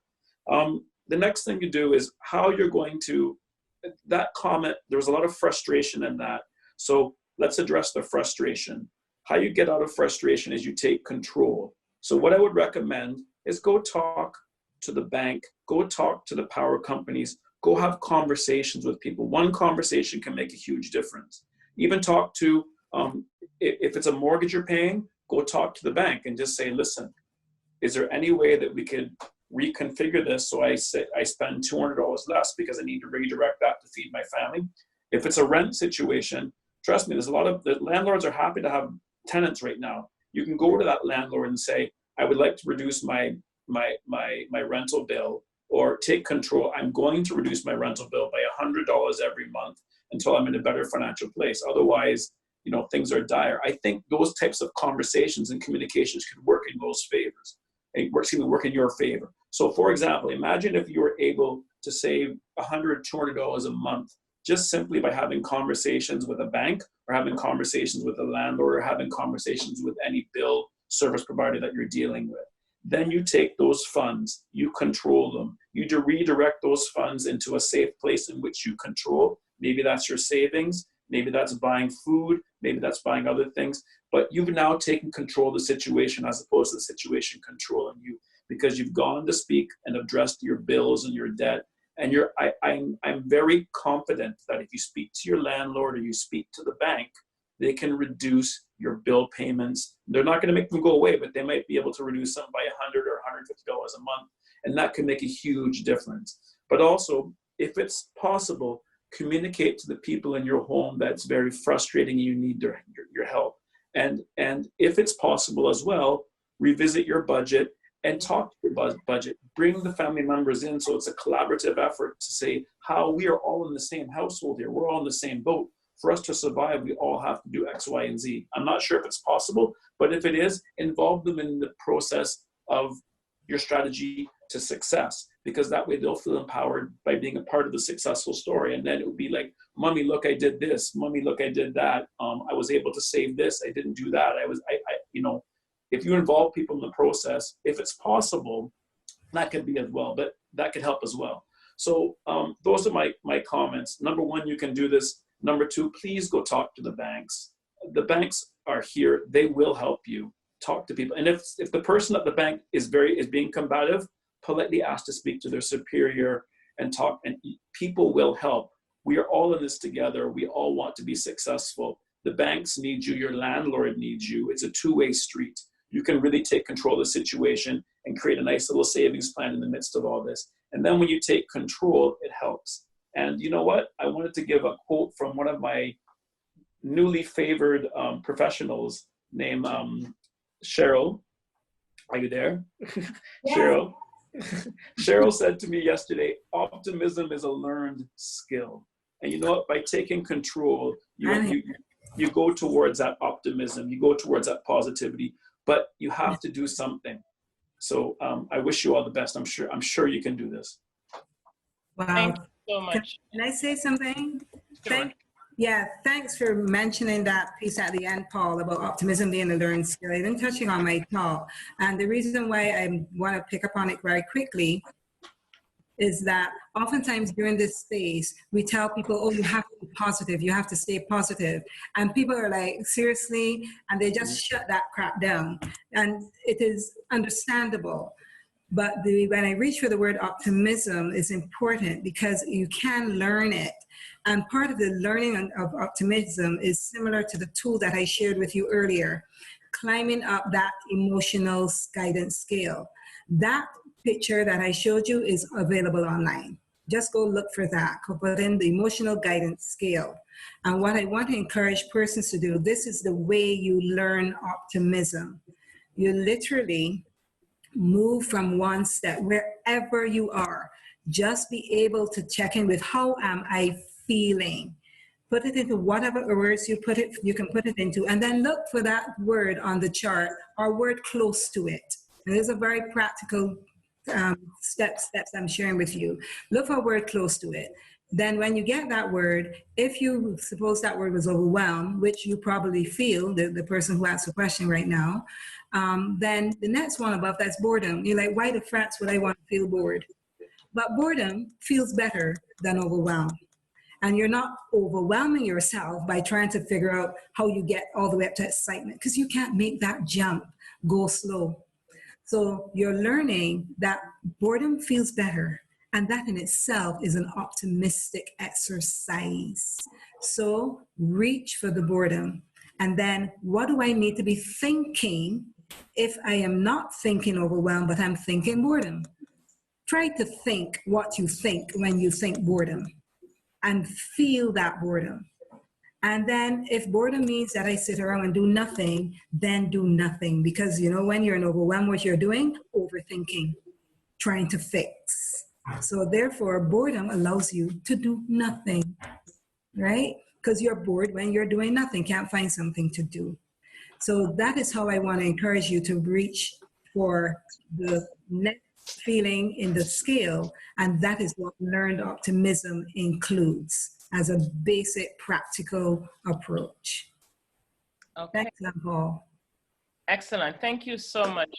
The next thing you do is how you're going to, that comment, there was a lot of frustration in that. So let's address the frustration. How you get out of frustration is you take control. So what I would recommend is go talk to the bank, go talk to the power companies, go have conversations with people. One conversation can make a huge difference. Even talk to, if it's a mortgage you're paying, go talk to the bank and just say, listen, is there any way that we could reconfigure this so I spend $200 less because I need to redirect that to feed my family? If it's a rent situation, trust me, there's a lot of, the landlords are happy to have tenants right now. You can go to that landlord and say, I would like to reduce my rental bill, or take control. I'm going to reduce my rental bill by $100 every month until I'm in a better financial place. Otherwise, you know, things are dire. I think those types of conversations and communications can work in those favors. Work in your favor. So for example, imagine if you were able to save $100, $200 a month just simply by having conversations with a bank, or having conversations with a landlord, or having conversations with any bill service provider that you're dealing with. Then you take those funds, you control them, you redirect those funds into a safe place in which you control. Maybe that's your savings, maybe that's buying food, maybe that's buying other things, but you've now taken control of the situation as opposed to the situation controlling you, because you've gone to speak and addressed your bills and your debt. And I'm very confident that if you speak to your landlord or you speak to the bank, they can reduce your bill payments. They're not going to make them go away, but they might be able to reduce them by $100 or $150 a month. And that can make a huge difference. But also, if it's possible, communicate to the people in your home that's very frustrating, you need your help. And if it's possible as well, revisit your budget and talk to your budget. Bring the family members in, so it's a collaborative effort to say how we are all in the same household here. We're all in the same boat. for us to survive, we all have to do X, Y, and Z. I'm not sure if it's possible, but if it is, involve them in the process of your strategy to success, because that way they'll feel empowered by being a part of the successful story. And then it would be like, mommy, look, I did this. Mommy, look, I did that. I was able to save this. I didn't do that. You know, if you involve people in the process, if it's possible, that could be as well, but that could help as well. So those are my comments. Number one, you can do this. Number two, please go talk to the banks. The banks are here. They will help you. Talk to people. And if the person at the bank is being combative, politely ask to speak to their superior and talk, and people will help. We are all in this together. We all want to be successful. The banks need you. Your landlord needs you. It's a two-way street. You can really take control of the situation and create a nice little savings plan in the midst of all this. And then when you take control, it helps. And you know what? I wanted to give a quote from one of my newly favored professionals named Cheryl. Are you there? Yeah. Cheryl. Cheryl said to me yesterday, optimism is a learned skill. And you know what? By taking control, you go towards that optimism, you go towards that positivity, but you have to do something. So I wish you all the best. I'm sure you can do this. Wow. Thank you so much. Can I say something? Sure. Thanks for mentioning that piece at the end, Paul, about optimism being a learned skill. I've been touching on my talk. And the reason why I want to pick up on it very quickly is that oftentimes during this space, we tell people, oh, you have to be positive, you have to stay positive. And people are like, seriously? And they just shut that crap down. And it is understandable. But when I reach for the word optimism is important because you can learn it. And part of the learning of optimism is similar to the tool that I shared with you earlier, climbing up that emotional guidance scale. That picture that I showed you is available online. Just go look for that, put in the emotional guidance scale. And what I want to encourage persons to do, this is the way you learn optimism. You literally move from one step, wherever you are, just be able to check in with how am I feeling? Put it into whatever words you can put it into, and then look for that word on the chart or word close to it. And there's a very practical steps I'm sharing with you. Look for a word close to it. Then when you get that word, if you suppose that word was overwhelmed, which you probably feel, the person who asked the question right now, then the next one above, that's boredom. You're like, why the frats would I want to feel bored? But boredom feels better than overwhelmed. And you're not overwhelming yourself by trying to figure out how you get all the way up to excitement, because you can't make that jump. Go slow. So you're learning that boredom feels better. And that in itself is an optimistic exercise. So reach for the boredom. And then what do I need to be thinking if I am not thinking overwhelmed, but I'm thinking boredom? Try to think what you think when you think boredom and feel that boredom. And then if boredom means that I sit around and do nothing, then do nothing. Because you know when you're in overwhelmed, what you're doing? Overthinking, trying to fix. So therefore, boredom allows you to do nothing, right? Because you're bored when you're doing nothing, can't find something to do. So that is how I want to encourage you to reach for the next feeling in the scale. And that is what learned optimism includes as a basic practical approach. Okay. Excellent, Paul. Excellent. Thank you so much,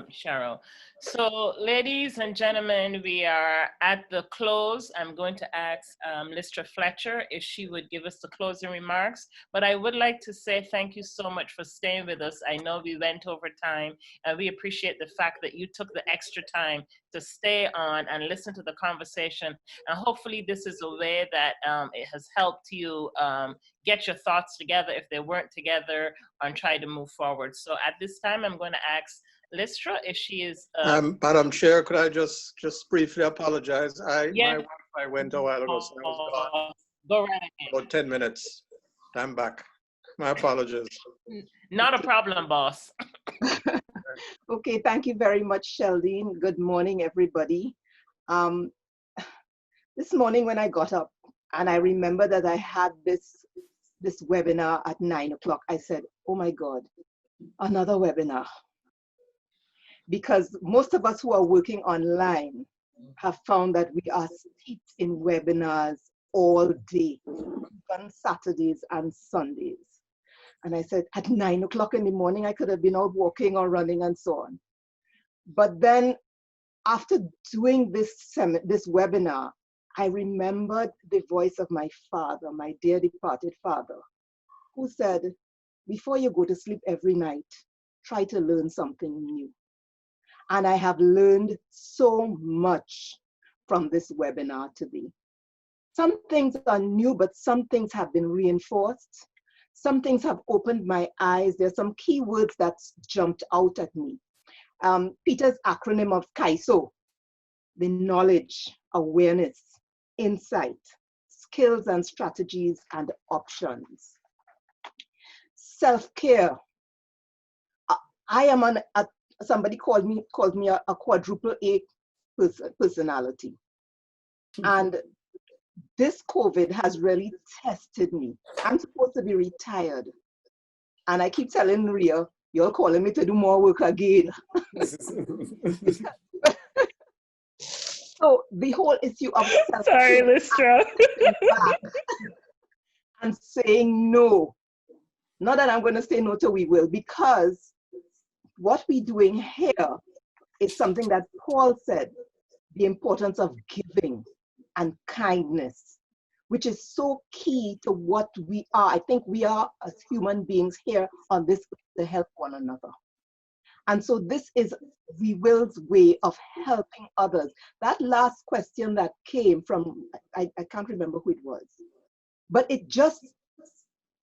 Cheryl. So ladies and gentlemen, we are at the close. I'm going to ask Lystra Fletcher if she would give us the closing remarks, but I would like to say thank you so much for staying with us. I know we went over time, and we appreciate the fact that you took the extra time to stay on and listen to the conversation. And hopefully this is a way that it has helped you get your thoughts together if they weren't together, and try to move forward. So at this time, I'm going to ask Lystra if she is. Madam Chair, could I just briefly apologize? Yeah. My Wi-Fi went a while ago, so I was gone. Go right ahead. About 10 minutes. I'm back. My apologies. Not a problem, boss. Okay, thank you very much, Sheldon. Good morning, everybody. This morning when I got up, and I remember that I had this this webinar at 9 o'clock, I said, oh my God, another webinar. Because most of us who are working online have found that we are steeped in webinars all day, on Saturdays and Sundays. And I said, at 9 o'clock in the morning, I could have been out walking or running and so on. But then after doing this webinar, I remembered the voice of my father, my dear departed father, who said, before you go to sleep every night, try to learn something new. And I have learned so much from this webinar today. Some things are new, but some things have been reinforced. Some things have opened my eyes. There's some key words that jumped out at me. Peter's acronym of KAISO, the knowledge, awareness, insight, skills and strategies and options. Self-care. I am somebody called me a quadruple A personality. And this COVID has really tested me. I'm supposed to be retired. And I keep telling Ria, you're calling me to do more work again. So the whole issue of sorry, Lystra. and saying no. Not that I'm going to say no to we will, because what we're doing here is something that Paul said, the importance of giving and kindness, which is so key to what we are. I think we are as human beings here on this earth to help one another. And so this is We Will's way of helping others. That last question that came from, I can't remember who it was, but it just,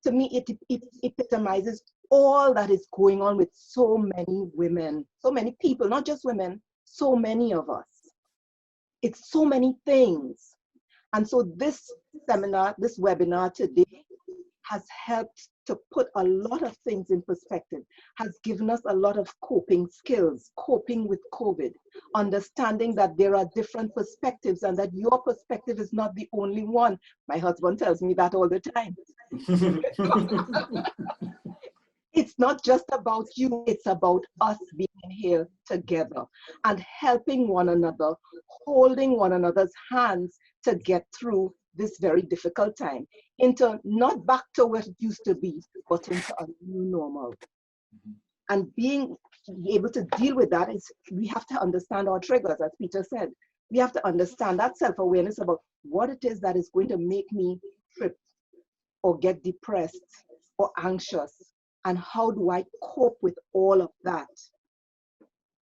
to me, it epitomizes all that is going on with so many women, so many people, not just women, so many of us. It's so many things. And so this seminar, this webinar today has helped to put a lot of things in perspective, has given us a lot of coping skills, coping with COVID, understanding that there are different perspectives and that your perspective is not the only one. My husband tells me that all the time. It's not just about you, it's about us being here together and helping one another, holding one another's hands to get through this very difficult time, into not back to what it used to be, but into a new normal. And being able to deal with that is, we have to understand our triggers, as Peter said. We have to understand that self-awareness about what it is that is going to make me trip or get depressed or anxious, and how do I cope with all of that?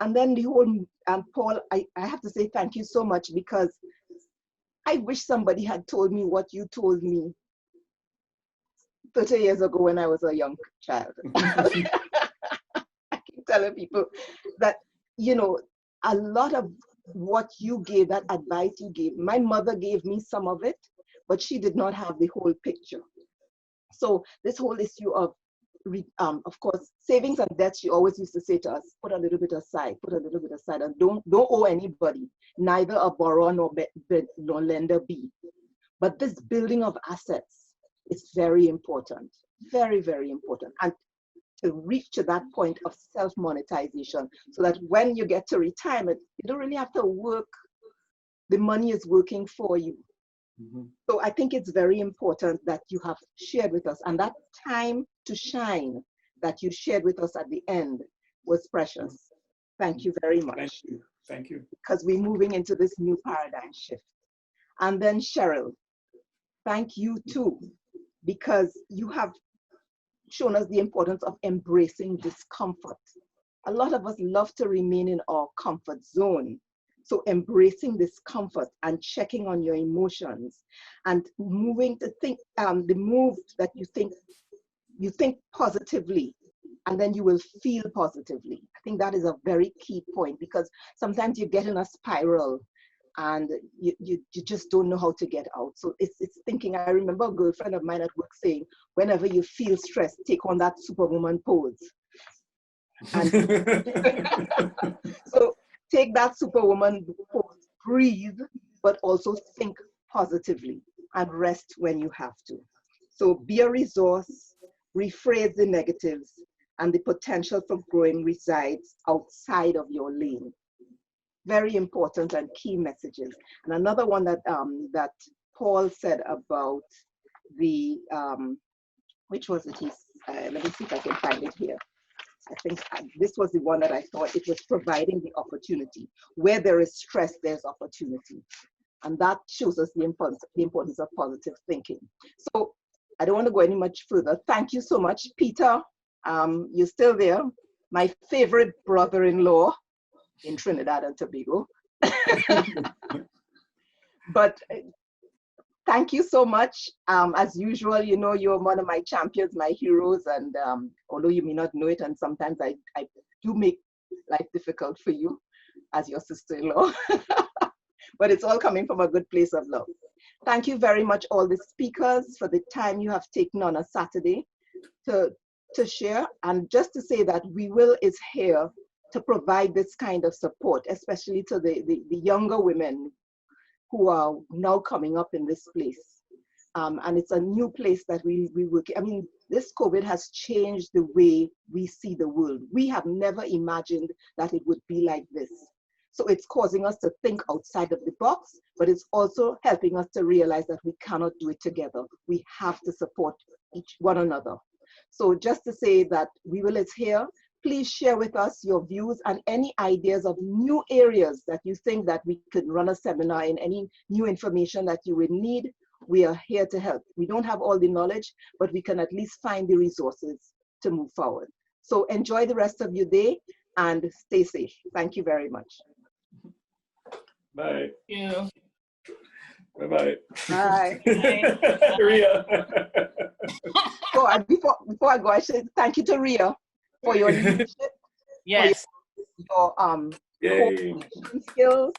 And then the whole, Paul, I have to say thank you so much, because I wish somebody had told me what you told me 30 years ago when I was a young child. I keep telling people that, you know, a lot of what you gave, that advice you gave, my mother gave me some of it, but she did not have the whole picture. So this whole issue of course, savings and debts, she always used to say to us, put a little bit aside, and don't owe anybody, neither a borrower nor lender be. But this building of assets is very important, very, very important. And to reach to that point of self-monetization, so that when you get to retirement, you don't really have to work, the money is working for you. So I think it's very important that you have shared with us, and that time to shine that you shared with us at the end was precious. Thank you very much. Thank you. Thank you. Because we're moving into this new paradigm shift. And then Cheryl, thank you too, because you have shown us the importance of embracing discomfort. A lot of us love to remain in our comfort zone. So embracing discomfort and checking on your emotions and moving to think, the move that you think positively, and then you will feel positively. I think that is a very key point, because sometimes you get in a spiral and you just don't know how to get out. So it's thinking. I remember a girlfriend of mine at work saying, whenever you feel stressed, take on that superwoman pose. And so take that superwoman pose, breathe, but also think positively and rest when you have to. So be a resource, rephrase the negatives, and the potential for growing resides outside of your lane. Very important and key messages. And another one that that Paul said about the, which was it? Let me see if I can find it here. I think this was the one that I thought it was providing the opportunity. Where there is stress, there's opportunity. And that shows us the importance of positive thinking. So I don't want to go any much further. Thank you so much, Peter. You're still there. My favorite brother-in-law in Trinidad and Tobago. But thank you so much. As usual, you know, you're one of my champions, my heroes. And although you may not know it, and sometimes I do make life difficult for you as your sister-in-law. But it's all coming from a good place of love. Thank you very much, all the speakers, for the time you have taken on a Saturday to share. And just to say that We Will is here to provide this kind of support, especially to the younger women who are now coming up in this place. And it's a new place that we work. I mean, this COVID has changed the way we see the world. We have never imagined that it would be like this. So it's causing us to think outside of the box, but it's also helping us to realize that we cannot do it together. We have to support one another. So just to say that We Will is here. Please share with us your views and any ideas of new areas that you think that we could run a seminar in, any new information that you would need. We are here to help. We don't have all the knowledge, but we can at least find the resources to move forward. So enjoy the rest of your day and stay safe. Thank you very much. Bye. Thank you. Bye-bye. Bye. Ria. So before I go, I should thank you to Ria for your leadership, Yes. for your Yay. coordination skills.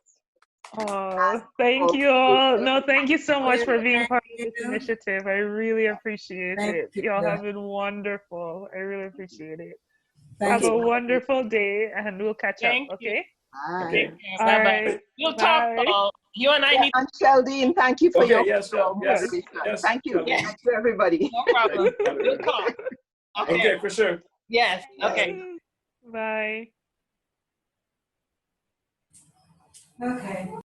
Oh, thank you all. No, thank you so much for being part of this initiative. I really appreciate it. Y'all have been wonderful. I really appreciate it. Have a wonderful day, and we'll catch up, okay? Bye. Okay. All Bye-bye. right. You'll Bye. talk, Paul. You and I Yeah, need and Sheldon, thank you for Okay, your yes, motivation. yes. Thank you. Sheldon. Thank you, everybody. no problem. We'll talk. Okay. Okay, for sure. Yes. Okay. Bye. Okay.